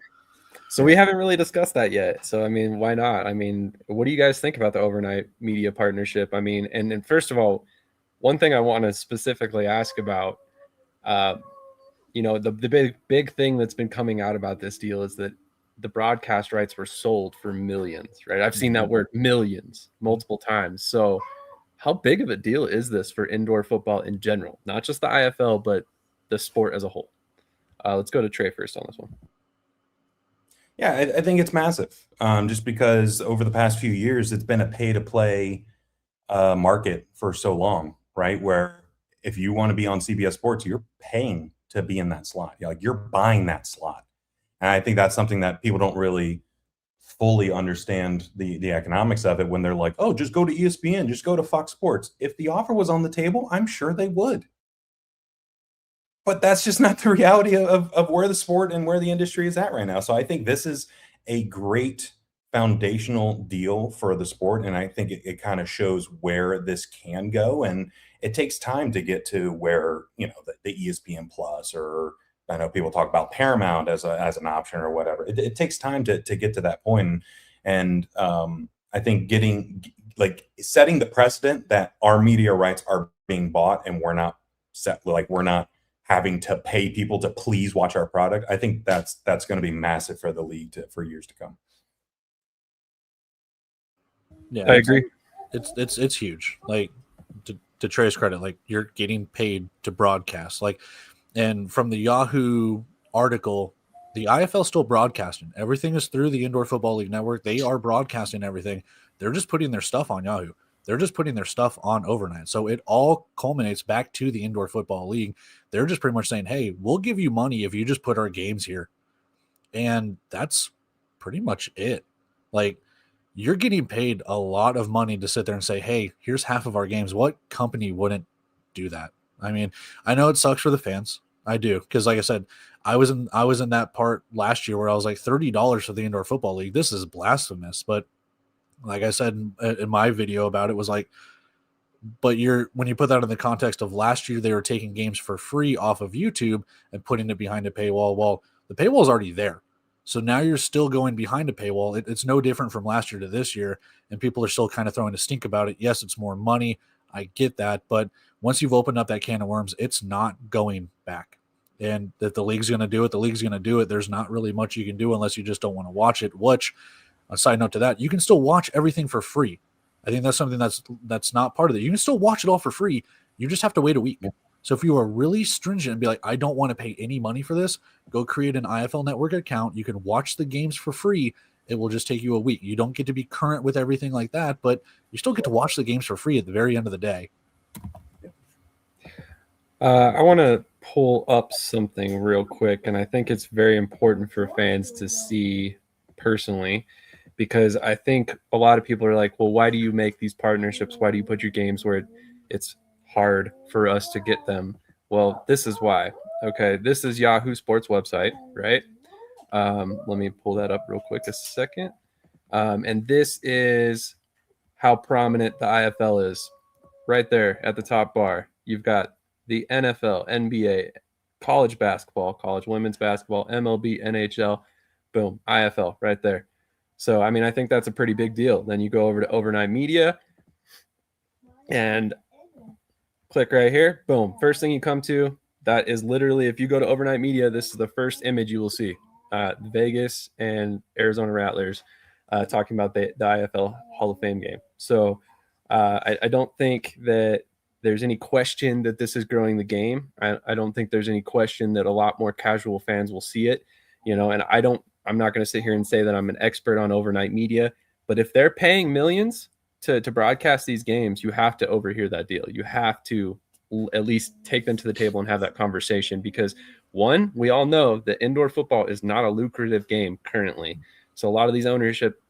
So we haven't really discussed that yet. So I mean, why not? I mean, what do you guys think about the overnight media partnership? I mean, and first of all, one thing I want to specifically ask about, the big thing that's been coming out about this deal is that the broadcast rights were sold for millions, right? I've seen that word millions multiple times. So how big of a deal is this for indoor football in general? Not just the IFL, but the sport as a whole. Let's go to Trey first on this one. Yeah, I think it's massive. Just because over the past few years, it's been a pay-to-play market for so long, right? Where if you want to be on CBS Sports, you're paying to be in that slot. You're buying that slot. And I think that's something that people don't really fully understand the economics of it when they're like, oh, just go to ESPN, just go to Fox Sports. If the offer was on the table, I'm sure they would. But that's just not the reality of where the sport and where the industry is at right now. So I think this is a great foundational deal for the sport. And I think it kind of shows where this can go. And it takes time to get to where, the ESPN Plus, or I know people talk about Paramount as an option or whatever. It takes time to get to that point. And I think setting the precedent that our media rights are being bought and we're not having to pay people to please watch our product. I think that's going to be massive for the league for years to come. Yeah, I agree. It's huge. Like, to Trey's credit, like, you're getting paid to broadcast. Like, and from the Yahoo article, the IFL still broadcasting. Everything is through the Indoor Football League Network. They are broadcasting everything. They're just putting their stuff on Yahoo. They're just putting their stuff on overnight. So it all culminates back to the Indoor Football League. They're just pretty much saying, hey, we'll give you money if you just put our games here. And that's pretty much it. Like, you're getting paid a lot of money to sit there and say, hey, here's half of our games. What company wouldn't do that? I mean, I know it sucks for the fans. I do. Because like I said, I was in that part last year where I was like, $30 for the Indoor Football League. This is blasphemous. But like I said in my video about it, was like, but when you put that in the context of last year, they were taking games for free off of YouTube and putting it behind a paywall. Well, the paywall is already there. So now you're still going behind a paywall. It's no different from last year to this year. And people are still kind of throwing a stink about it. Yes, it's more money. I get that. But once you've opened up that can of worms, it's not going back. And that the league's going to do it, the league's going to do it. There's not really much you can do unless you just don't want to watch it, which, a side note to that, you can still watch everything for free. I think that's something that's not part of it. You can still watch it all for free. You just have to wait a week. So if you are really stringent and be like, I don't want to pay any money for this, go create an IFL Network account. You can watch the games for free. It will just take you a week. You don't get to be current with everything like that, but you still get to watch the games for free at the very end of the day. I want to pull up something real quick, and I think it's very important for fans to see personally, because I think a lot of people are like, well, why do you make these partnerships? Why do you put your games where it's hard for us to get them? Well, this is why. Okay, this is Yahoo Sports website, right? Let me pull that up real quick a second. And this is how prominent the IFL is. Right there at the top bar, you've got the NFL, NBA, college basketball, college women's basketball, MLB, NHL, boom, IFL right there. So, I mean, I think that's a pretty big deal. Then you go over to Overnight Media and click right here. Boom. First thing you come to, that is literally, if you go to Overnight Media, this is the first image you will see. Vegas and Arizona Rattlers talking about the IFL Hall of Fame game. So I don't think that there's any question that this is growing the game. I don't think there's any question that a lot more casual fans will see it, and I'm not going to sit here and say that I'm an expert on Overnight Media, but if they're paying millions to broadcast these games, you have to overhear that deal. You have to at least take them to the table and have that conversation, because one, we all know that indoor football is not a lucrative game currently. So a lot of these ownership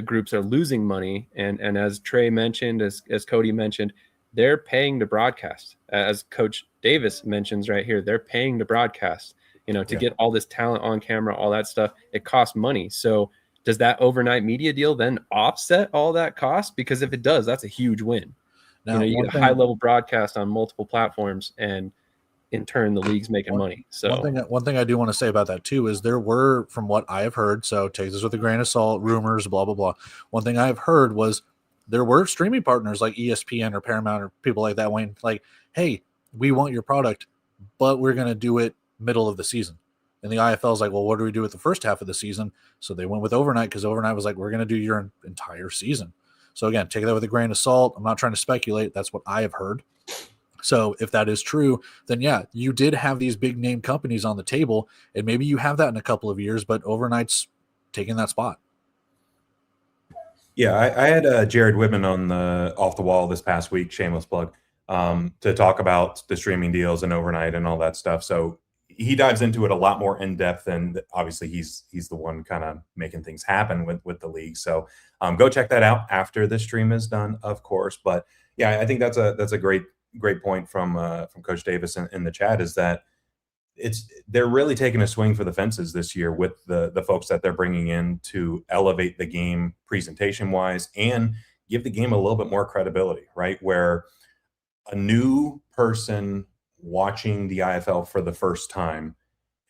groups are losing money. And as Trey mentioned, as Cody mentioned, they're paying to broadcast. As Coach Davis mentions right here, they're paying to broadcast, to get all this talent on camera, all that stuff. It costs money. So does that Overnight Media deal then offset all that cost? Because if it does, that's a huge win. Now, you get a high-level broadcast on multiple platforms, and in turn, the league's making money. So one thing I do want to say about that too is there were, from what I have heard, so take this with a grain of salt, rumors, blah, blah, blah. One thing I have heard was there were streaming partners like ESPN or Paramount or people like that went like, hey, we want your product, but we're going to do it middle of the season. And the IFL is like, well, what do we do with the first half of the season? So they went with Overnight, because Overnight was like, we're going to do your entire season. So again, take that with a grain of salt. I'm not trying to speculate. That's what I have heard. So if that is true, then yeah, you did have these big name companies on the table, and maybe you have that in a couple of years, but overnight's taking that spot. Yeah, I had Jared Whitman on the Off the Wall this past week, shameless plug, to talk about the streaming deals and overnight and all that stuff. So he dives into it a lot more in depth, and obviously he's the one kind of making things happen with the league. So go check that out after the stream is done, of course. But yeah, I think that's a great point from Coach Davis in the chat, is that they're really taking a swing for the fences this year with the folks that they're bringing in to elevate the game presentation wise and give the game a little bit more credibility, right? Where a new person watching the IFL for the first time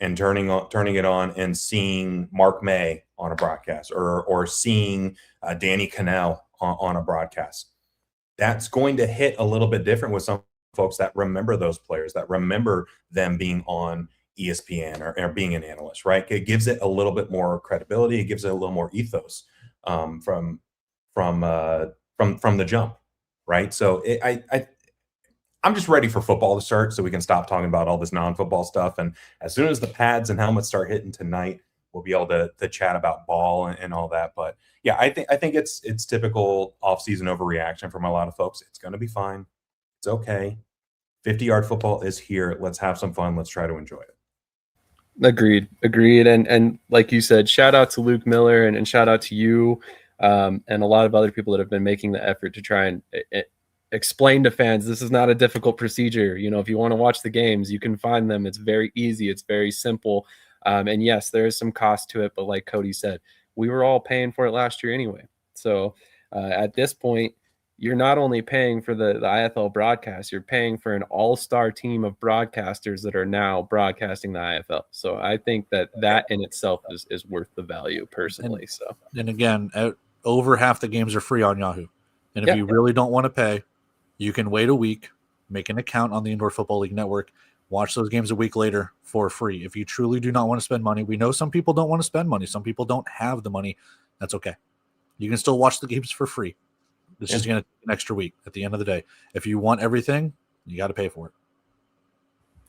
and turning it on and seeing Mark May on a broadcast or seeing Danny Cannell on a broadcast, that's going to hit a little bit different with some folks that remember those players, that remember them being on ESPN or being an analyst, right? It gives it a little bit more credibility. It gives it a little more ethos from the jump, right? So I'm just ready for football to start so we can stop talking about all this non-football stuff. And as soon as the pads and helmets start hitting tonight, we'll be able to chat about ball and all that. But yeah, I think it's typical off-season overreaction from a lot of folks. It's going to be fine. It's okay. 50-yard football is here. Let's have some fun. Let's try to enjoy it. Agreed. And like you said, shout out to Luke Miller and shout out to you and a lot of other people that have been making the effort to try and explain to fans this is not a difficult procedure. You know, if you want to watch the games, you can find them. It's very easy. It's very simple. And yes, there is some cost to it. But like Cody said, we were all paying for it last year anyway. So at this point, you're not only paying for the IFL broadcast, you're paying for an all-star team of broadcasters that are now broadcasting the IFL. So I think that in itself is worth the value personally. And again, over half the games are free on Yahoo. And if you really don't want to pay, you can wait a week, make an account on the Indoor Football League Network, watch those games a week later for free. If you truly do not want to spend money, we know some people don't want to spend money. Some people don't have the money. That's okay. You can still watch the games for free. It's just going to take an extra week at the end of the day. If you want everything, you got to pay for it.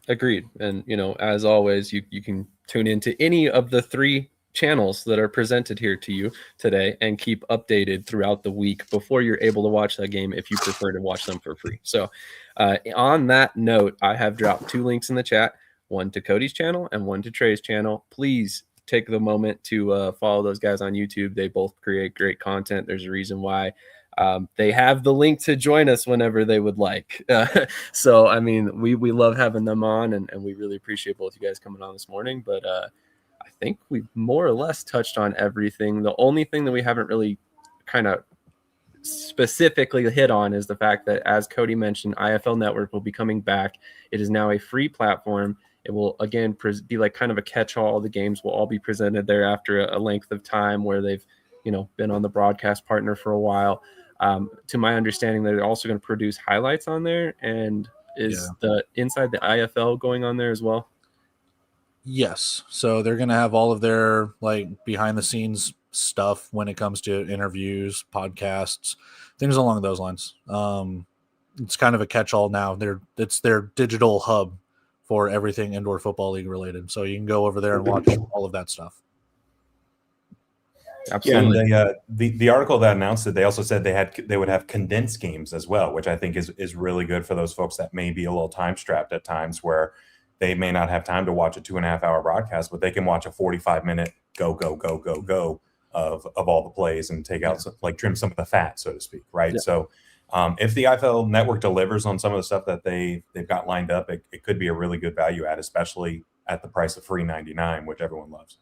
Agreed. And, you know, as always, you can tune into any of the 3 channels that are presented here to you today and keep updated throughout the week before you're able to watch that game if you prefer to watch them for free. So on that note, I have dropped 2 links in the chat, one to Cody's channel and one to Trey's channel. Please take the moment to follow those guys on YouTube. They both create great content. There's a reason why. They have the link to join us whenever they would like. So, I mean, we love having them on, and we really appreciate both you guys coming on this morning. But I think we've more or less touched on everything. The only thing that we haven't really kind of specifically hit on is the fact that, as Cody mentioned, IFL Network will be coming back. It is now a free platform. It will, again, be like kind of a catch-all. The games will all be presented there after a length of time where they've, you know, been on the broadcast partner for a while. To my understanding, they're also going to produce highlights on there. And is the Inside the IFL going on there as well? Yes. So they're going to have all of their like behind the scenes stuff when it comes to interviews, podcasts, things along those lines. It's kind of a catch-all now. It's their digital hub for everything Indoor Football League related. So you can go over there and watch all of that stuff. Absolutely. Yeah, and the article that announced it, they also said they would have condensed games as well, which I think is really good for those folks that may be a little time strapped at times where they may not have time to watch a 2.5-hour broadcast, but they can watch a 45-minute go of all the plays and take out trim some of the fat, so to speak, right? Yeah. So if the IFL Network delivers on some of the stuff that they've got lined up, it could be a really good value add, especially at the price of $3.99, which everyone loves.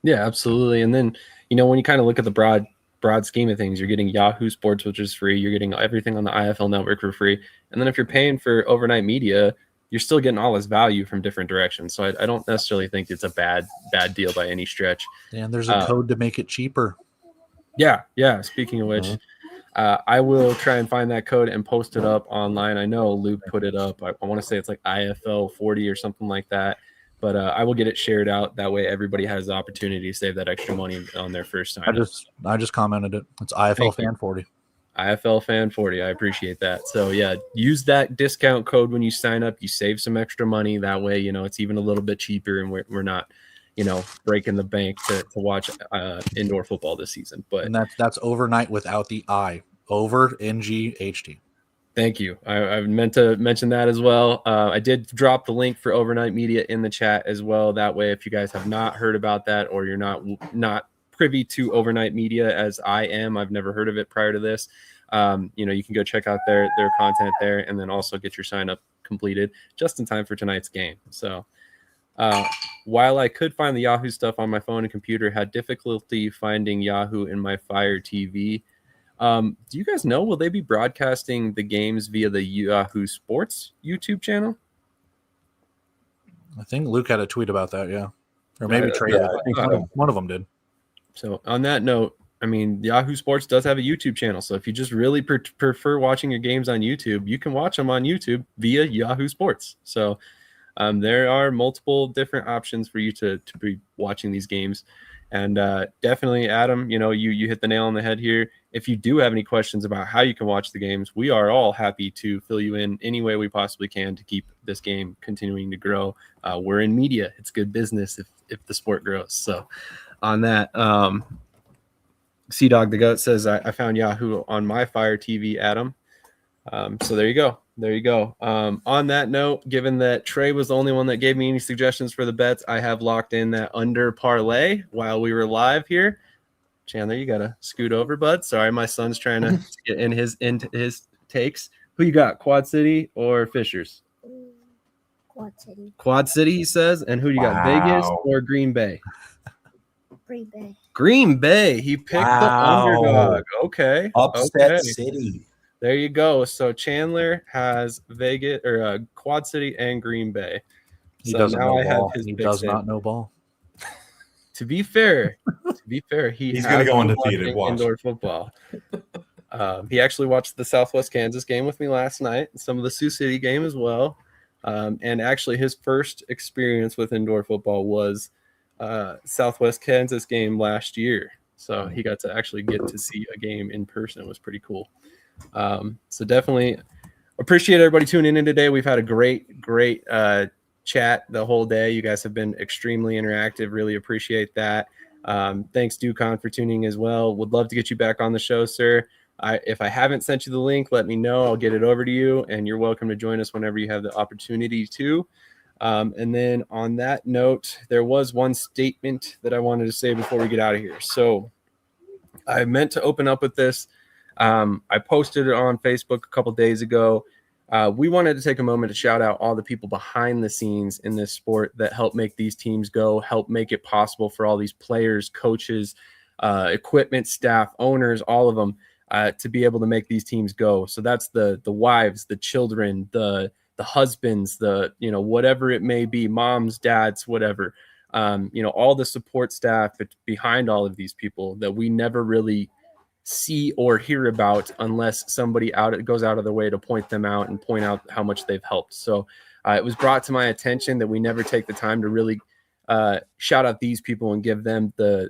Yeah, absolutely. And then, you know, when you kind of look at the broad scheme of things, you're getting Yahoo Sports, which is free. You're getting everything on the IFL Network for free. And then if you're paying for overnight media, you're still getting all this value from different directions. So I don't necessarily think it's a bad deal by any stretch. And there's a code to make it cheaper. Yeah. Speaking of which, I will try and find that code and post it up online. I know Luke put it up. I want to say it's like IFL 40 or something like that. But I will get it shared out. That way everybody has the opportunity to save that extra money on their first time. I just commented it. It's IFL Fan 40. IFL Fan 40. I appreciate that. So yeah, use that discount code when you sign up. You save some extra money. That way, it's even a little bit cheaper, and we're not, breaking the bank to watch indoor football this season. But And that's overnight without the I. Over NGHT. Thank you. I meant to mention that as well. I did drop the link for Overnight Media in the chat as well. That way, if you guys have not heard about that, or you're not privy to Overnight Media as I am, I've never heard of it prior to this. You can go check out their content there, and then also get your sign up completed just in time for tonight's game. So while I could find the Yahoo stuff on my phone and computer, had difficulty finding Yahoo in my Fire TV. Do you guys know, will they be broadcasting the games via the Yahoo Sports YouTube channel? I think Luke had a tweet about that, yeah. Or maybe Trey. Yeah, I think one of them did. So on that note, I mean, Yahoo Sports does have a YouTube channel. So if you just really prefer watching your games on YouTube, you can watch them on YouTube via Yahoo Sports. So there are multiple different options for you to be watching these games. And definitely, Adam, you hit the nail on the head here. If you do have any questions about how you can watch the games, we are all happy to fill you in any way we possibly can to keep this game continuing to grow. We're in media. It's good business if the sport grows. So on that, Sea-Dog the Goat says, I found Yahoo on my Fire TV, Adam. So there you go. There you go. On that note, given that Trey was the only one that gave me any suggestions for the bets, I have locked in that under parlay while we were live here. Chandler, you gotta scoot over, bud. Sorry, my son's trying to get into his takes. Who you got, Quad City or Fishers? Quad City. Quad City, he says. And who do you got, Vegas or Green Bay? Green Bay. Green Bay. He picked the underdog. Okay. Upset City. There you go. So Chandler has Vegas or Quad City and Green Bay. He so doesn't now know I have ball. his He picks does in. not know ball. To be fair, he's going to go undefeated. Watch. Indoor football. He actually watched the Southwest Kansas game with me last night, some of the Sioux City game as well. And actually, his first experience with indoor football was Southwest Kansas game last year. So he got to actually get to see a game in person. It was pretty cool. So definitely appreciate everybody tuning in today. We've had a great chat the whole day. You guys have been extremely interactive. Really appreciate that. Thanks, Ducon, for tuning as well. Would love to get you back on the show, sir. If I haven't sent you the link, let me know. I'll get it over to you, and you're welcome to join us whenever you have the opportunity to. And then on that note, there was one statement that I wanted to say before we get out of here. So I meant to open up with this. I posted it on Facebook a couple days ago. We wanted to take a moment to shout out all the people behind the scenes in this sport that help make these teams go, help make it possible for all these players, coaches, equipment, staff, owners, all of them to be able to make these teams go. So that's the wives, the children, the husbands, whatever it may be, moms, dads, whatever, all the support staff behind all of these people that we never really see or hear about unless somebody goes out of their way to point them out and point out how much they've helped. So it was brought to my attention that we never take the time to really shout out these people and give them the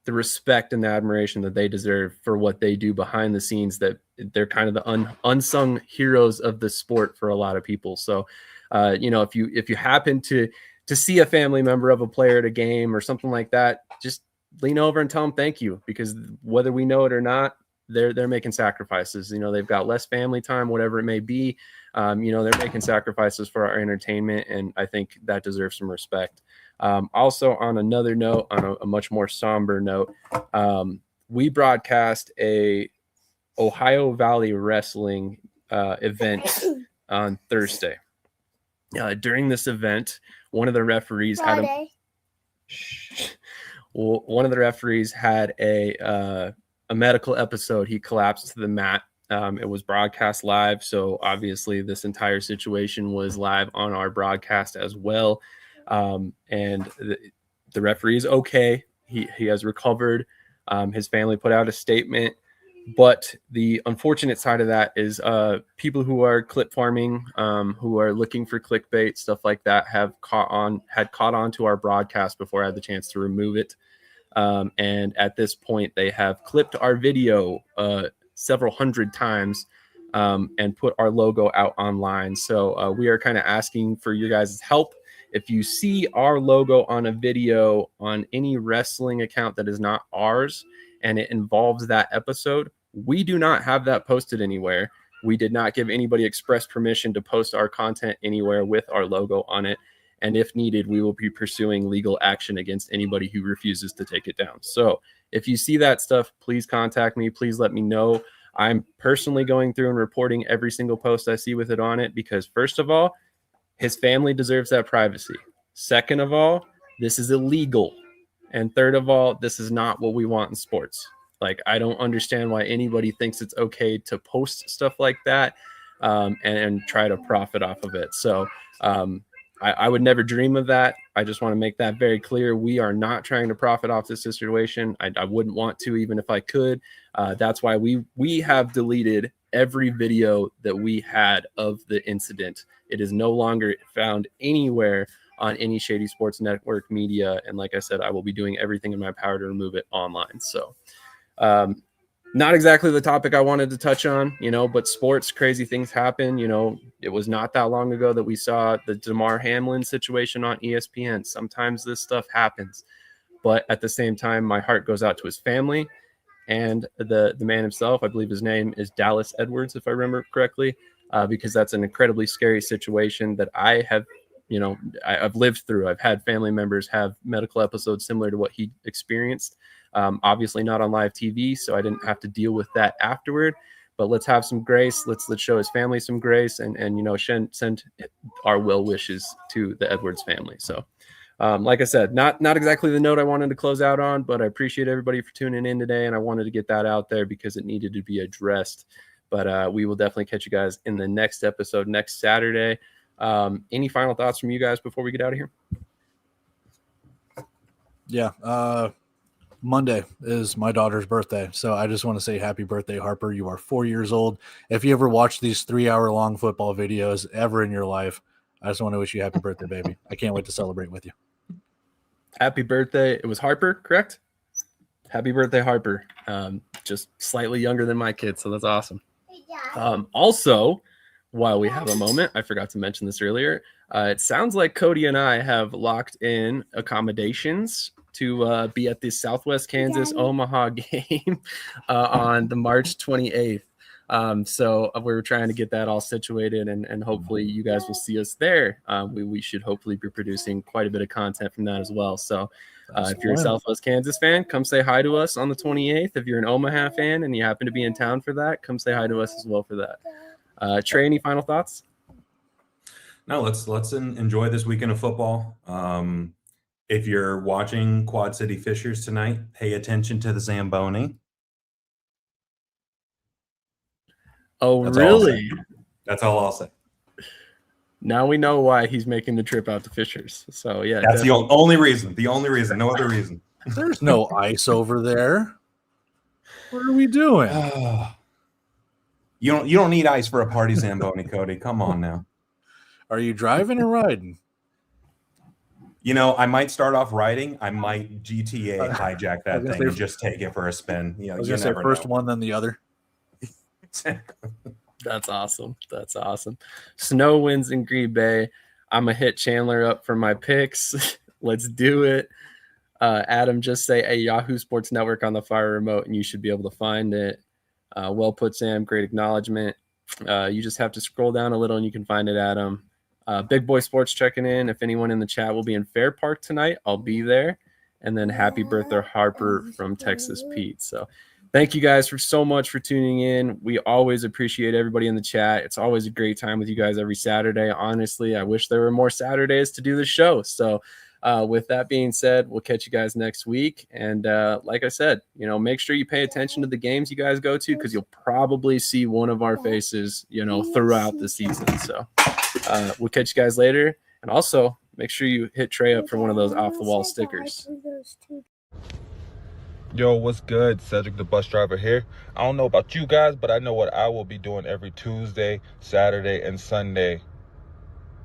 respect and the admiration that they deserve for what they do behind the scenes, that they're kind of the unsung heroes of the sport for a lot of people. So if you happen to see a family member of a player at a game or something like that, just lean over and tell them thank you, because whether we know it or not, they're making sacrifices. They've got less family time, whatever it may be. They're making sacrifices for our entertainment, and I think that deserves some respect. Also, on another note, on a much more somber note, we broadcast a Ohio Valley Wrestling event on Thursday. During this event, one of the referees had a medical episode. He collapsed to the mat. It was broadcast live, so obviously this entire situation was live on our broadcast as well. And the referee is okay. He has recovered. His family put out a statement, but the unfortunate side of that is people who are clip farming, who are looking for clickbait, stuff like that, had caught on to our broadcast before I had the chance to remove it. And at this point, they have clipped our video several hundred times and put our logo out online. So we are kind of asking for your guys' help. If you see our logo on a video on any wrestling account that is not ours and it involves that episode, we do not have that posted anywhere. We did not give anybody express permission to post our content anywhere with our logo on it. And if needed, we will be pursuing legal action against anybody who refuses to take it down. So if you see that stuff, please contact me. Please let me know. I'm personally going through and reporting every single post I see with it on it because, first of all, his family deserves that privacy. Second of all, this is illegal. And third of all, this is not what we want in sports. Like, I don't understand why anybody thinks it's okay to post stuff like that and try to profit off of it. So I would never dream of that. I just want to make that very clear. We are not trying to profit off this situation. I wouldn't want to, even if I could. That's why we have deleted every video that we had of the incident. It is no longer found anywhere on any Shady Sports Network media. And like I said, I will be doing everything in my power to remove it online. So not exactly the topic I wanted to touch on, but sports, crazy things happen. It was not that long ago that we saw the Damar Hamlin situation on ESPN. Sometimes this stuff happens, but at the same time, my heart goes out to his family and the man himself. I believe his name is Dallas Edwards, if I remember correctly, because that's an incredibly scary situation that I have, I've lived through. I've had family members have medical episodes similar to what he experienced. Obviously not on live TV, so I didn't have to deal with that afterward. But let's have some grace. Let's show his family some grace, and send our well wishes to the Edwards family. So, like I said, not exactly the note I wanted to close out on, but I appreciate everybody for tuning in today, and I wanted to get that out there because it needed to be addressed. But we will definitely catch you guys in the next episode next Saturday. Any final thoughts from you guys before we get out of here? Yeah. Monday is my daughter's birthday. So I just want to say happy birthday, Harper. You are 4 years old. If you ever watch these 3-hour-long football videos ever in your life, I just want to wish you happy birthday, baby. I can't wait to celebrate with you. Happy birthday. It was Harper, correct? Happy birthday, Harper. Just slightly younger than my kid, so that's awesome. Also, while we have a moment, I forgot to mention this earlier. It sounds like Cody and I have locked in accommodations to be at the Southwest Kansas Omaha game on the March 28th. So we were trying to get that all situated, and hopefully you guys will see us there. We should hopefully be producing quite a bit of content from that as well. So if you're a Southwest Kansas fan, come say hi to us on the 28th. If you're an Omaha fan and you happen to be in town for that, come say hi to us as well for that. Trey, any final thoughts? No, let's enjoy this weekend of football. If you're watching Quad City Fishers tonight, pay attention to the Zamboni. Oh, really? That's all I'll say. Now we know why he's making the trip out to Fishers. So yeah, that's definitely the only reason. The only reason. No other reason. There's no ice over there. What are we doing? You don't need ice for a party Zamboni, Cody. Come on now. Are you driving or riding? I might start off riding. I might GTA hijack that thing and just take it for a spin. I was going to say first one, then the other. That's awesome. That's awesome. Snow winds in Green Bay. I'm going to hit Chandler up for my picks. Let's do it. Adam, just say a Yahoo Sports Network on the Fire remote, and you should be able to find it. Well put, Sam. Great acknowledgement. You just have to scroll down a little, and you can find it, Adam. Big Boy Sports checking in. If anyone in the chat will be in Fair Park tonight, I'll be there. And then happy birthday, Harper from Texas Pete. So thank you guys so much for tuning in. We always appreciate everybody in the chat. It's always a great time with you guys every Saturday. Honestly, I wish there were more Saturdays to do the show. So with that being said, we'll catch you guys next week. And like I said, make sure you pay attention to the games you guys go to, because you'll probably see one of our faces, throughout the season. So we'll catch you guys later. And also make sure you hit Trey up for one of those off the wall stickers. Yo, what's good? Cedric the bus driver here. I don't know about you guys, but I know what I will be doing every Tuesday, Saturday, and Sunday.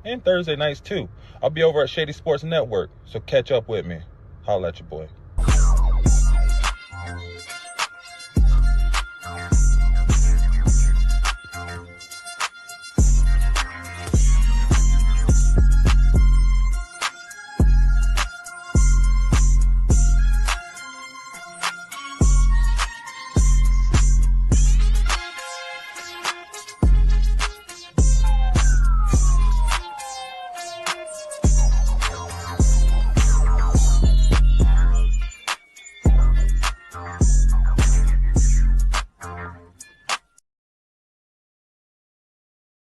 And Thursday nights too. I'll be over at Shady Sports Network, so catch up with me. Holla at your boy.